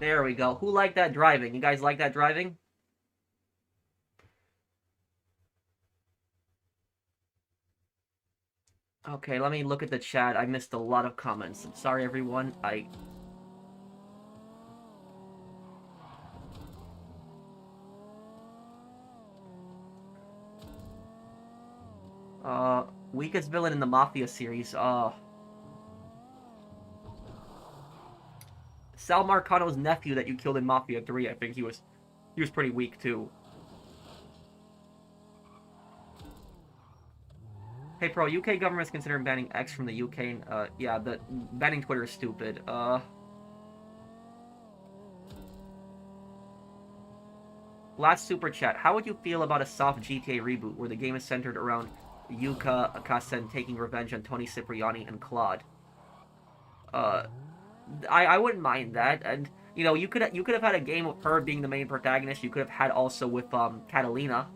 There we go. Who liked that driving? You guys like that driving? Okay, let me look at the chat. I missed a lot of comments. I'm sorry, everyone. Weakest villain in the Mafia series. Sal Marcano's nephew that you killed in Mafia 3. I think he was pretty weak too. Hey, Pro, UK government's considering banning X from the UK. Yeah, the banning Twitter is stupid. Last super chat. How would you feel about a soft GTA reboot where the game is centered around Yuka Akasen taking revenge on Tony Cipriani and Claude? I wouldn't mind that, and You know, you could have had a game with her being the main protagonist. You could have had also with Catalina.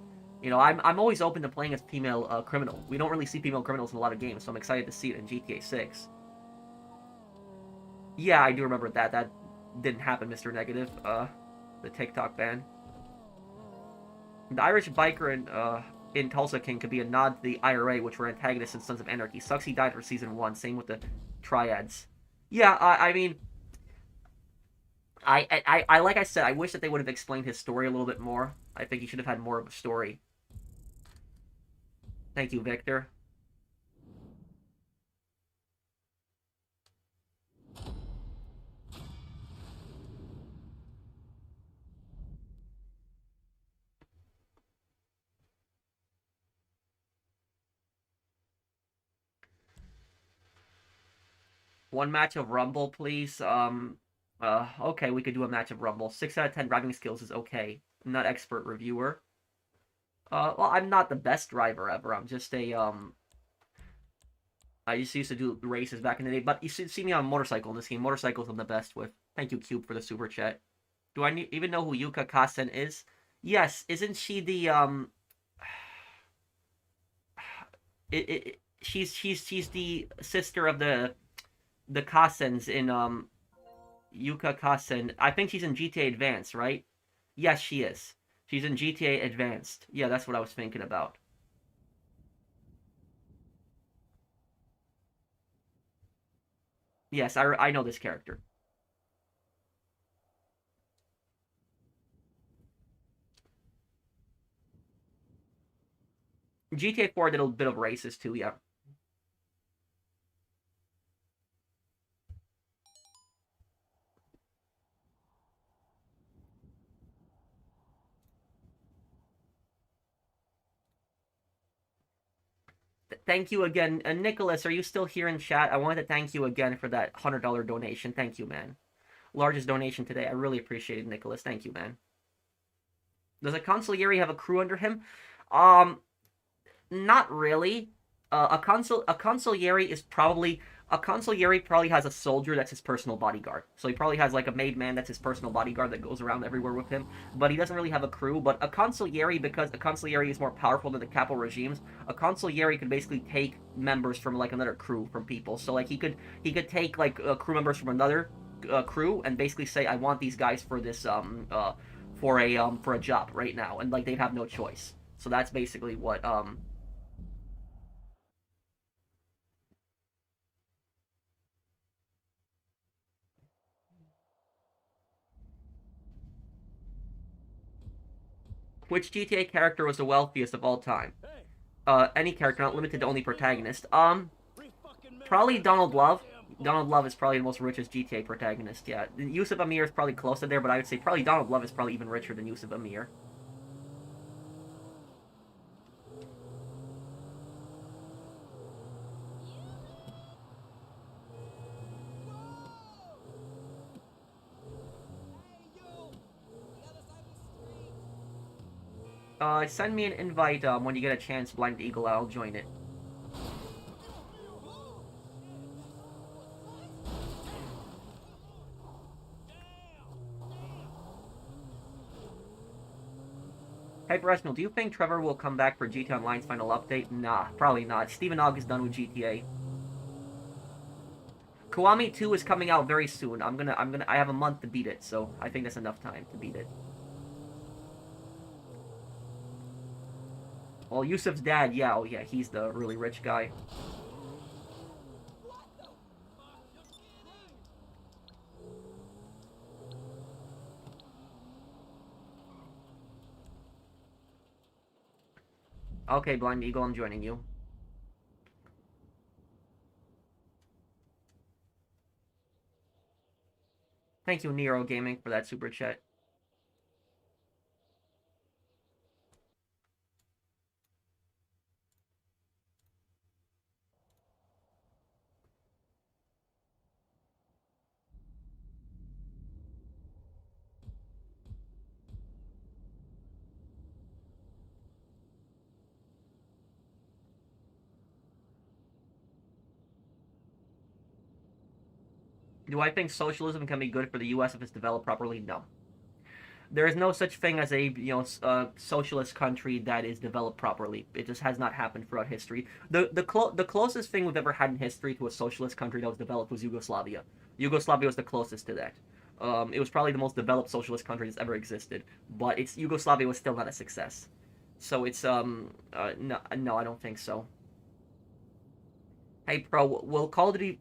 You know, I'm always open to playing as female criminal. We don't really see female criminals in a lot of games, so I'm excited to see it in GTA 6. Yeah, I do remember that. That didn't happen, Mr. Negative. The TikTok ban. The Irish biker in Tulsa King could be a nod to the IRA, which were antagonists in Sons of Anarchy. Sucks he died for season 1. Same with the Triads. Yeah, I mean, I like I said, I wish that they would have explained his story a little bit more. I think he should have had more of a story. Thank you, Victor. One match of Rumble, please. Okay, we could do a match of Rumble. 6 out of 10 driving skills is okay. I'm not expert reviewer. Well, I'm not the best driver ever. I'm just a, I just used to do races back in the day, but you should see me on a motorcycle in this game. Motorcycles I'm the best with. Thank you, Cube, for the super chat. Do I even know who Yuka Kasen is? Yes, isn't she the, she's the sister of the Kasens in, Yuka Kasen. I think she's in GTA Advanced, right? Yes, she is. She's in GTA Advanced. Yeah, that's what I was thinking about. Yes, I know this character. GTA 4 did a bit of races too, yeah. Thank you again. Nicholas, are you still here in chat? I wanted to thank you again for that $100 donation. Thank you, man. Largest donation today. I really appreciate it, Nicholas. Thank you, man. Does a consigliere have a crew under him? Not really. A consigliere is probably a consigliere probably has a soldier that's his personal bodyguard. So he probably has like a made man that's his personal bodyguard that goes around everywhere with him. But he doesn't really have a crew. But a consigliere, because a consigliere is more powerful than the capital regimes, a consigliere could basically take members from like another crew from people. So like he could take like crew members from another crew and basically say, I want these guys for this for a job right now, and like they have no choice. So that's basically what Which GTA character was the wealthiest of all time? Any character, not limited to only protagonist. Probably Donald Love. Donald Love is probably the most richest GTA protagonist. Yeah, Yusuf Amir is probably close to there, but I would say probably Donald Love is probably even richer than Yusuf Amir. Send me an invite when you get a chance, Blind Eagle. I'll join it. Hyper Esmil, do you think Trevor will come back for GTA Online's final update? Nah, probably not. Stephen Ogg is done with GTA. Kiwami 2 is coming out very soon. I have a month to beat it, so I think that's enough time to beat it. Well, Yusuf's dad, yeah, oh yeah, he's the really rich guy. Okay, Blind Eagle, I'm joining you. Thank you, Nero Gaming, for that super chat. Do I think socialism can be good for the U.S. if it's developed properly? No. There is no such thing as a socialist country that is developed properly. It just has not happened throughout history. The closest thing we've ever had in history to a socialist country that was developed was Yugoslavia. Yugoslavia was the closest to that. It was probably the most developed socialist country that's ever existed, but Yugoslavia was still not a success. So it's no, I don't think so. Hey Pro, will Call of Duty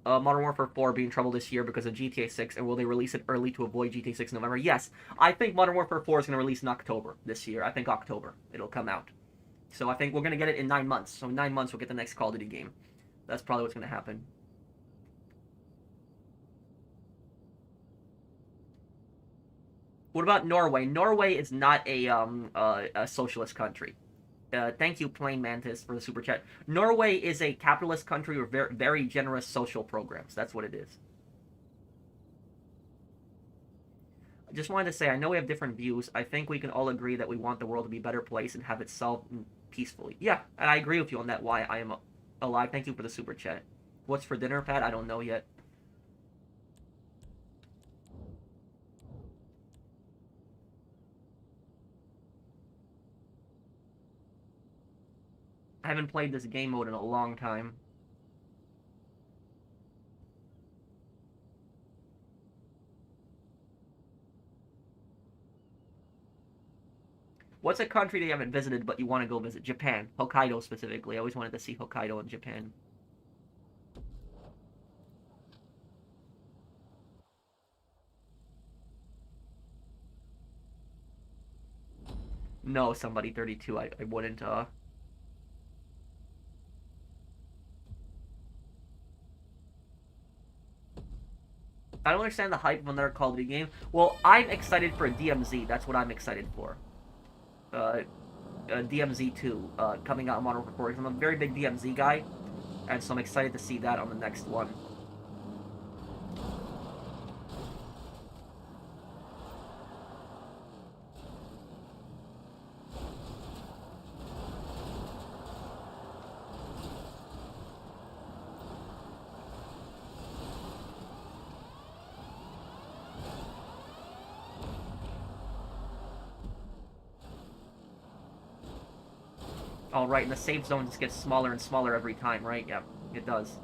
Modern Warfare 4 be in trouble this year because of GTA 6, and will they release it early to avoid GTA 6 in November? Yes, I think Modern Warfare 4 is going to release in October this year. I think October it'll come out. So I think we're going to get it in 9 months. So in 9 months we'll get the next Call of Duty game. That's probably what's going to happen. What about Norway? Norway is not a socialist country. Thank you, Plain Mantis, for the super chat. Norway is a capitalist country with very, very generous social programs. That's what it is. I just wanted to say, I know we have different views. I think we can all agree that we want the world to be a better place and have it solved peacefully. Yeah, and I agree with you on that, why I am alive. Thank you for the super chat. What's for dinner, Pat? I don't know yet. I haven't played this game mode in a long time. What's a country that you haven't visited but you want to go visit? Japan. Hokkaido specifically. I always wanted to see Hokkaido in Japan. No, somebody 32. I wouldn't I don't understand the hype of another Call of Duty game. Well, I'm excited for DMZ. That's what I'm excited for. DMZ 2 coming out in Modern Warfare 4. I'm a very big DMZ guy, and so I'm excited to see that on the next one. All right, and the safe zone just gets smaller and smaller every time, right? Yeah, it does.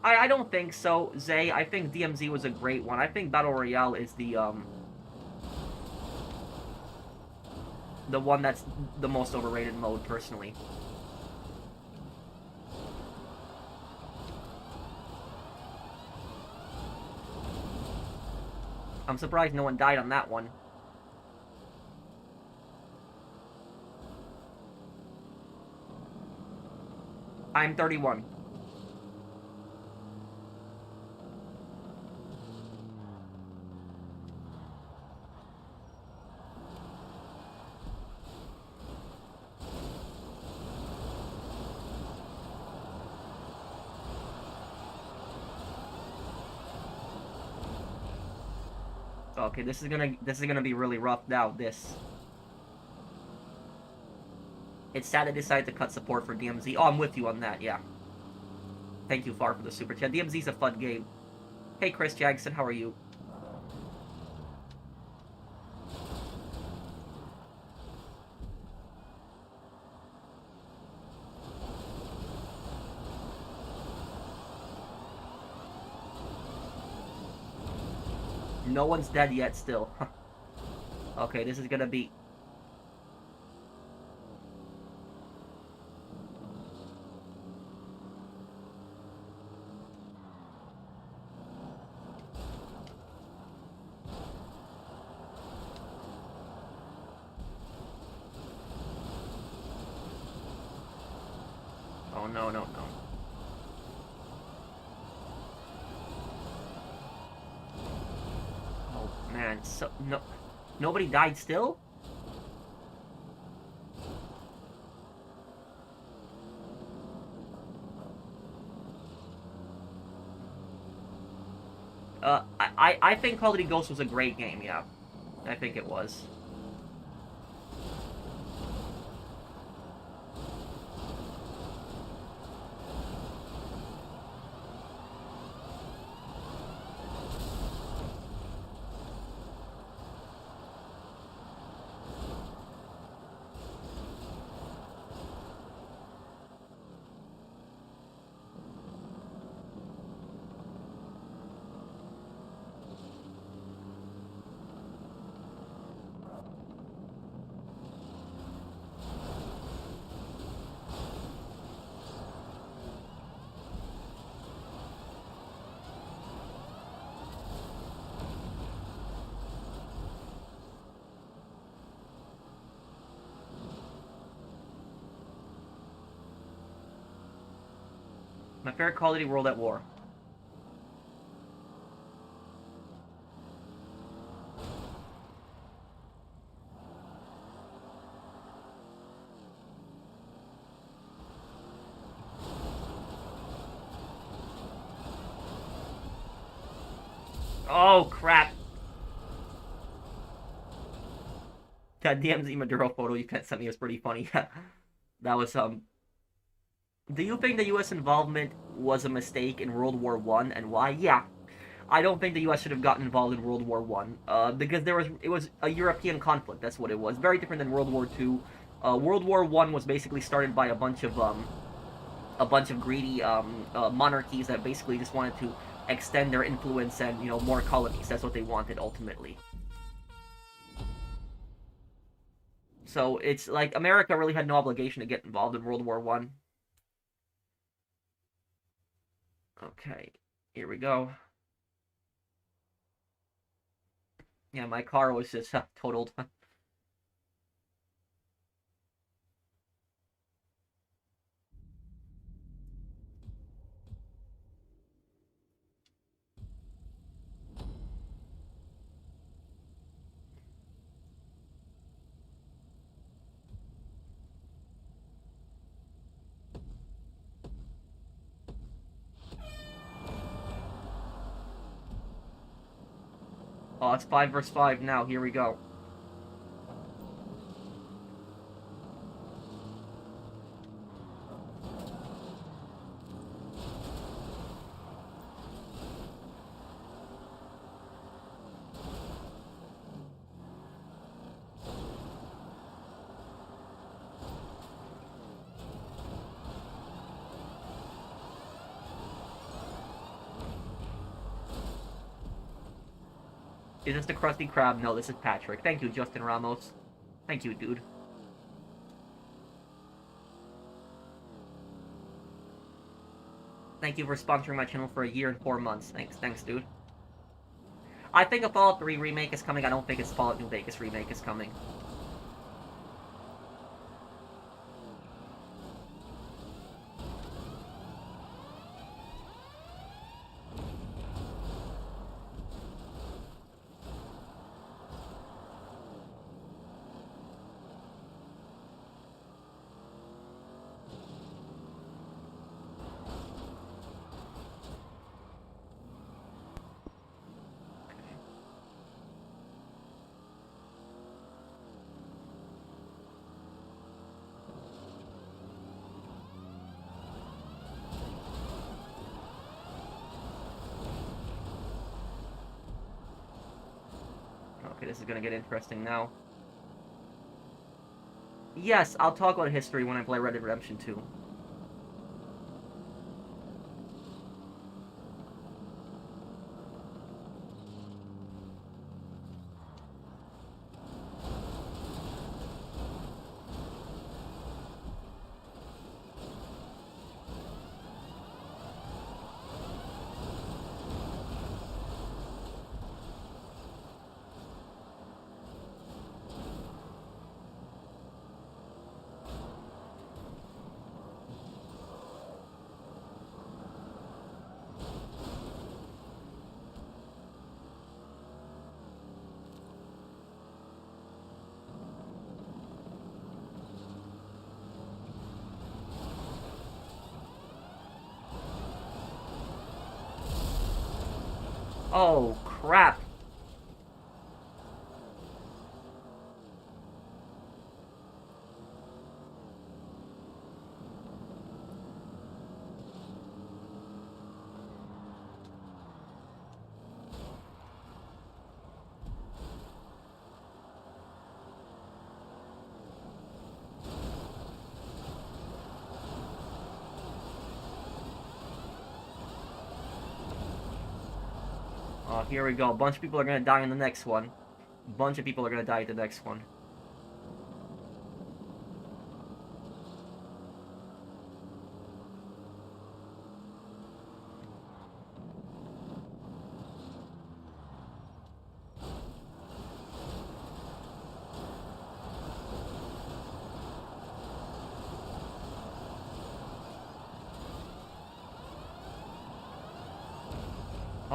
I don't think so, Zay. I think DMZ was a great one. I think Battle Royale is the one that's the most overrated mode, personally. I'm surprised no one died on that one. I'm 31. Okay, this is gonna be really rough now. It's sad they decided to cut support for DMZ. Oh, I'm with you on that. Yeah. Thank you, Far, for the super chat. DMZ's a fun game. Hey, Chris Jackson, how are you? No one's dead yet still. Okay, this is gonna be... Oh, no. man. So nobody died still. I think Call of Duty Ghosts was a great game. Yeah, I think it was. My favorite Call of Duty: World at War. Oh crap! That DMZ Maduro photo you sent me was pretty funny. That was Do you think the U.S. involvement was a mistake in World War One, and why? Yeah, I don't think the U.S. should have gotten involved in World War One, because it was a European conflict. That's what it was. Very different than World War Two. World War One was basically started by a bunch of greedy monarchies that basically just wanted to extend their influence and more colonies. That's what they wanted ultimately. So it's like America really had no obligation to get involved in World War One. Okay, here we go. Yeah, my car was just totaled. Oh, it's 5 versus 5 now. Here we go. Is this the Krusty Krab? No, this is Patrick. Thank you, Justin Ramos. Thank you, dude. Thank you for sponsoring my channel for a year and 4 months. Thanks, dude. I think a Fallout 3 remake is coming. I don't think it's Fallout New Vegas remake is coming. Okay, this is gonna get interesting now. Yes, I'll talk about history when I play Red Dead Redemption 2. Oh, crap. Oh, here we go. A bunch of people are gonna die in the next one. A bunch of people are gonna die at the next one.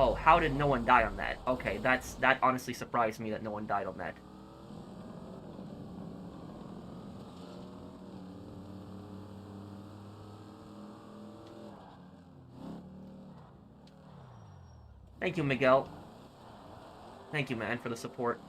Oh, how did no one die on that? Okay, that honestly surprised me that no one died on that. Thank you, Miguel. Thank you, man, for the support.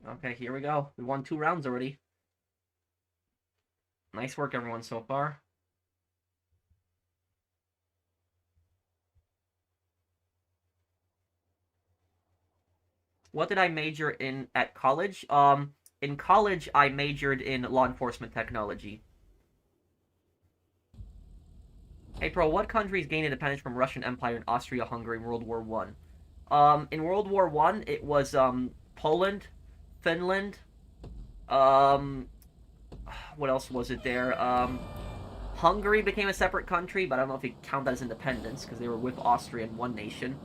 Okay, here we go. We won 2 rounds already. Nice work, everyone, so far. What did I major in at college? In college, I majored in law enforcement technology. Hey, Pro, what countries gained independence from Russian Empire and Austria-Hungary in World War One? In World War One, it was Poland, Finland. Um, what else was it there? Hungary became a separate country, but I don't know if you count that as independence because they were with Austria in one nation.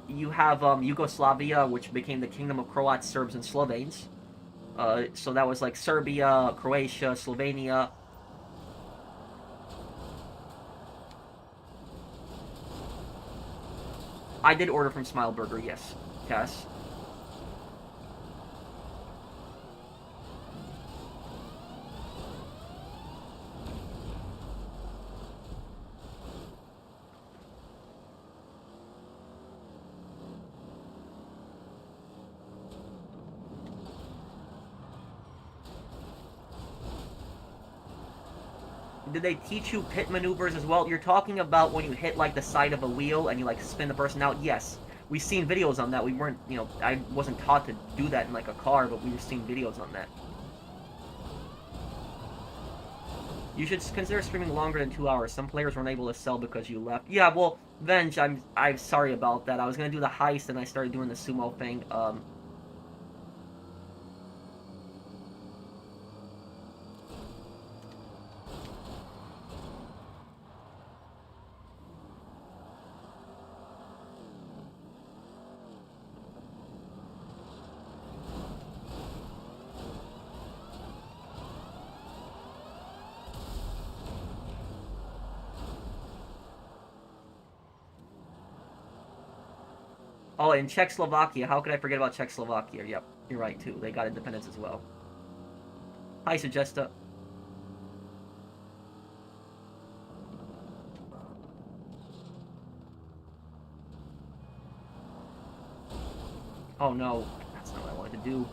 You have Yugoslavia, which became the Kingdom of Croats, Serbs, and Slovenes. So that was like Serbia, Croatia, Slovenia. I did order from Smileburger, yes. Cass. Did they teach you pit maneuvers as well? You're talking about when you hit like the side of a wheel and you like spin the person out? Yes. We've seen videos on that. We weren't, I wasn't taught to do that in like a car, but we've seen videos on that. You should consider streaming longer than 2 hours. Some players weren't able to sell because you left. Yeah, well, Venge, I'm sorry about that. I was gonna do the heist and I started doing the sumo thing. Oh, and Czechoslovakia. How could I forget about Czechoslovakia? Yep, you're right too. They got independence as well. Hi, Sugesta. Oh no, that's not what I wanted to do.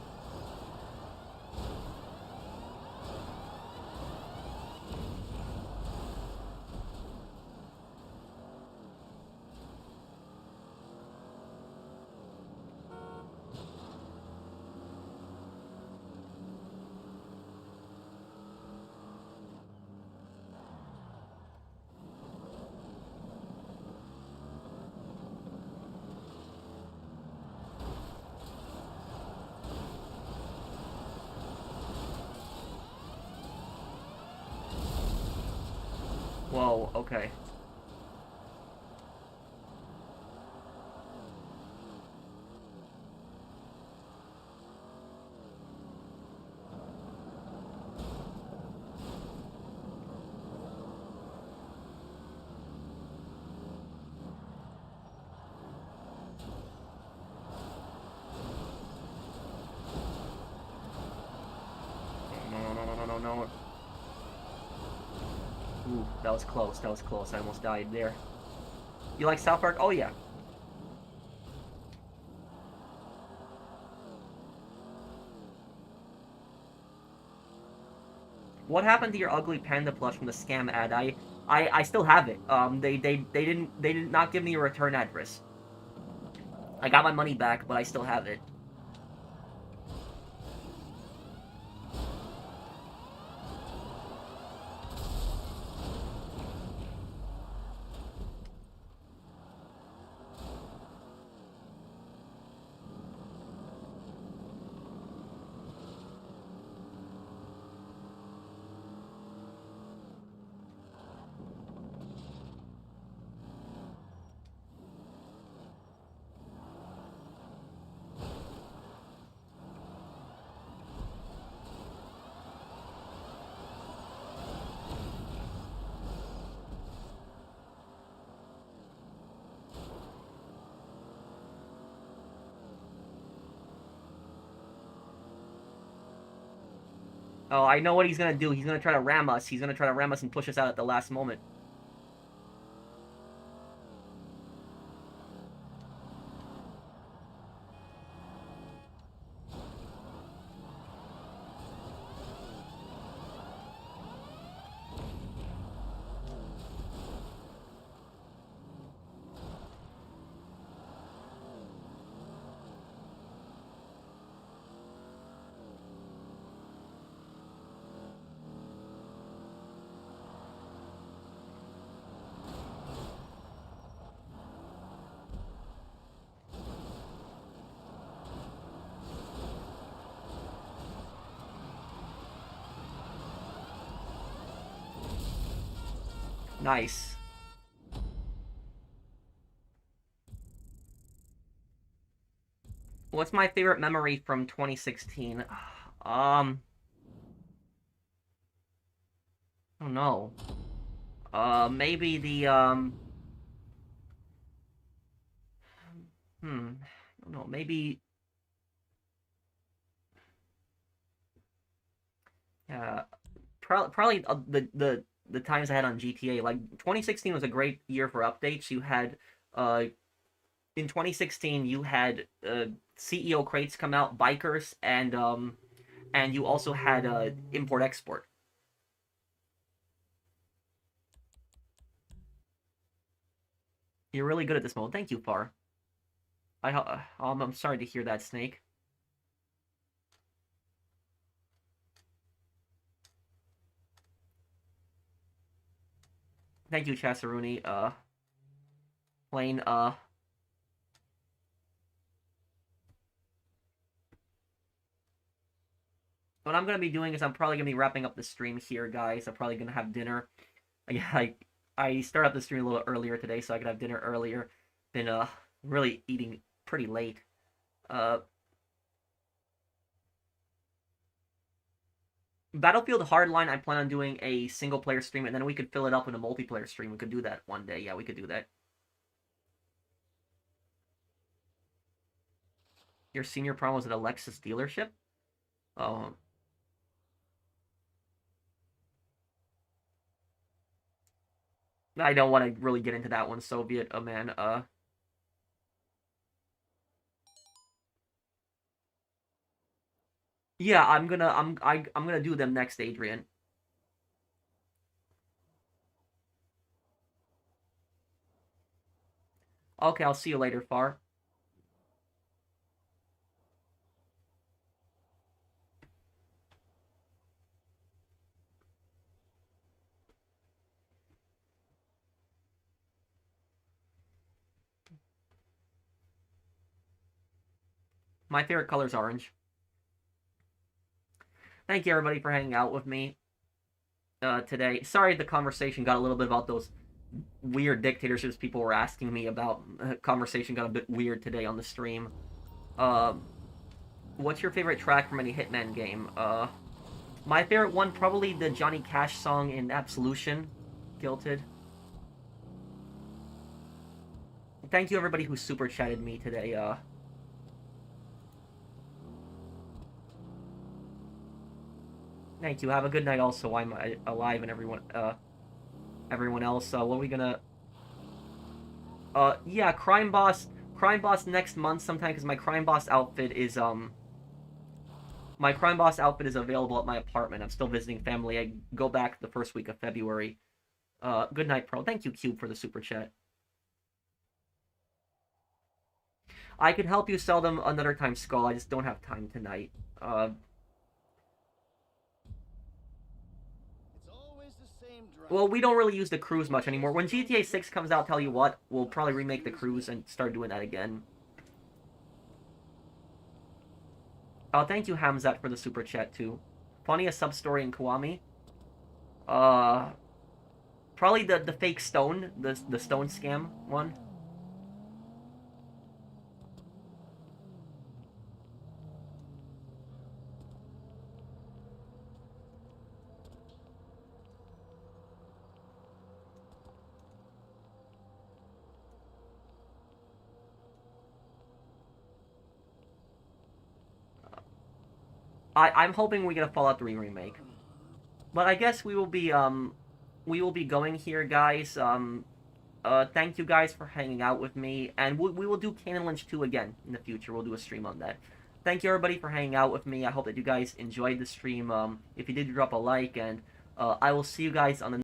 Whoa, okay. No, no, no, no, no, no, no. Ooh, that was close. That was close. I almost died there. You like South Park? Oh, yeah. What happened to your ugly panda plush from the scam ad? I still have it. They did not give me a return address. I got my money back, but I still have it. Oh, I know what he's gonna do. He's gonna try to ram us. He's gonna try to ram us and push us out at the last moment. Nice. What's my favorite memory from 2016? I don't know. Maybe the I don't know. Maybe uh, probably the times I had on GTA. Like 2016 was a great year for updates. You had uh in 2016 you had CEO crates come out, bikers, and you also had import export. You're really good at this mode. Thank you, Far. I'm sorry to hear that, Snake. Thank you, Chasaruni. Plain what I'm gonna be doing is I'm probably gonna be wrapping up the stream here, guys. I'm probably gonna have dinner. I I started up the stream a little earlier today, so I could have dinner earlier. Been really eating pretty late. Uh, Battlefield Hardline, I plan on doing a single player stream, and then we could fill it up in a multiplayer stream. We could do that one day. Yeah, we could do that. Your senior prom was at a Lexus dealership. Oh, I don't want to really get into that one, Soviet man. Yeah, I'm gonna do them next, Adrian. Okay, I'll see you later, Far. My favorite color is orange. Thank you everybody for hanging out with me. today. Sorry, the conversation got a little bit about those weird dictatorships people were asking me about. Conversation got a bit weird today on the stream. What's your favorite track from any Hitman game? My favorite one, probably the Johnny Cash song in Absolution, Guilted. Thank you everybody who super chatted me today. Thank you. Have a good night. Also, I'm alive and everyone else. What are we gonna? Yeah, Crime Boss next month sometime because my Crime Boss outfit is available at my apartment. I'm still visiting family. I go back the first week of February. Good night, Pearl. Thank you, Cube, for the super chat. I could help you sell them another time, Skull. I just don't have time tonight. Well, we don't really use the cruise much anymore. When GTA 6 comes out, tell you what, we'll probably remake the cruise and start doing that again. Oh, thank you, Hamzat, for the super chat, too. Funniest sub-story in Kiwami? Probably the fake stone, the stone scam one. I'm hoping we get a Fallout 3 remake. But I guess we will be going here, guys. Thank you guys for hanging out with me, and we will do Kane and Lynch 2 again in the future. We'll do a stream on that. Thank you everybody for hanging out with me. I hope that you guys enjoyed the stream. If you did, drop a like, and I will see you guys on the